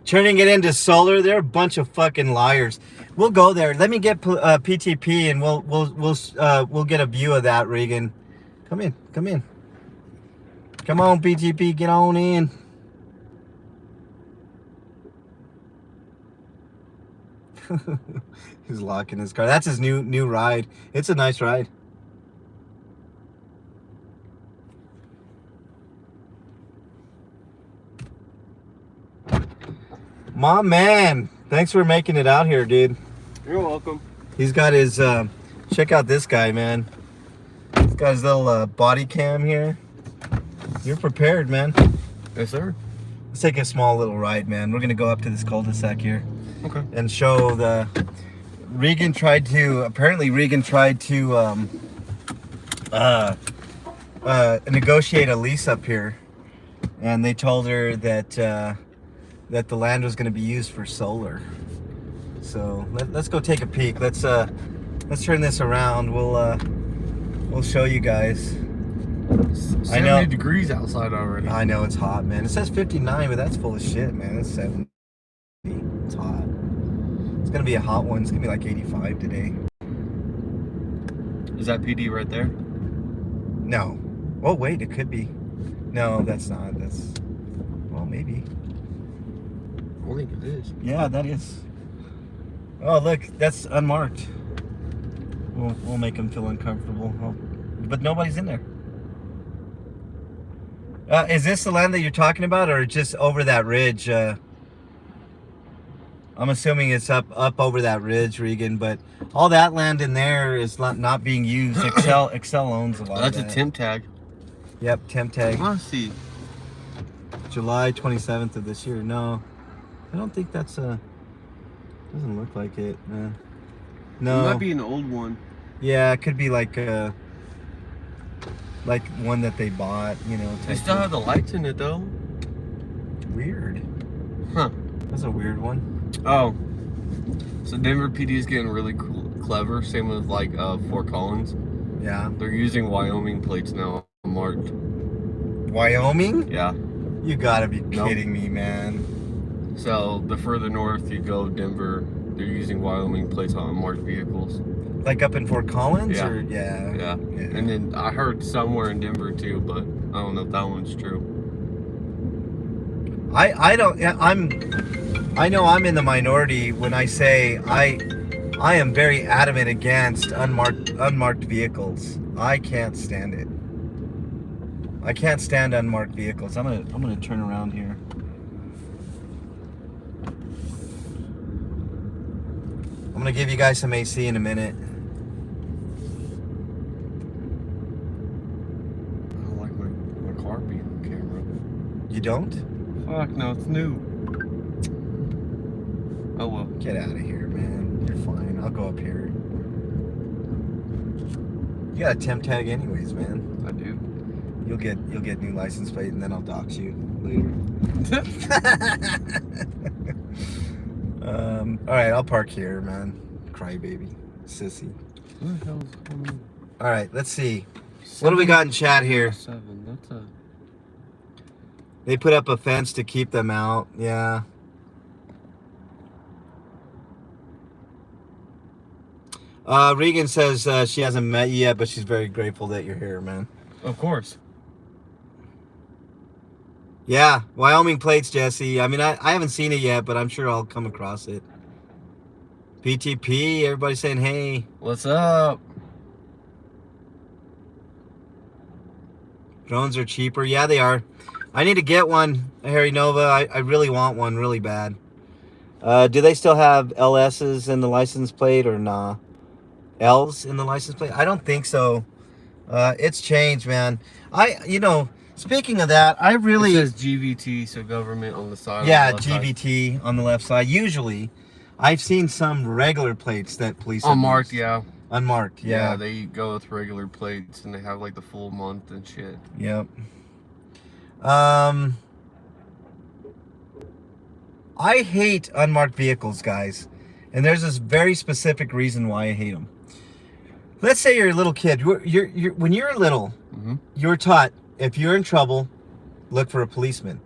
Turning it into solar, they're a bunch of fucking liars. We'll go there. Let me get PTP, and we'll get a view of that, Regan. Come in, come in. Come on, PTP, get on in. He's locking his car. That's his new ride. It's a nice ride. My man, thanks for making it out here, dude. You're welcome. He's got his, check out this guy, man. He's got his little body cam here. You're prepared, man. Yes, sir. Let's take a small little ride, man. We're gonna go up to this cul-de-sac here. Okay. And show the, apparently Regan tried to negotiate a lease up here. And they told her that, that the land was going to be used for solar. So let's go take a peek. Let's turn this around. We'll show you guys. 70 degrees outside already. I know it's hot, man. It says 59, but that's full of shit, man. It's 70. It's hot. It's gonna be a hot one. It's gonna be like 85 today. Is that PD right there? No. Oh wait, it could be. No, that's not. That's, well, maybe. I think it is. Yeah, that is. Oh, look, that's unmarked. We'll make them feel uncomfortable. Oh, but nobody's in there. Is this the land that you're talking about, or just over that ridge? I'm assuming it's up over that ridge, Regan. But all that land in there is not being used. Excel owns a lot. That's of that. a temp tag. Yep, temp tag. I see. July 27th of this year. No, I don't think that's a. Doesn't look like it, man. No. It might be an old one. Yeah, it could be like one that they bought, you know. They still have the lights in it though. Weird. Huh. That's a weird one. Oh. So Denver PD is getting really clever. Same with like Fort Collins. Yeah. They're using Wyoming plates now marked. Wyoming? Yeah. You gotta be kidding me, man. So the further north you go, Denver, they're using Wyoming plates on marked vehicles. Like up in Fort Collins? Yeah. Or, yeah. And then I heard somewhere in Denver too, but I don't know if that one's true. I don't. I know I'm in the minority when I say I am very adamant against unmarked vehicles. I can't stand it. I can't stand unmarked vehicles. I'm gonna turn around here. I'm gonna give you guys some AC in a minute. I don't like my car being on camera. You don't? Fuck no, it's new. Oh well. Get out of here, man. You're fine. I'll go up here. You got a temp tag anyways, man. I do. You'll get new license plate and then I'll dox you later. All right, I'll park here, man. Crybaby, sissy. What the hell's going on? All right, let's see. What do we got in chat here? 7. That's a. They put up a fence to keep them out. Yeah. Regan says she hasn't met you yet, but she's very grateful that you're here, man. Of course. Yeah, Wyoming plates, Jesse. I mean, I haven't seen it yet, but I'm sure I'll come across it. PTP, everybody saying hey. What's up? Drones are cheaper. Yeah, they are. I need to get one, Harry Nova. I really want one really bad. Do they still have LS's in the license plate or nah? L's in the license plate? I don't think so. It's changed, man. Speaking of that, I really... It says GVT, so government on the side. Yeah, on the left GVT on the left side. Usually, I've seen some regular plates that police have unmarked, used. yeah. Unmarked, yeah. Yeah, they go with regular plates and they have like the full month and shit. Yep. I hate unmarked vehicles, guys. And there's this very specific reason why I hate them. Let's say you're a little kid. When you're little, you're taught, if you're in trouble, look for a policeman.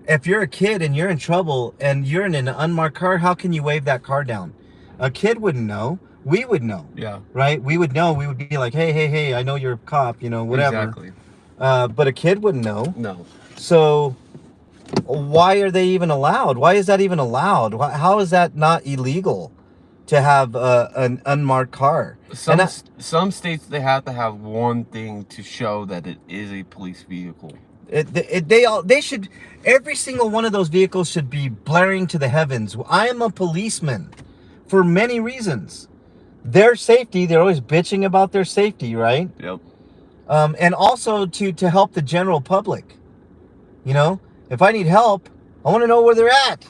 If you're a kid and you're in trouble and you're in an unmarked car, how can you wave that car down? A kid wouldn't know. We would know. Yeah. Right? We would know. We would be like, hey, I know you're a cop, whatever. Exactly. But a kid wouldn't know. No. So why are they even allowed? Why is that even allowed? How is that not illegal to have an unmarked car? Some states, they have to have one thing to show that it is a police vehicle. They should, every single one of those vehicles should be blaring to the heavens. I am a policeman for many reasons. Their safety, they're always bitching about their safety, right? Yep. And also to help the general public. If I need help, I want to know where they're at.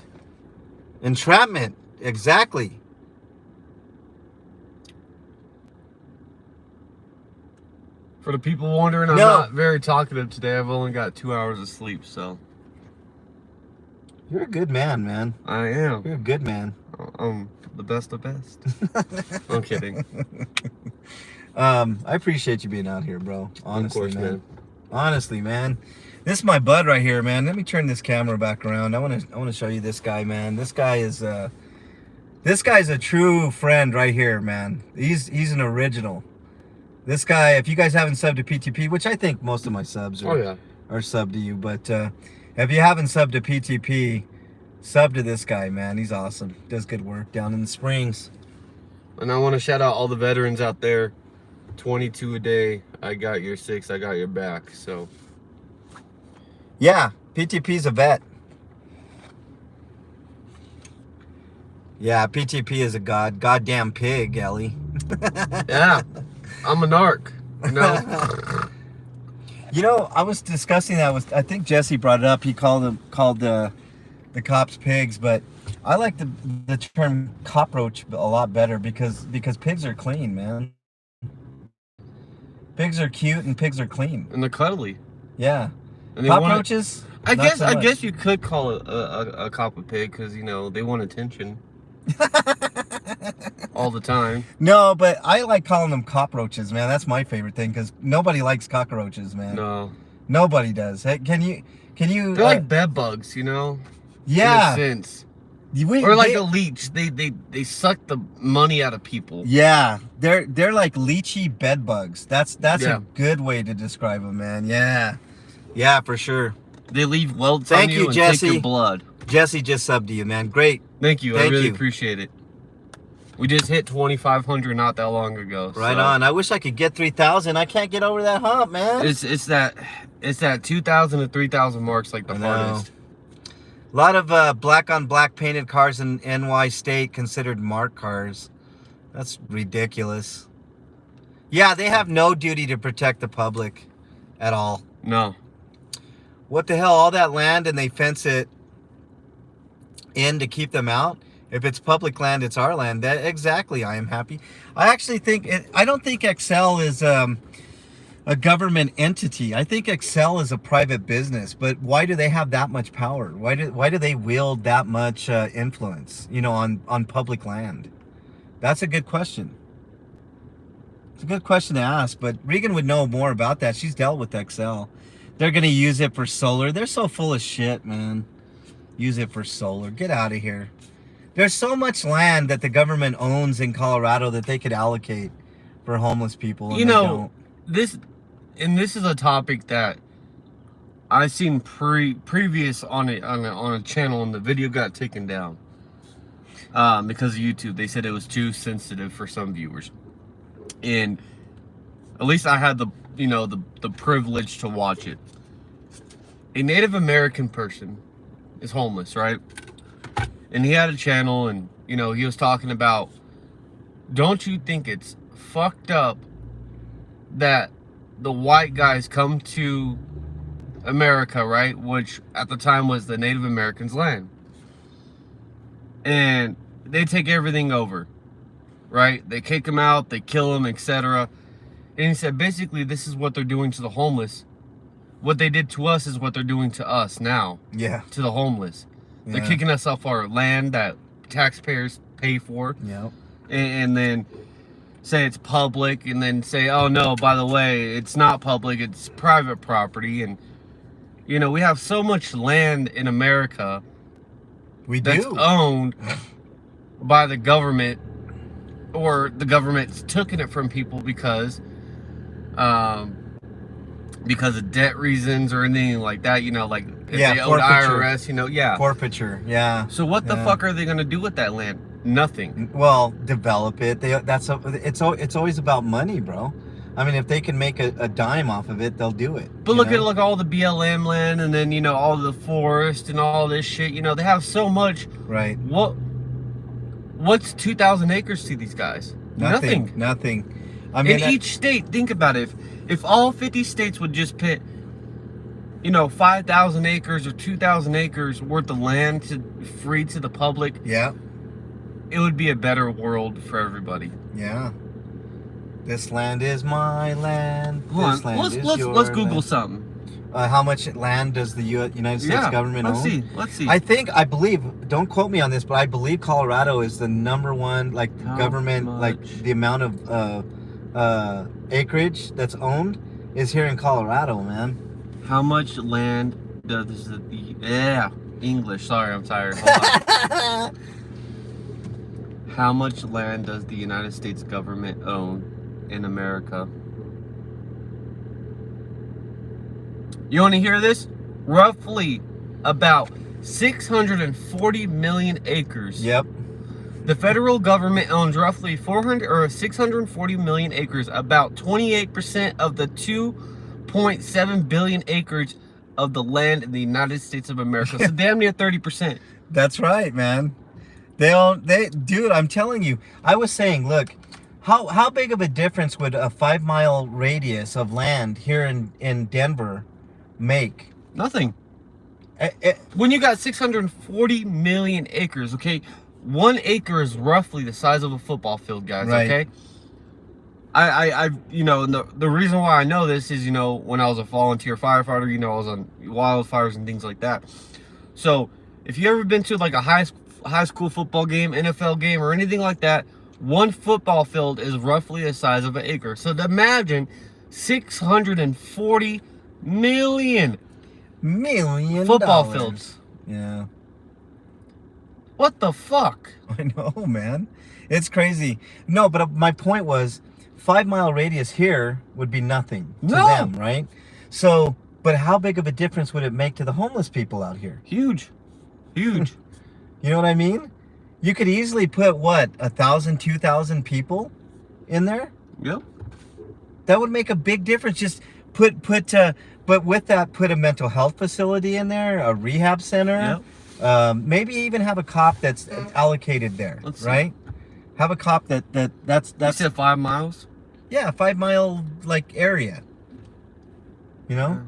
Entrapment, exactly. For the people wondering, I'm not very talkative today. I've only got 2 hours of sleep, so. You're a good man. I am. You're a good man. I'm the best of best. I'm kidding. I appreciate you being out here, bro. Honestly, of course, man. Honestly, man. This is my bud right here, man. Let me turn this camera back around. I want to show you this guy, man. This guy's a true friend right here, man. He's an original. This guy, if you guys haven't subbed to PTP, which I think most of my subs are subbed to you, but if you haven't subbed to PTP, sub to this guy, man. He's awesome. Does good work down in the Springs. And I want to shout out all the veterans out there. 22 a day. I got your 6. I got your back. So. Yeah, PTP's a vet. Yeah, PTP is a goddamn pig, Ellie. Yeah, I'm a narc. I was discussing that with, I think Jesse brought it up. He called the cops pigs, but I like the term cockroach a lot better because pigs are clean, man. Pigs are cute and pigs are clean. And they're cuddly. Yeah. And cockroaches? I guess you could call it a cop a pig because they want attention. All the time. No, but I like calling them cockroaches, man. That's my favorite thing because nobody likes cockroaches, man. No. Nobody does. Hey, can you? They're like bed bugs, Yeah. In a sense. Or like a leech. They suck the money out of people. Yeah. They're like leechy bed bugs. That's a good way to describe them, man. Yeah. Yeah, for sure. They leave welts Thank on you you, and Jesse. take your blood. Jesse just subbed to you, man. Great. Thank you. I Thank really you. appreciate it. We just hit 2,500 not that long ago. Right so on. I wish I could get 3,000. I can't get over that hump, man. It's that 2,000 to 3,000 marks like the I know. hardest. A lot of black on black painted cars in NY State considered marked cars. That's ridiculous. Yeah, they have no duty to protect the public at all. No. What the hell? All that land and they fence it in to keep them out? If it's public land, it's our land. That exactly. I am happy. I actually think I don't think Excel is a government entity. I think Excel is a private business. But why do they have that much power? Why do they wield that much influence? You know, on public land. That's a good question. It's a good question to ask. But Regan would know more about that. She's dealt with Excel. They're gonna use it for solar. They're so full of shit, man. Use it for solar. Get out of here. There's so much land that the government owns in Colorado that they could allocate for homeless people. And You they know, don't. this is a topic that I seen previous on a channel, and the video got taken down because of YouTube. They said it was too sensitive for some viewers, and at least I had the privilege to watch it. A Native American person is homeless, right? And he had a channel, and he was talking about, don't you think it's fucked up that the white guys come to America, right, which at the time was the Native Americans' land, and they take everything over, right? They kick them out, they kill them, etc. And he said, basically, this is what they're doing to the homeless. What they did to us is what they're doing to us now. Yeah. To the homeless. They're Yeah. kicking us off our land that taxpayers pay for. Yep. And then say it's public, and then say, oh no, by the way, it's not public, it's private property. And we have so much land in America We that's do. owned by the government, or the government's taking it from people because of debt reasons or anything like that, like if Yeah, they owed forfeiture. IRS, yeah. Forfeiture. Yeah. So what the Yeah. fuck are they gonna do with that land? Nothing. Well, develop it. It's always about money, bro. I mean, if they can make a dime off of it, they'll do it. But you look know? at like all the BLM land, and then all the forest and all this shit. They have so much. Right. What's 2,000 acres to these guys? Nothing. Nothing. I mean, In each state, think about it. If all 50 states would just put 5,000 acres or 2,000 acres worth of land free to the public, yeah. it would be a better world for everybody. Yeah. This land is my land. Hold This on, land is let's your Google land. something. How much land does the United States government let's own? Let's see. I believe, don't quote me on this, but I believe Colorado is the #1, like, How government, like, much? the amount of acreage that's owned is here in Colorado, man. How much land does English? Sorry, I'm tired. Hold on. How much land does the United States government own in America? You want to hear this? Roughly about 640 million acres. Yep. The federal government owns roughly 640 million acres, about 28% of the 2.7 billion acres of the land in the United States of America. So damn near 30%. That's right, man. Dude, I'm telling you. I was saying, look, how big of a difference would a 5-mile radius of land here in Denver make? Nothing. When you got 640 million acres, okay? 1 acre is roughly the size of a football field, guys, Right. okay? The reason why I know this is, when I was a volunteer firefighter, I was on wildfires and things like that. So, if you ever been to like a high school football game, NFL game, or anything like that, 1 football field is roughly the size of an acre. So, imagine 640 million football dollars. fields. Yeah. What the fuck? I know, man. It's crazy. No, but my point was 5-mile radius here would be nothing to No. them, right? So, But how big of a difference would it make to the homeless people out here? Huge. Huge. You know what I mean? You could easily put, what, 1,000, 2,000 people in there? Yep. That would make a big difference. Just but with that, put a mental health facility in there, a rehab center. Yep. Maybe even have a cop that's allocated there, Let's see. right? Have a cop that's You said 5 miles? yeah, 5 mile like area. You know?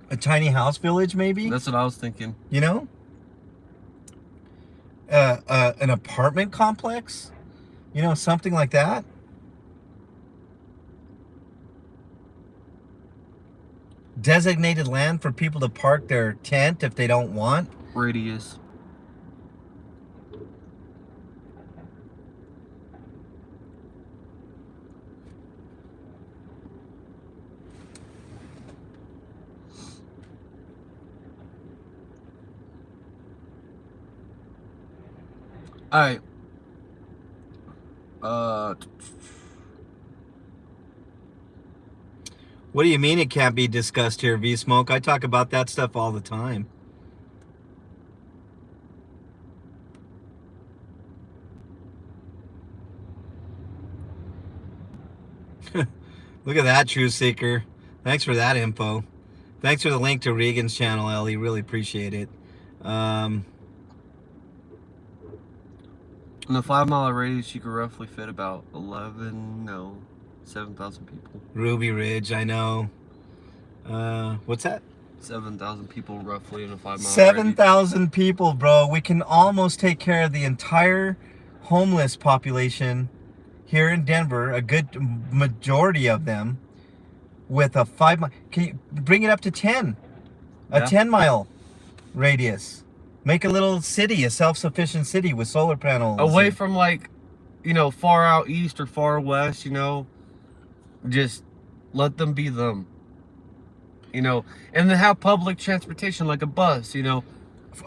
A tiny house village, maybe. That's what I was thinking. You know? An apartment complex. You know, something like that. Designated land for people to park their tent if they don't want. Radius. All right. What do you mean it can't be discussed here, V-Smoke? I talk about that stuff all the time. Look at that, True Seeker. Thanks for that info. Thanks for the link to Regan's channel, Ellie. Really appreciate it. In the 5 mile radius, you could roughly fit about 7,000 people. Ruby Ridge, I know. What's that? 7,000 people roughly in a 5 mile radius. 7,000 people, bro. We can almost take care of the entire homeless population here in Denver, a good majority of them, with a 5 mile. Can you bring it up to 10? A 10 mile radius. Make a little city, a self-sufficient city with solar panels. Away from, like, you know, far out east or far west, you know. Just let them be them. You know, and then have public transportation like a bus, you know,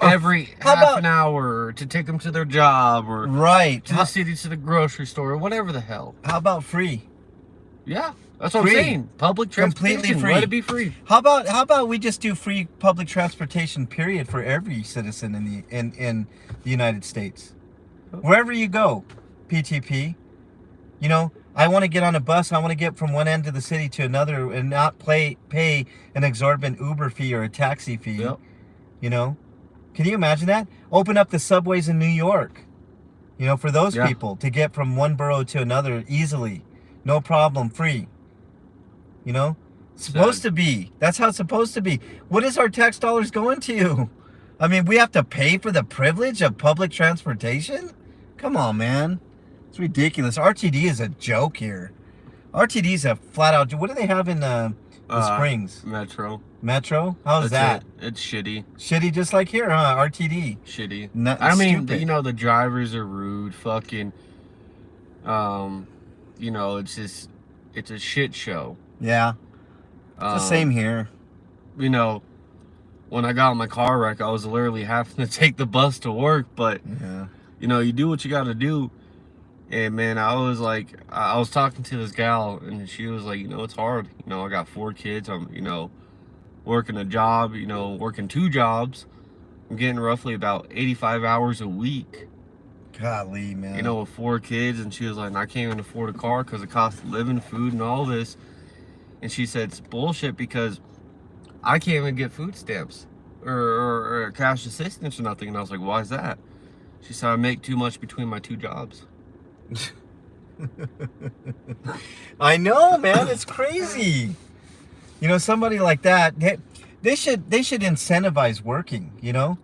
every half an hour to take them to their job or right to the city, to the grocery store or whatever the hell. How about free? Yeah, that's what I'm saying. Public transportation, completely free. Let it be free. How about we just do free public transportation period for every citizen in the United States, wherever you go, PTP. You know, I want to get on a bus. I want to get from one end of the city to another and not pay an exorbitant Uber fee or a taxi fee. Yep. You know, can you imagine that? Open up the subways in New York. You know, for those people to get from one borough to another easily, no problem, free. You know, it's supposed to be. That's how it's supposed to be. What is our tax dollars going to? I mean, we have to pay for the privilege of public transportation? Come on, man. It's ridiculous. RTD is a joke here. RTD is a flat out. What do they have in the Springs? Metro. Metro? How's that? It's shitty. Shitty, just like here, huh? RTD. Shitty. I mean, you know, the drivers are rude. Fucking. You know, it's just, it's a shit show. Yeah. It's the same here. You know, when I got in my car wreck, I was literally having to take the bus to work, but you know, you do what you got to do. And man, I was talking to this gal, and she was like, you know, it's hard. You know, I got 4 kids. I'm, you know, working a job. You know, working 2 jobs. I'm getting roughly about 85 hours a week. Golly, man. You know, with 4 kids, and she was like, I can't even afford a car because it costs living, food, and all this. And she said it's bullshit because I can't even get food stamps or cash assistance or nothing. And I was like, why is that? She said I make too much between my 2 jobs. I know, man. It's crazy. You know, somebody like that, they should incentivize working. You know,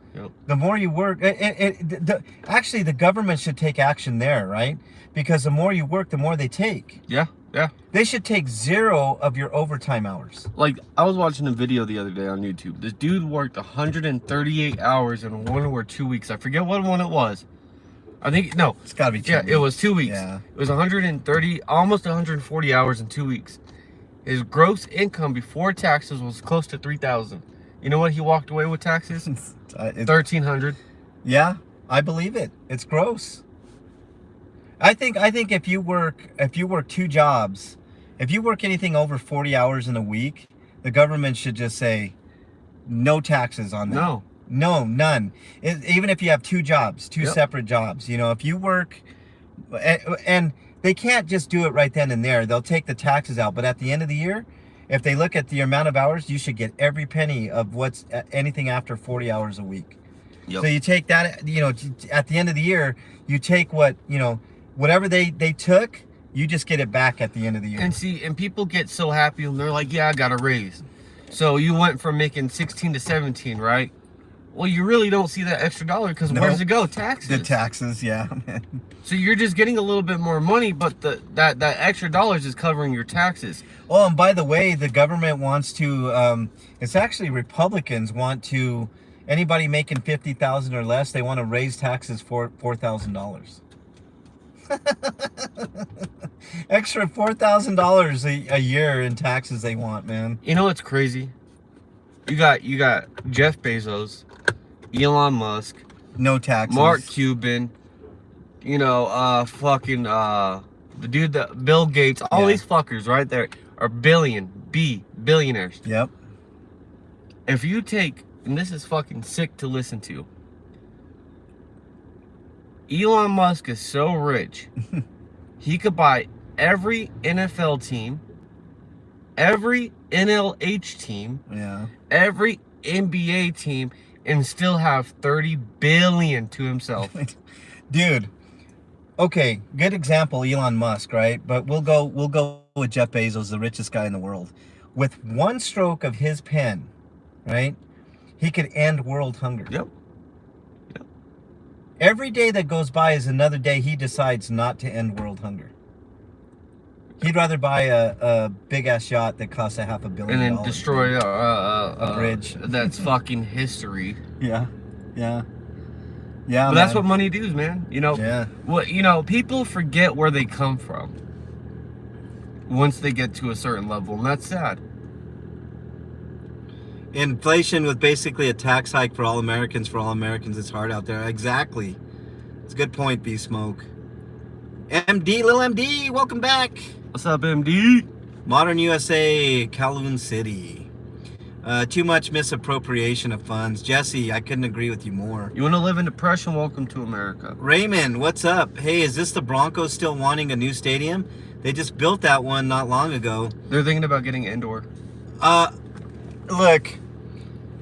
the more you work, actually, the government should take action there, right? Because the more you work, the more they take. Yeah. They should take 0 of your overtime hours. Like, I was watching a video the other day on YouTube. This dude worked 138 hours in 1 or 2 weeks. I forget what one it was. I think, no. It's gotta be 2 weeks. It was 2 weeks. Yeah. It was 130, almost 140 hours in 2 weeks. His gross income before taxes was close to $3,000. You know what he walked away with taxes? $1,300. Yeah, I believe it. It's gross. I think if you work 2 jobs, if you work anything over 40 hours in a week, the government should just say no taxes on that. No. No, none. Even if you have 2 jobs, 2 Yep. separate jobs, you know, if you work, and they can't just do it right then and there. They'll take the taxes out, but at the end of the year, if they look at the amount of hours, you should get every penny of what's anything after 40 hours a week. Yep. So you take that, you know, at the end of the year, you take what, you know, whatever they took, you just get it back at the end of the year. And see, and people get so happy and they're like, yeah, I got a raise. So you went from making 16 to 17, right? Well, you really don't see that extra dollar because where does it go? Taxes. The taxes, yeah. So you're just getting a little bit more money, but that extra dollars is covering your taxes. Oh, and by the way, the government wants to, it's actually Republicans want to, anybody making $50,000 or less, they want to raise taxes for $4,000. Extra $4,000 a year in taxes they want, man. You know what's crazy? You got Jeff Bezos, Elon Musk, No taxes. Mark Cuban, you know, the dude that Bill Gates, all Yeah. these fuckers right there are billionaires. Yep. If you take, and this is fucking sick to listen to, Elon Musk is so rich, he could buy every NFL team, every NLH team, Yeah. every NBA team, and still have 30 billion to himself. Dude. Okay, good example, Elon Musk, right? But we'll go with Jeff Bezos, the richest guy in the world. With one stroke of his pen, right? He could end world hunger. Yep. Every day that goes by is another day he decides not to end world hunger. He'd rather buy a big ass yacht that costs $500 million. And then destroy a bridge. That's fucking history. Yeah, yeah, yeah. But that's what money does, man. You know. Yeah. What people forget where they come from once they get to a certain level, and that's sad. Inflation with basically a tax hike for all Americans. For all Americans, it's hard out there. Exactly. It's a good point, B Smoke. MD, Lil MD, welcome back. What's up, MD? Modern USA, Kowloon City. Too much misappropriation of funds. Jesse, I couldn't agree with you more. You want to live in depression? Welcome to America. Raymond, what's up? Hey, is this the Broncos still wanting a new stadium? They just built that one not long ago. They're thinking about getting indoor. Look,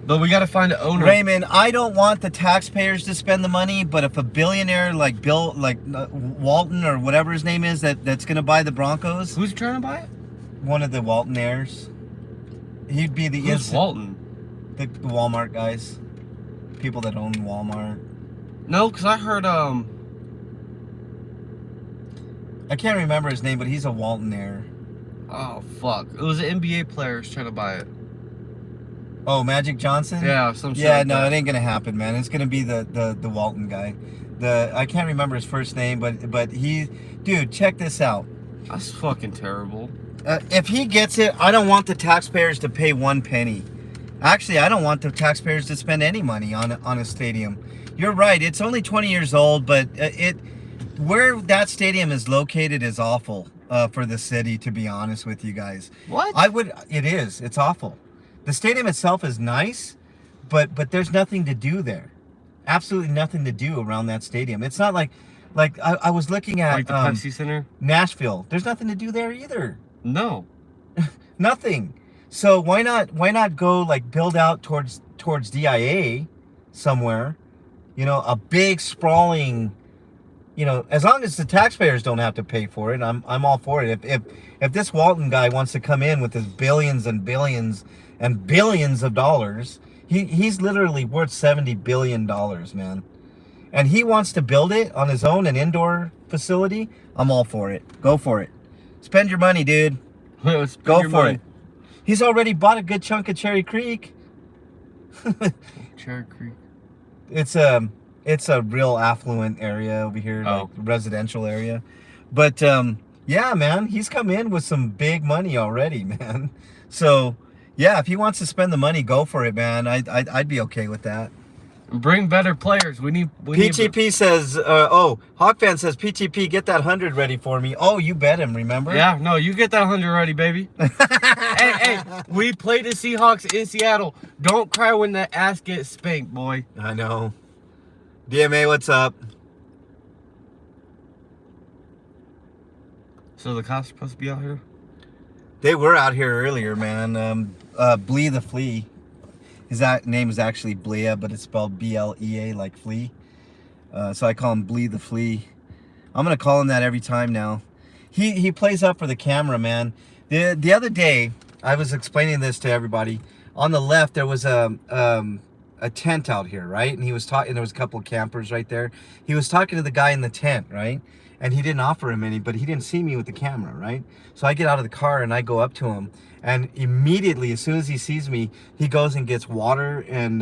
But we got to find an owner. Raymond, I don't want the taxpayers to spend the money, but if a billionaire like Walton or whatever his name is that's going to buy the Broncos, Who's trying to buy it? one of the Walton heirs, he'd be the Who's Walton? the Walmart guys, people that own Walmart. No, because I heard I can't remember his name, but he's a Walton heir. oh fuck, it was an NBA players trying to buy it. Oh, Magic Johnson? Yeah, some shit. Yeah, like no, that. it ain't gonna happen, man. It's gonna be the Walton guy. I can't remember his first name, but dude, check this out. That's fucking terrible. If he gets it, I don't want the taxpayers to pay one penny. Actually, I don't want the taxpayers to spend any money on a stadium. You're right. It's only 20 years old, but where that stadium is located is awful for the city. To be honest with you guys, What? It is. It's awful. The stadium itself is nice, but there's nothing to do there. Absolutely nothing to do around that stadium. It's not like I was looking at Like the Pepsi Center? Nashville. There's nothing to do there either. No. Nothing. So why not go like build out towards DIA somewhere? You know, a big sprawling, you know, as long as the taxpayers don't have to pay for it, I'm all for it. If this Walton guy wants to come in with his billions and billions and billions of dollars, he's literally worth $70 billion, man. And he wants to build it on his own, an indoor facility, I'm all for it. Go for it. Spend your money, dude. Go for it. He's already bought a good chunk of Cherry Creek. Cherry Creek. It's a real affluent area over here, like residential area. But yeah, man, he's come in with some big money already, man. So yeah, if he wants to spend the money, go for it, man. I'd be okay with that. Bring better players. We need PTP says, Hawk fan says, PTP, get that 100 ready for me. Oh, you bet him, remember? Yeah, no, you get that 100 ready, baby. hey, we play the Seahawks in Seattle. Don't cry when the ass gets spanked, boy. I know. DMA, what's up? So the cops supposed to be out here? They were out here earlier, man. Blee the Flea. His name is actually Blea, but it's spelled B-L-E-A, like flea. So I call him Blee the Flea. I'm gonna call him that every time now. He plays up for the camera, man. The other day, I was explaining this to everybody. On the left, there was a tent out here, right? And he was talking. There was a couple of campers right there. He was talking to the guy in the tent, right? And he didn't offer him any, but he didn't see me with the camera, right? So I get out of the car and I go up to him. And immediately, as soon as he sees me, he goes and gets water and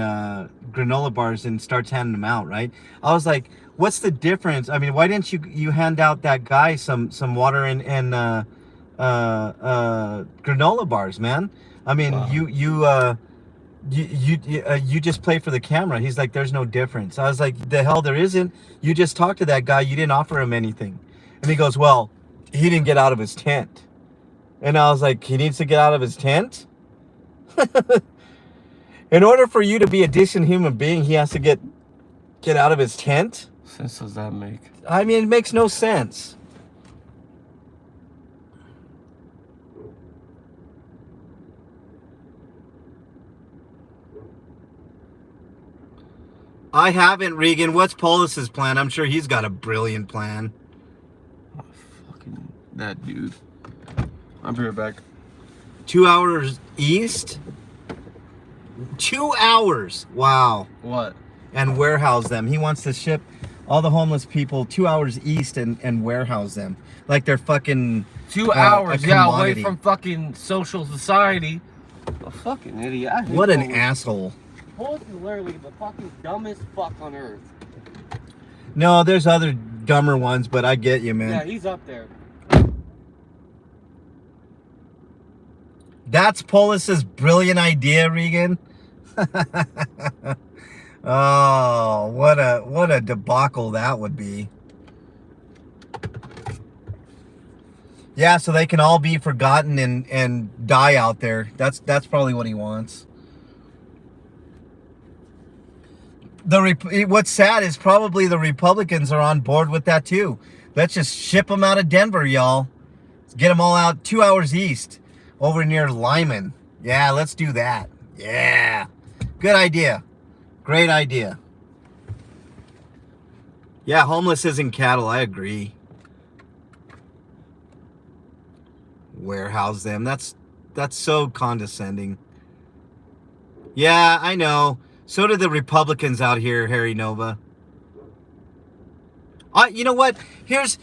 granola bars and starts handing them out, right? I was like, what's the difference? I mean, why didn't you hand out that guy some water and granola bars, man? I mean, wow. You just play for the camera. He's like, there's no difference. I was like, the hell there isn't. You just talked to that guy. You didn't offer him anything. And he goes, well, he didn't get out of his tent. And I was like, he needs to get out of his tent? In order for you to be a decent human being, he has to get out of his tent? What sense does that make? I mean, it makes no sense. I haven't, Regan. What's Paulus's plan? I'm sure he's got a brilliant plan. Oh, fucking that dude. I'll be right back. 2 hours east? 2 hours. Wow. What? And warehouse them. He wants to ship all the homeless people 2 hours east and warehouse them. Like they're fucking 2 hours, yeah, away from fucking social society. A fucking idiot. What an asshole. Paulus is literally the fucking dumbest fuck on earth. No, there's other dumber ones, but I get you, man. Yeah, he's up there. That's Paulus's brilliant idea, Regan. Oh, what a debacle that would be. Yeah, so they can all be forgotten and die out there. That's probably what he wants. What's sad is probably the Republicans are on board with that too. Let's just ship them out of Denver, y'all. Let's get them all out 2 hours east. Over near Lyman. Yeah, let's do that. Yeah. Good idea. Great idea. Yeah, homeless isn't cattle. I agree. Warehouse them. That's so condescending. Yeah, I know. So do the Republicans out here, Harry Nova. You know what? Here's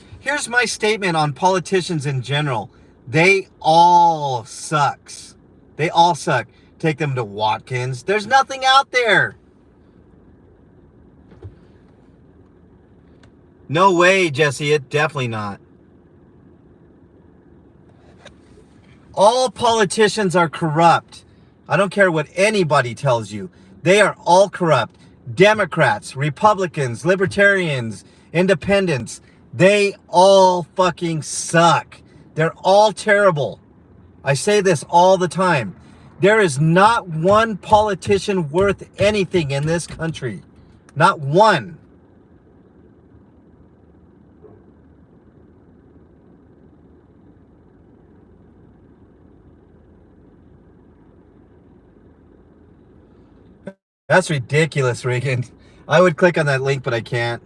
my statement on politicians in general. They all sucks. They all suck. Take them to Watkins. There's nothing out there. No way, Jesse. It definitely not. All politicians are corrupt. I don't care what anybody tells you. They are all corrupt. Democrats, Republicans, Libertarians, Independents. They all fucking suck. They're all terrible. I say this all the time. There is not one politician worth anything in this country. Not one. That's ridiculous, Regan. I would click on that link, but I can't.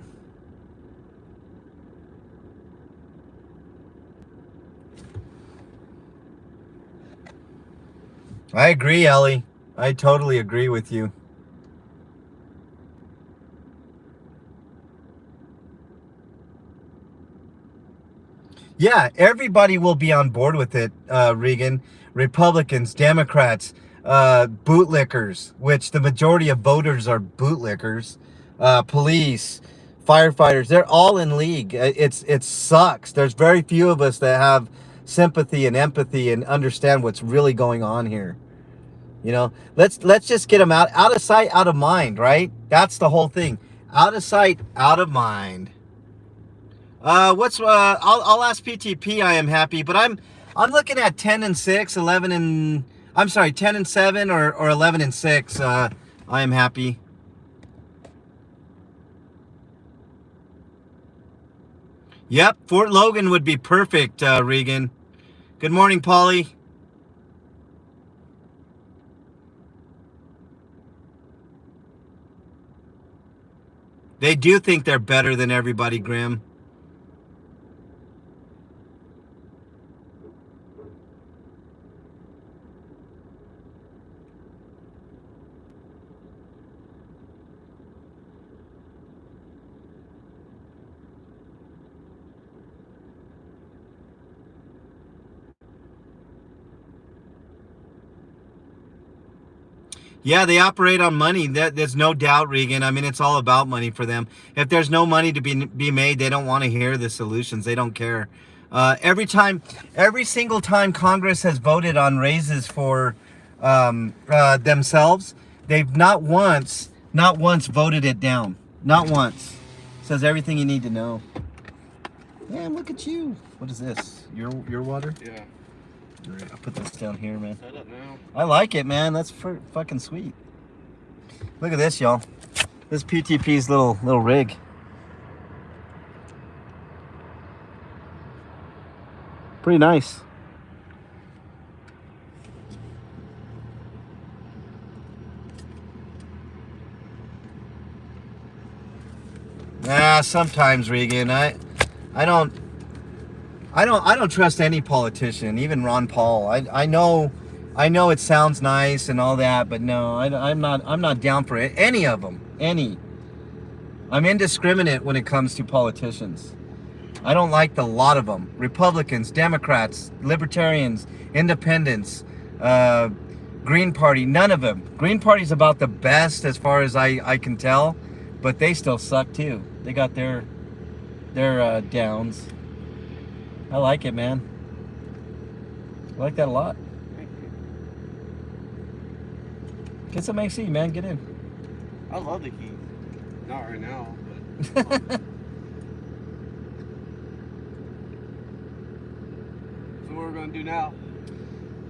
I agree, Ellie. I totally agree with you. Yeah, everybody will be on board with it, Regan. Republicans, Democrats, bootlickers, which the majority of voters are bootlickers, police, firefighters, they're all in league. It sucks. There's very few of us that have sympathy and empathy and understand what's really going on here. You know, let's just get them out of sight, out of mind, right? That's the whole thing. Out of sight, out of mind. I'll ask PTP. I am happy, but I'm looking at 10 and 6, 11 and I'm sorry, 10 and 7 or 11 and 6. I am happy. Yep, Fort Logan would be perfect, Regan. Good morning, Polly. They do think they're better than everybody, Grim. Yeah, they operate on money. There's no doubt, Regan. I mean, it's all about money for them. If there's no money to be made, they don't want to hear the solutions. They don't care. Every single time Congress has voted on raises for themselves, they've not once voted it down. Not once. Says everything you need to know. Man, look at you. What is this? Your water? Yeah. I'll put this down here, man. Set up now. I like it, man. That's fucking sweet. Look at this, y'all. This PTP's little rig. Pretty nice. Sometimes, Regan, I don't trust any politician, even Ron Paul. I know it sounds nice and all that, but no, I'm not down for it. Any of them, any. I'm indiscriminate when it comes to politicians. I don't like the lot of them. Republicans, Democrats, Libertarians, Independents, Green Party, none of them. Green Party's about the best as far as I can tell, but they still suck too. They got their downs. I like it, man. I like that a lot. Thank you. Get some AC, man. Get in. I love the keys. Not right now, but. So what we're gonna do now?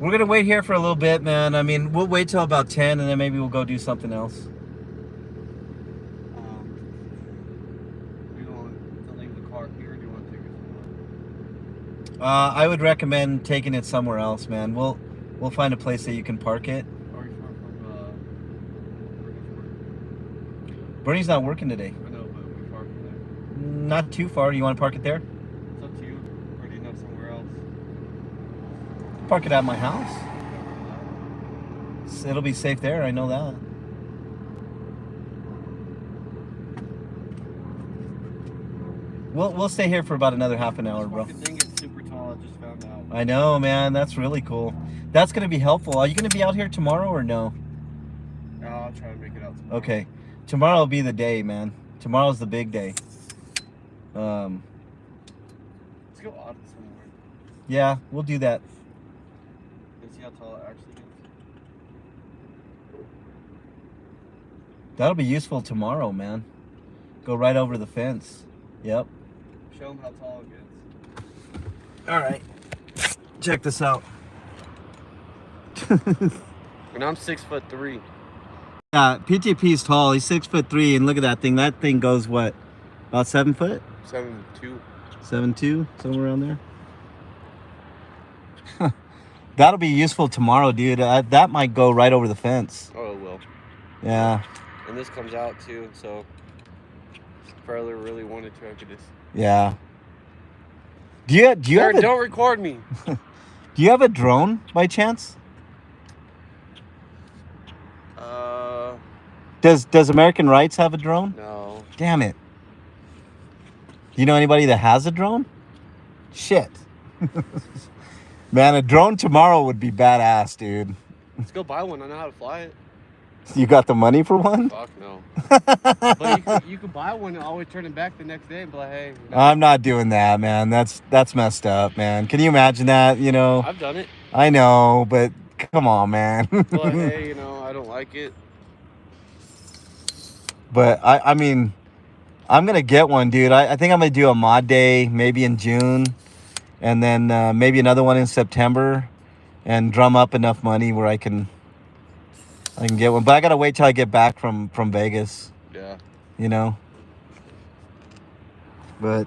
We're going to wait here for a little bit, man. I mean, we'll wait till about 10 and then maybe we'll go do something else. You want to leave the car here, or do you want to take it somewhere? I would recommend taking it somewhere else, man. We'll find a place that you can park it. Are you far from Bernie's not working today. I know, but we're far from there. Not too far. You want to park it there? It's up to you. Or do you know somewhere else? Park it at my house. It'll be safe there. I know that. We'll stay here for about another half an hour, bro. The thing is super tall. I just found out. I know, man. That's really cool. That's going to be helpful. Are you going to be out here tomorrow or no? No, I'll try to make it out tomorrow. Okay. Tomorrow will be the day, man. Tomorrow's the big day. Let's go out somewhere. Yeah, we'll do that. Let's see how tall it actually gets. That'll be useful tomorrow, man. Go right over the fence. Yep. Show them how tall it gets. All right. Check this out. And I'm 6'3". Yeah, PTP's tall. He's 6'3", and look at that thing. That thing goes what? About 7 foot? 7'2". 7'2", somewhere around there. That'll be useful tomorrow, dude. That might go right over the fence. Oh, it will. Yeah. And this comes out too, so if I really wanted to, I could just. Yeah. Do you Sir, have don't record me. Do you have a drone by chance? Does American Rights have a drone? No. Damn it. Do you know anybody that has a drone? Shit. Man, a drone tomorrow would be badass, dude. Let's go buy one. I know how to fly it. You got the money for one? Fuck no. But you could buy one and always turn it back the next day and be like, hey. No. I'm not doing that, man. That's messed up, man. Can you imagine that? You know? I've done it. I know, but come on, man. But hey, you know, I don't like it. But I mean, I'm gonna get one, dude. I think I'm gonna do a mod day maybe in June, and then maybe another one in September, and drum up enough money where I can get one. But I gotta wait till I get back from Vegas. Yeah. You know. But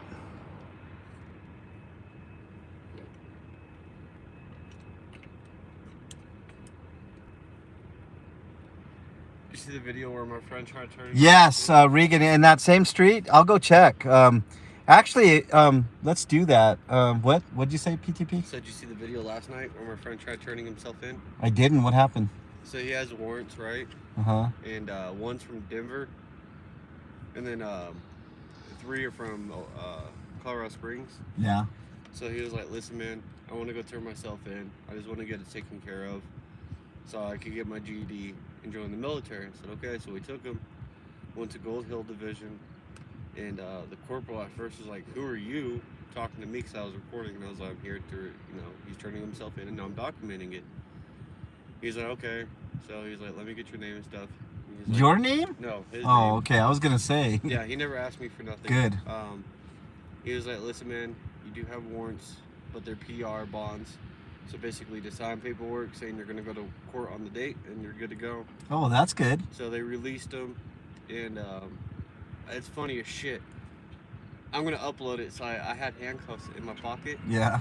You see the video where my friend tried turning? yes, Regan, in that same street. I'll go check. Actually, let's do that. What'd you say, PTP? Said you see the video last night where my friend tried turning himself in? I didn't. What happened? So he has warrants, right? Uh-huh. And one's from Denver, and then 3 are from Colorado Springs. Yeah. So he was like, listen, man, I want to go turn myself in. I just want to get it taken care of so I could get my GED and join the military. I said, okay. So we took him, went to Gold Hill Division, and the corporal at first was like, who are you? Talking to me because I was recording, and I was like, I'm here to, you know, he's turning himself in, and now I'm documenting it. He's like, okay. So he's like, let me get your name and stuff. And like, Your name? no, his name. Oh, okay. I was gonna say. Yeah, he never asked me for nothing. Good. He was like, listen, man, you do have warrants, but they're PR bonds. So basically, to sign paperwork saying you're going to go to court on the date and you're good to go. Oh, that's good. So they released him, and it's funny as shit. I'm going to upload it. So I had handcuffs in my pocket. Yeah.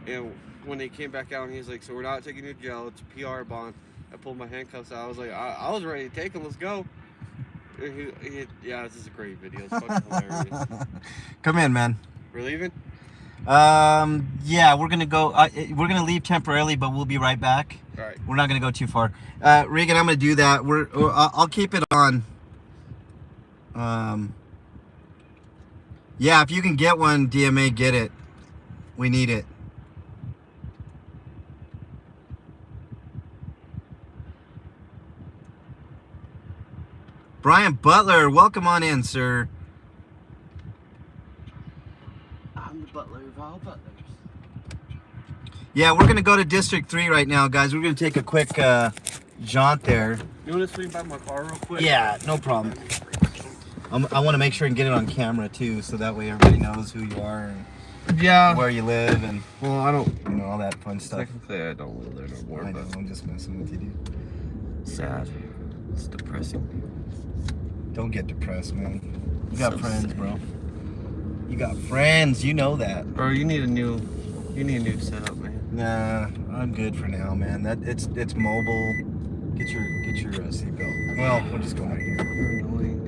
And when they came back out, and he's like, so we're not taking you to jail. It's a PR bond. I pulled my handcuffs out. I was like, I was ready to take him. Let's go. Yeah, this is a great video. It's fucking hilarious. Come in, man. We're leaving? Yeah, we're gonna go. We're gonna leave temporarily, but we'll be right back. All right. We're not gonna go too far. Regan, I'm gonna do that. I'll keep it on. Yeah, if you can get one, DMA, get it. We need it. Brian Butler, welcome on in, sir. I'm the butler of all butlers. Yeah, we're gonna go to District 3 right now, guys. We're gonna take a quick jaunt there. You want to swing by my car real quick? Yeah, no problem. I want to make sure and get it on camera too, so that way everybody knows who you are and Yeah. where you live and Well, I don't. you know all that fun stuff. Technically, I don't live there no more. I know, But I'm just messing with you, dude. sad. It's depressing. Don't get depressed, man. You got So friends, sad. bro. You got friends. You know that. Bro, you need a new setup, man. Nah, I'm good for now, man. It's mobile. Get your seatbelt. Well, we'll just go right here. You're annoying.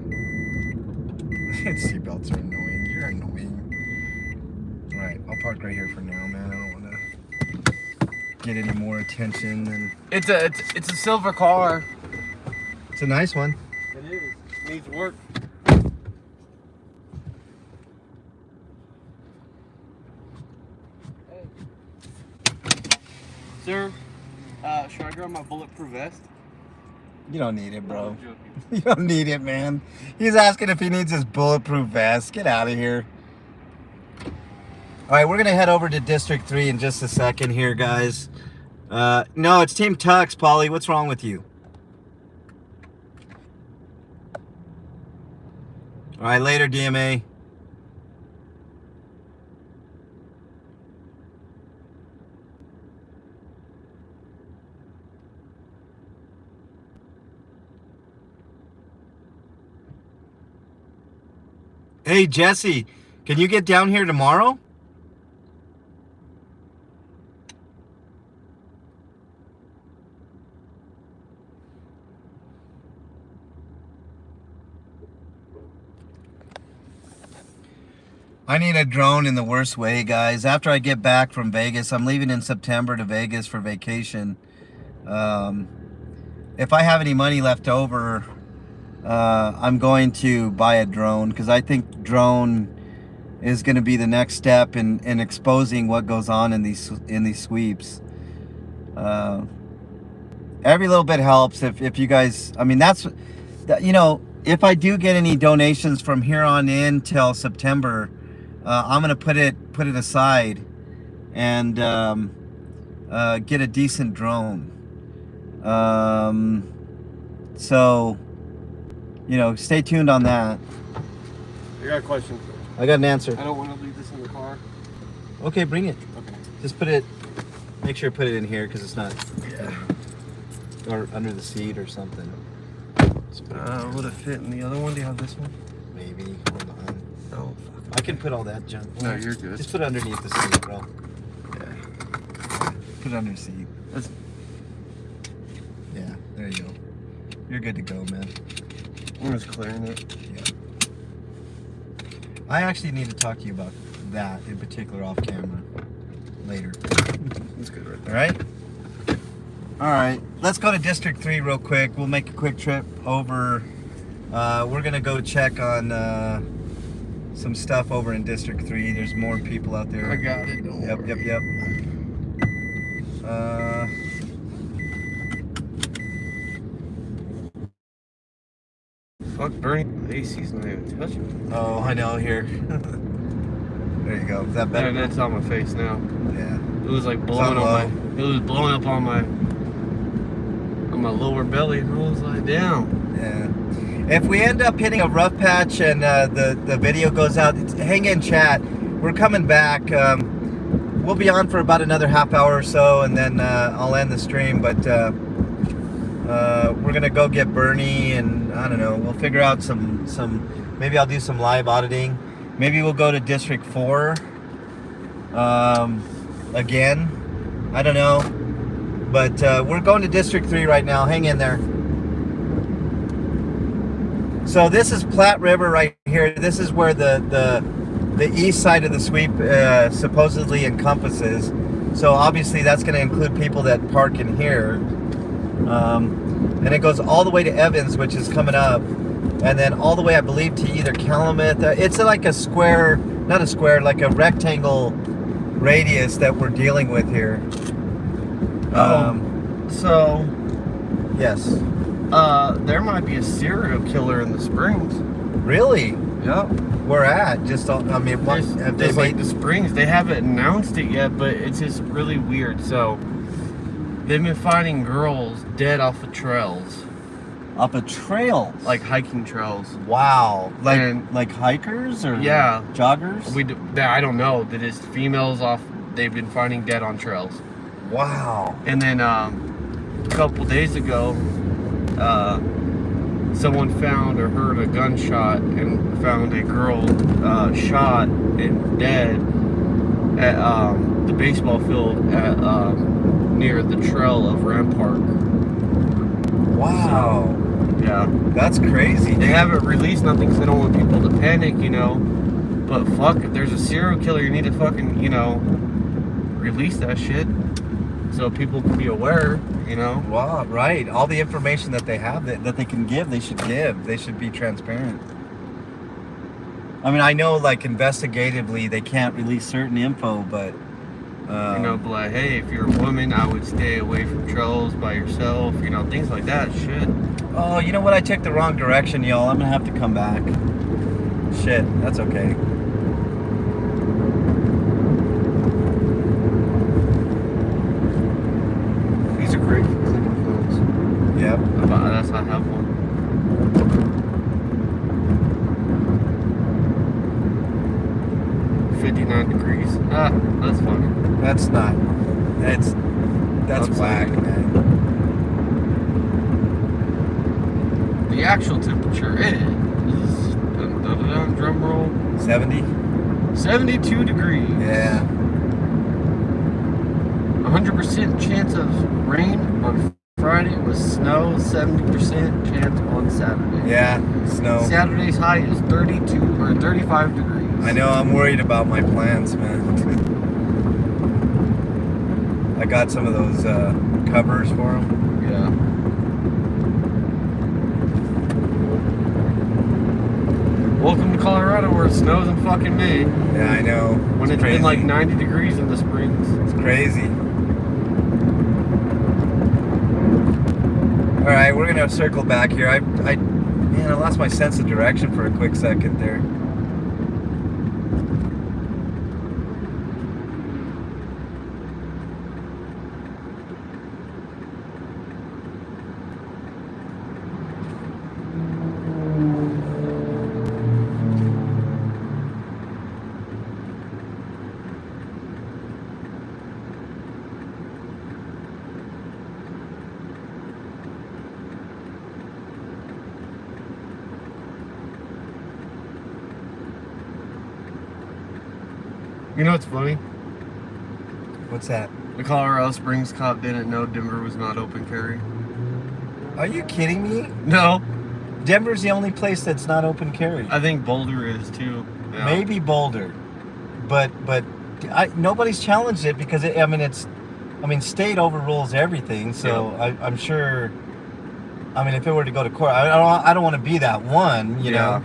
Seatbelts are annoying. You're annoying. All right, I'll park right here for now, man. I don't want to get any more attention. And It's a silver car. it's a nice one. It is. Needs work. Sir, should I grab my bulletproof vest? You don't need it, bro. I'm joking. You don't need it, man. He's asking if he needs his bulletproof vest. Get out of here. All right, we're going to head over to District 3 in just a second here, guys. No, it's Team Tux, Polly. What's wrong with you? All right, later, DMA. Hey, Jesse, can you get down here tomorrow? I need a drone in the worst way, guys. After I get back from Vegas, I'm leaving in September to Vegas for vacation. If I have any money left over, I'm going to buy a drone because I think drone is going to be the next step in exposing what goes on in these sweeps. Every little bit helps. If you guys, I mean, you know, if I do get any donations from here on in till September, I'm gonna put it aside and get a decent drone. So, you know, stay tuned on that. I got a question. I got an answer. I don't want to leave this in the car. Okay, bring it. Okay. Just put it, make sure you put it in here because it's not, Yeah. or under the seat or something. Would it fit in the other one? Do you have this one? Maybe. Hold on. No. I can put all that junk. No, you're good. Just put it underneath the seat, bro. Yeah. Put it under the seat. That's, Yeah, there you go. You're good to go, man. I'm just clearing it. Yeah. I actually need to talk to you about that in particular off camera later. That's good right All right? All right. Let's go to District 3 real quick. We'll make a quick trip over. We're going to go check on some stuff over in District 3. There's more people out there. I got it. Don't Yep, worry. yep. Fuck, Bernie. The AC's not even touching. Oh, I know, here. There you go. Is that better? That's on my face now. Yeah. It was like blowing low. on my. It was blowing up on my lower belly, and I was like, damn. Yeah. If we end up hitting a rough patch and the video goes out, hang in chat. We're coming back. We'll be on for about another half hour or so, and then I'll end the stream. But we're gonna go get Bernie, and I don't know. We'll figure out some. Maybe I'll do some live auditing. Maybe we'll go to District 4 again. I don't know. But we're going to District 3 right now. Hang in there. So this is Platte River right here. This is where the east side of the sweep supposedly encompasses. So obviously that's going to include people that park in here. And it goes all the way to Evans, which is coming up. And then all the way, I believe, to either Calumet. It's like a square, not a square, like a rectangle radius that we're dealing with here. So, Yes. there might be a serial killer in the Springs. Really? Yep. Where at? Just, I mean, what, have they There's like made... the Springs. They haven't announced it yet, but it's just really weird. So, they've been finding girls dead off of trails, Up a trail? like hiking trails. Wow. And- Like hikers or Yeah. joggers? I don't know. That is females off. They've been finding dead on trails. Wow. And then a couple days ago, someone found or heard a gunshot and found a girl shot and dead at the baseball field at near the trail of Rampart. Wow. Yeah, That's crazy. they haven't released nothing because they don't want people to panic, you know. But fuck, if there's a serial killer, you need to fucking, you know, release that shit so people can be aware, you know. Wow, right. All the information that they have that they can give, they should give. They should be transparent. I mean, I know, like, investigatively, they can't release certain info, but... You know, but like, hey, if you're a woman, I would stay away from trails by yourself, you know, things like that, shit. Oh, you know what? I took the wrong direction, y'all. I'm gonna have to come back. Shit, that's okay. These are great for cleaning clothes. Yep. That's how I have one. $59 degrees. Ah, that's funny. That's not... That's Upside. whack, man. The actual temperature is, drum roll, 70? 72 degrees. Yeah. 100% chance of rain on Friday with snow, 70% chance on Saturday. Yeah, snow. Saturday's high is 32 or 35 degrees. I know, I'm worried about my plants, man. I got some of those covers for them. Yeah. Welcome to Colorado where it snows in fucking May. Yeah, I know. When it's crazy. been like 90 degrees in the Springs. It's crazy. All right, we're gonna circle back here. Man, I lost my sense of direction for a quick second there. You know what's funny? What's that? The Colorado Springs cop didn't know Denver was not open carry. Are you kidding me? No, Denver's the only place that's not open carry. I think Boulder is too. Yeah. Maybe Boulder, but nobody's challenged it because state overrules everything. So Yeah. I'm sure. I mean, if it were to go to court, I don't want to be that one, you Yeah.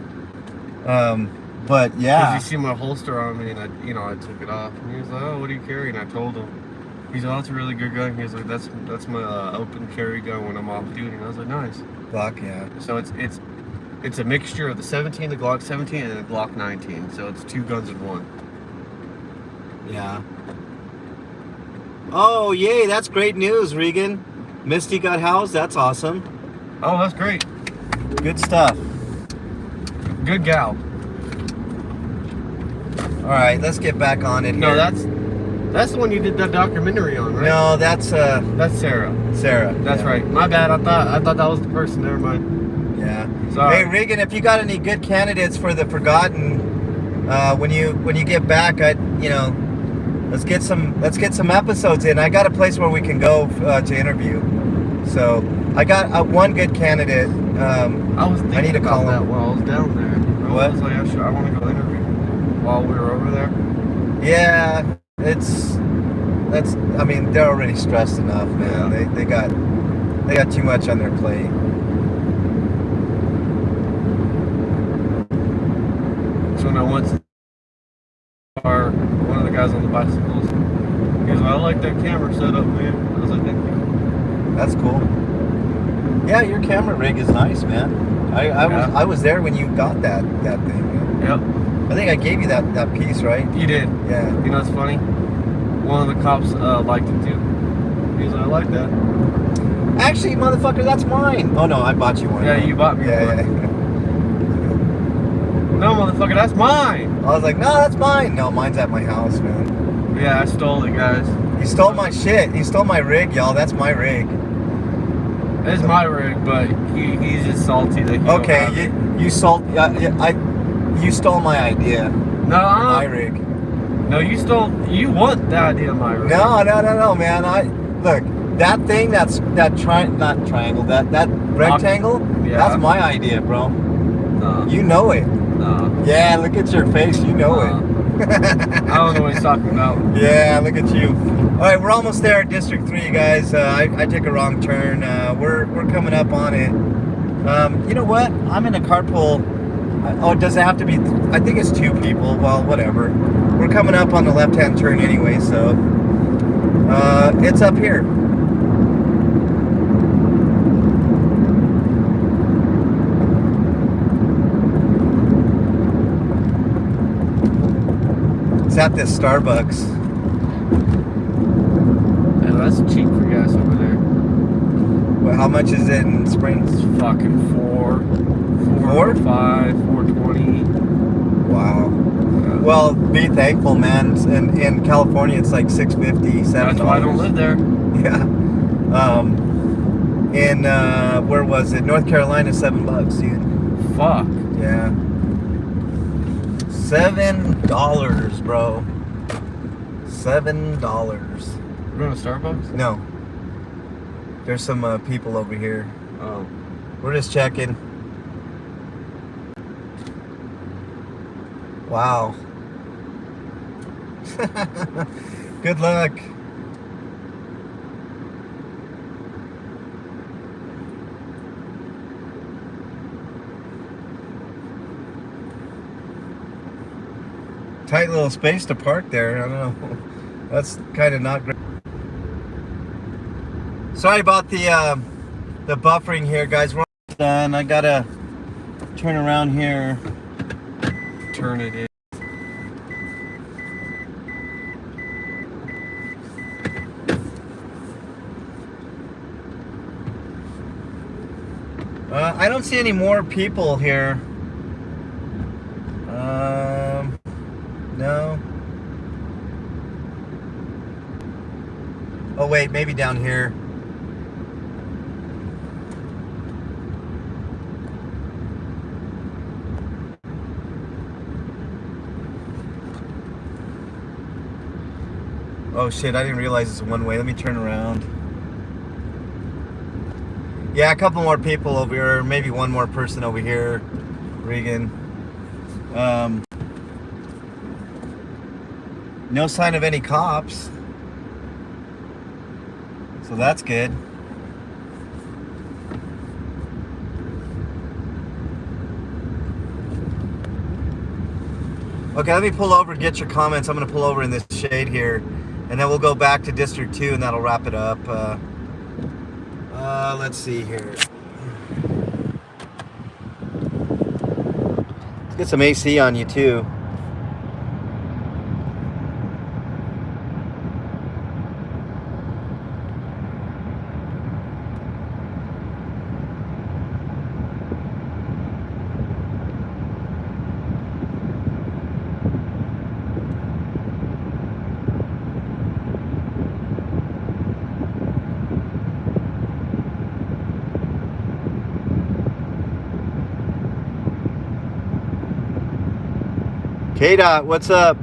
know. But Because yeah, you see my holster on me, and I took it off, and he was like, "Oh, what do you carry?" And I told him. He's like, "Oh, that's a really good gun." He was like, "That's my open carry gun when I'm off duty." And I was like, "Nice." Glock, yeah. So it's a mixture of the 17, the Glock 17, and the Glock 19. So it's two guns in one. Yeah. Oh, yay, that's great news, Regan. Misty got housed. That's awesome. Oh, that's great. Good stuff. Good gal. All right, let's get back on it here. No, that's the one you did that documentary on, right? No, that's That's Sarah. Sarah. That's yeah. right. My bad. I thought that was the person. Never mind. Yeah. Sorry. Hey, Regan, if you got any good candidates for the Forgotten, when you get back, let's get some episodes in. I got a place where we can go to interview. So I got one good candidate. I was thinking I need to about call that him. while I was down there. What? I was like, I want to go interview while we were over there. Yeah, they're already stressed enough, man. Yeah. They got too much on their plate. So when I went to one of the guys on the bicycles, he was like, "I like that camera setup, man." I was like, "Thank you." That's cool. Yeah, your camera rig is nice, man. I was there when you got that thing, man. Yep, I think I gave you that piece, right? you did. Yeah. You know what's funny? One of the cops liked it too. He was like, "I like that." Actually, motherfucker, that's mine. Oh no, I bought you one. Yeah, you bought me Yeah, one. yeah. No, motherfucker, that's mine. I was like, no, that's mine. No, mine's at my house, man. Yeah, I stole it, guys. He stole my shit. He stole my rig, y'all. That's my rig. It's my rig, but he's just salty that he don't Okay, have it. you stole my idea. No, My rig. no, you want that idea of my rig. No, man. Look, that thing not triangle, that rectangle, Yeah. that's my idea, bro. No, You know it. no. Yeah, look at your face, you know it. I don't know what he's talking about. Yeah, look at you. All right, we're almost there at District 3, guys. I took a wrong turn. We're coming up on it. You know what? I'm in a carpool. Oh, does it have to be? I think it's 2 people. Well, whatever. We're coming up on the left-hand turn anyway, so it's up here. It's at this Starbucks. Yeah, that's cheap for gas over there. Well, how much is it in Springs? It's fucking Four? 405, 420. Wow. Well, be thankful, man. In California, it's like $6.50, $7. That's why I don't live there. Yeah. In where was it? North Carolina, $7, dude. Fuck. Yeah. $7, bro. $7. We're going to Starbucks? No. There's some people over here. Oh. We're just checking. Wow. Good luck. Tight little space to park there. I don't know. That's kind of not great. Sorry about the buffering here, guys. We're almost done. I gotta turn around here. Turn it in. I don't see any more people here. No. Oh wait, maybe down here. Oh shit, I didn't realize it's one way. Let me turn around. Yeah, a couple more people over here, maybe one more person over here, Regan. No sign of any cops. So that's good. Okay, let me pull over and get your comments. I'm going to pull over in this shade here, and then we'll go back to District 2, and that'll wrap it up. Let's see here. Let's get some AC on you, too. K-Dot, what's up?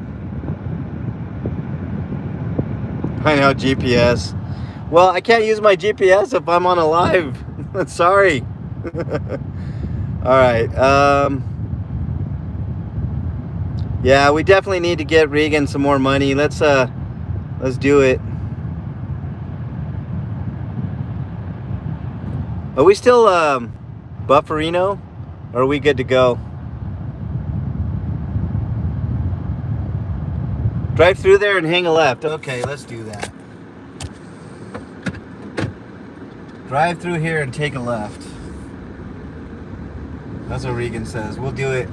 I know, GPS. Well, I can't use my GPS if I'm on a live. Sorry. All right. Yeah, we definitely need to get Regan some more money. Let's do it. Are we still Bufferino? Or are we good to go? Drive through there and hang a left. Okay, let's do that. Drive through here and take a left. That's what Regan says. We'll do it.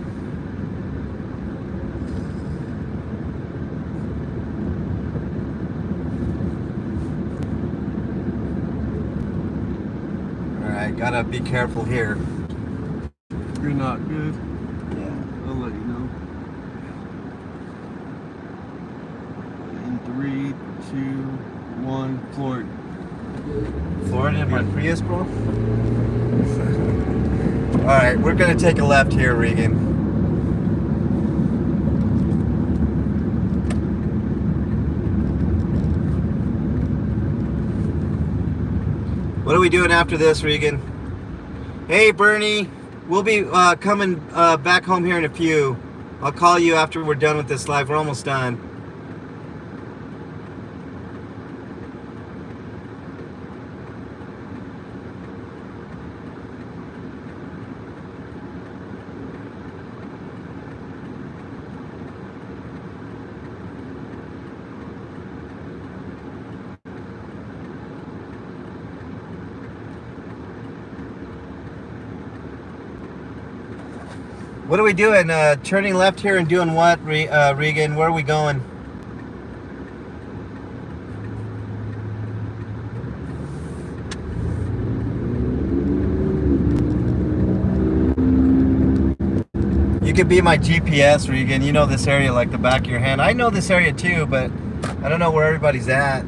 Alright, gotta be careful here. You're not good. Yeah. I'll let you know. In 3, 2, 1, Florida. Florida in my Prius, bro? Alright, we're gonna take a left here, Regan. What are we doing after this, Regan? Hey, Bernie. We'll be coming back home here in a few. I'll call you after we're done with this live. We're almost done. What are we doing? Turning left here and doing what, Regan? Where are we going? You could be my GPS, Regan. You know this area like the back of your hand. I know this area too, but I don't know where everybody's at.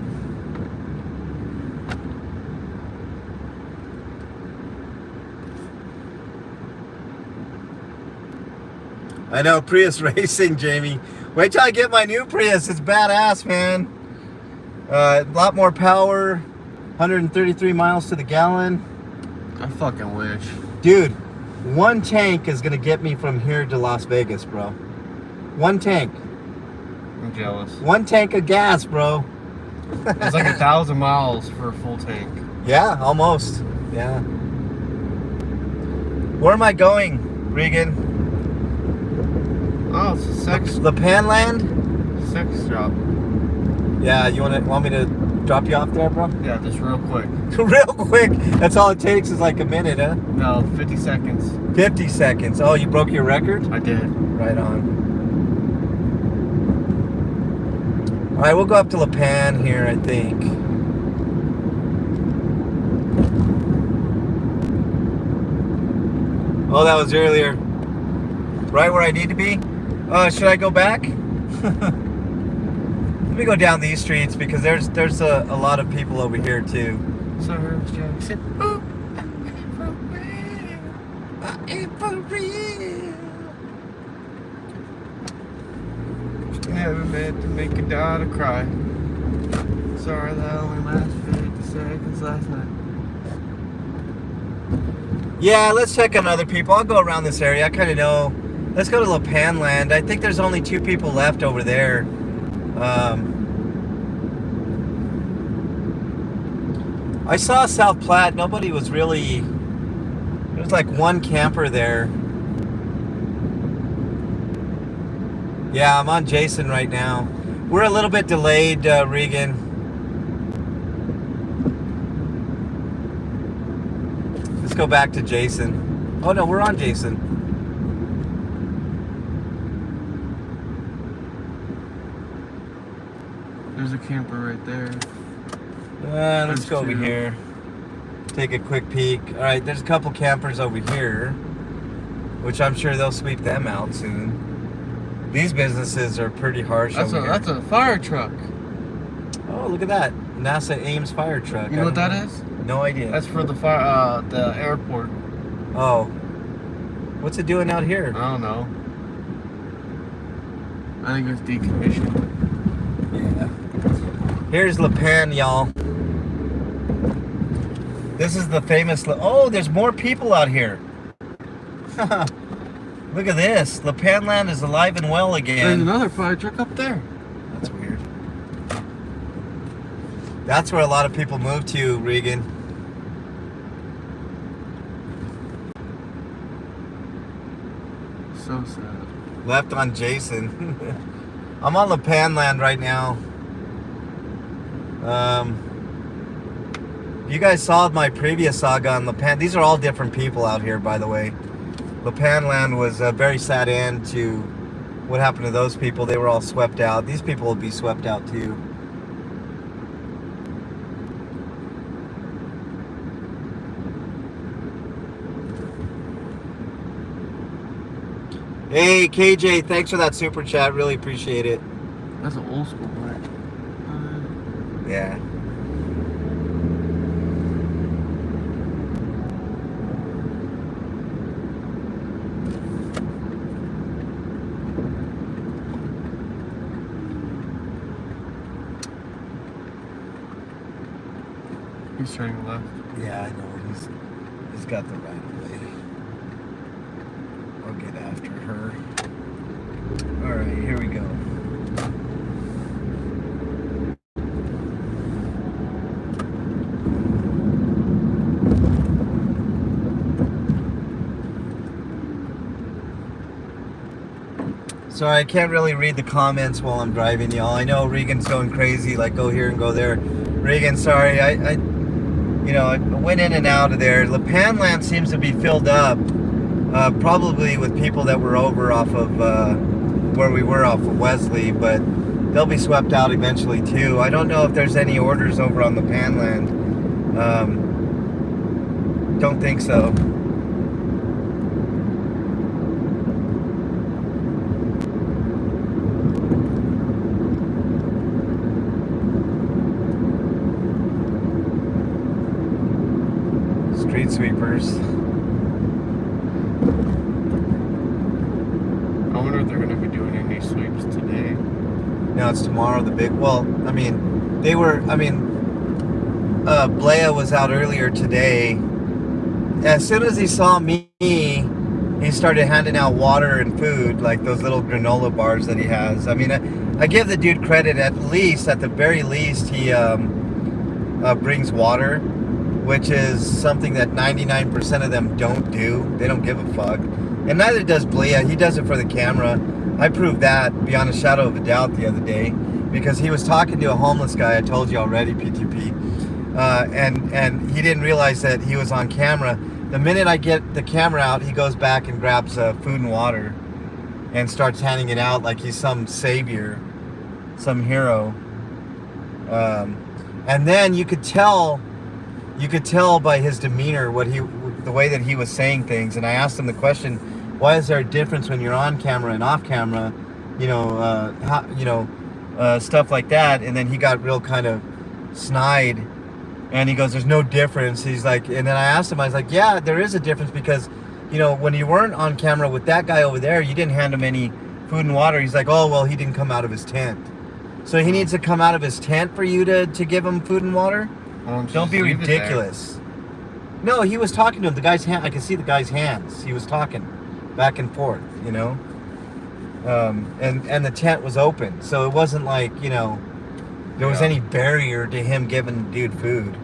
I know, Prius racing, Jamie. Wait till I get my new Prius. It's badass, man. A lot more power. 133 miles to the gallon. I fucking wish. Dude, one tank is going to get me from here to Las Vegas, bro. One tank. I'm jealous. One tank of gas, bro. It's like 1,000 miles for a full tank. Yeah, almost. Yeah. Where am I going, Regan? Oh, it's a sex The Panland? drop. Yeah, you want me to drop you off there, bro? Yeah, just real quick. Real quick. That's all it takes is like a minute, huh? No, 50 seconds. 50 seconds. Oh, you broke your record? I did. Right on. All right, we'll go up to La Pan here, I think. Oh, that was earlier. Right where I need to be? Should I go back? Let me go down these streets because there's a lot of people over here too. Summer Jackson. Ooh, I ain't for real. never meant to make a daughter cry. Sorry, that only lasted 50 seconds last night. Yeah, let's check on other people. I'll go around this area. I kind of know. Let's go to La Panland. I think there's only 2 people left over there. I saw South Platte. Nobody was really... There was like 1 camper there. Yeah, I'm on Jason right now. We're a little bit delayed, Regan. Let's go back to Jason. Oh no, we're on Jason. There's a camper right there. Let's There's go over 2. here. Take a quick peek. All right, there's a couple campers over here, which I'm sure they'll sweep them out soon. These businesses are pretty harsh over here. That's a fire truck. Oh, look at that. NASA Ames fire truck. You know what that is? No idea. That's for the the airport. Oh. What's it doing out here? I don't know. I think it's decommissioned. Yeah. Here's La Pan, y'all. This is the famous... Oh, there's more people out here. Look at this. La Panland is alive and well again. There's another fire truck up there. That's weird. That's where a lot of people move to, Regan. So sad. Left on Jason. I'm on La Panland right now. You guys saw my previous saga on La Pan. These are all different people out here, by the way. La Panland was a very sad end to what happened to those people. They were all swept out. These people will be swept out too. Hey, KJ, thanks for that super chat. Really appreciate it. That's an old school bike. Yeah. He's turning left. Yeah, I know. He's got the right of way. I'll get after her. All right, here we go. Sorry, I can't really read the comments while I'm driving, y'all. I know Regan's going crazy, like go here and go there. Regan, sorry, I went in and out of there. La Panland seems to be filled up, probably with people that were over off of where we were off of Wesley, but they'll be swept out eventually too. I don't know if there's any orders over on La Panland. Don't think so. Street sweepers. I wonder if they're going to be doing any sweeps today. No, it's tomorrow, the big... Well, I mean, they were... I mean, Blea was out earlier today. As soon as he saw me, he started handing out water and food, like those little granola bars that he has. I mean, I give the dude credit. At the very least, he brings water, which is something that 99% of them don't do. They don't give a fuck. And neither does Blea. He does it for the camera. I proved that beyond a shadow of a doubt the other day, because he was talking to a homeless guy. I told you already, PTP. And he didn't realize that he was on camera. The minute I get the camera out, he goes back and grabs food and water and starts handing it out like he's some savior, some hero. And then you could tell by his demeanor the way that he was saying things. And I asked him the question, why is there a difference when you're on camera and off camera? Stuff like that. And then he got real kind of snide, and he goes, there's no difference. He's like, and then I asked him, I was like, yeah, there is a difference, because when you weren't on camera with that guy over there, you didn't hand him any food and water. He's like, oh, well, he didn't come out of his tent. So he needs to come out of his tent for you to give him food and water? Don't be ridiculous. No, he was talking to him. The guy's hand. I can see the guy's hands. He was talking back and forth, you know. And the tent was open, so it wasn't like, you know, there was any barrier to him giving the dude food.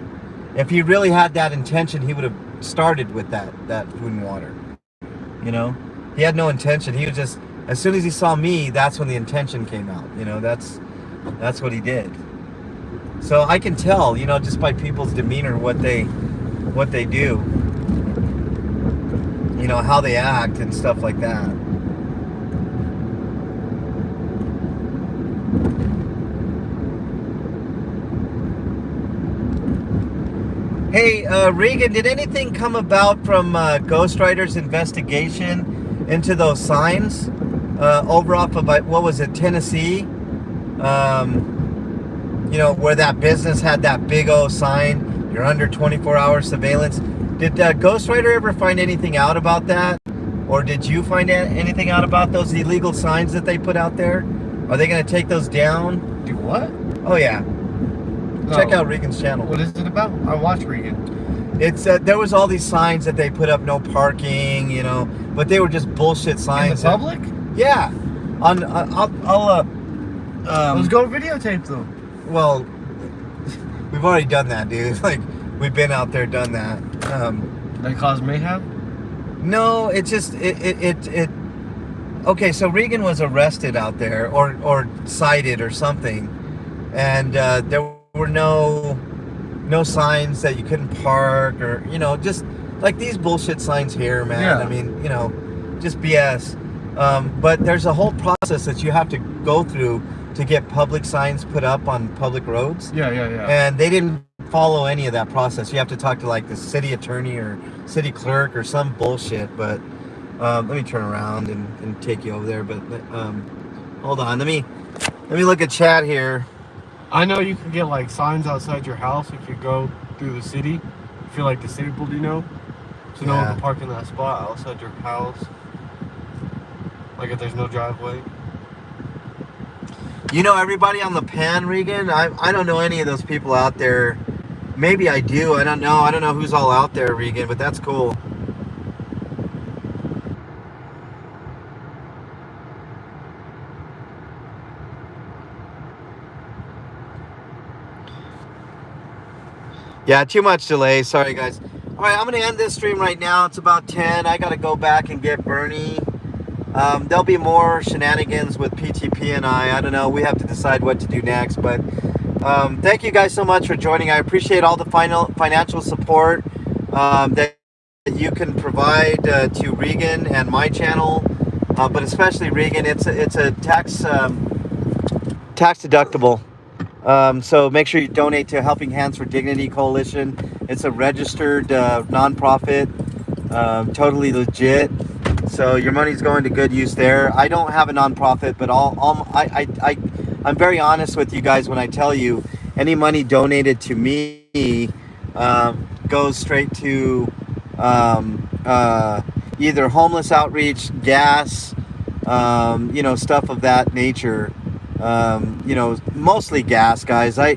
If he really had that intention, he would have started with that food and water. You know, he had no intention. He was just, as soon as he saw me, that's when the intention came out. You know, that's what he did. So I can tell, you know, just by people's demeanor what they do, you know, how they act and stuff like that. Hey, Regan, did anything come about from Ghostwriter's investigation into those signs over off of, what was it, Tennessee? You know, where that business had that big old sign, you're under 24-hour surveillance. Did Ghostwriter ever find anything out about that? Or did you find anything out about those illegal signs that they put out there? Are they going to take those down? Do what? Oh, yeah. Check out Regan's channel. What is it about? I watch Regan. It's there was all these signs that they put up, no parking, you know, but they were just bullshit signs. In the public? Yeah. Let's go videotape them. Well, we've already done that, dude. Like, we've been out there, done that. That caused mayhem? No, it just okay, so Regan was arrested out there or cited or something, and there were no signs that you couldn't park, or, you know, just like these bullshit signs here, man. Yeah. I mean, you know, just BS. But there's a whole process that you have to go through to get public signs put up on public roads. Yeah. And they didn't follow any of that process. You have to talk to like the city attorney or city clerk or some bullshit. But let me turn around and take you over there. But hold on, let me look at chat here. I know you can get like signs outside your house if you go through the city. I feel like the city will, you know, so no one can park in that spot outside your house. Like if there's no driveway. You know everybody on the pan, Regan? I don't know any of those people out there. Maybe I do. I don't know. I don't know who's all out there, Regan, but that's cool. Yeah, too much delay. Sorry, guys. All right, I'm going to end this stream right now. It's about 10. I got to go back and get Bernie. There'll be more shenanigans with PTP and I don't know. We have to decide what to do next. But thank you guys so much for joining. I appreciate all the financial support that you can provide to Regan and my channel. But especially Regan. It's a tax deductible. So make sure you donate to Helping Hands for Dignity Coalition. It's a registered nonprofit, totally legit. So your money's going to good use there. I don't have a nonprofit, but I'm very honest with you guys when I tell you any money donated to me goes straight to either homeless outreach, gas, you know, stuff of that nature. You know, mostly gas, guys. I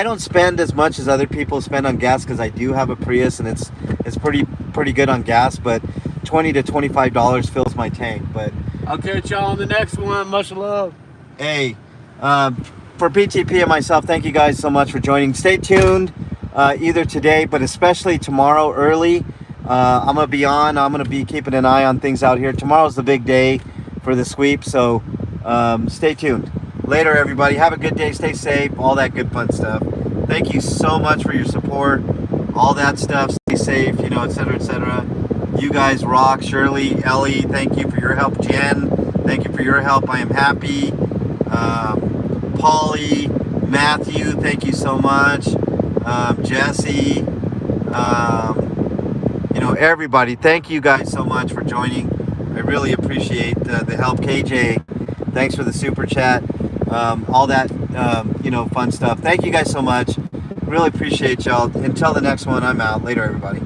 don't spend as much as other people spend on gas because I do have a Prius and it's pretty good on gas, but $20 to $25 fills my tank. But I'll catch y'all on the next one. Much love. Hey, for PTP and myself, thank you guys so much for joining. Stay tuned either today, but especially tomorrow early. I'm gonna be on. I'm gonna be keeping an eye on things out here. Tomorrow's the big day for the sweep, so stay tuned. Later, everybody. Have a good day. Stay safe. All that good fun stuff. Thank you so much for your support. All that stuff. Stay safe, you know, etc., etc. You guys rock. Shirley, Ellie, thank you for your help. Jen, thank you for your help. I am happy. Polly, Matthew, thank you so much. Jesse, you know, everybody. Thank you guys so much for joining. I really appreciate the help. KJ, thanks for the super chat. All that, you know, fun stuff. Thank you guys so much. Really appreciate y'all. Until the next one, I'm out. Later, everybody.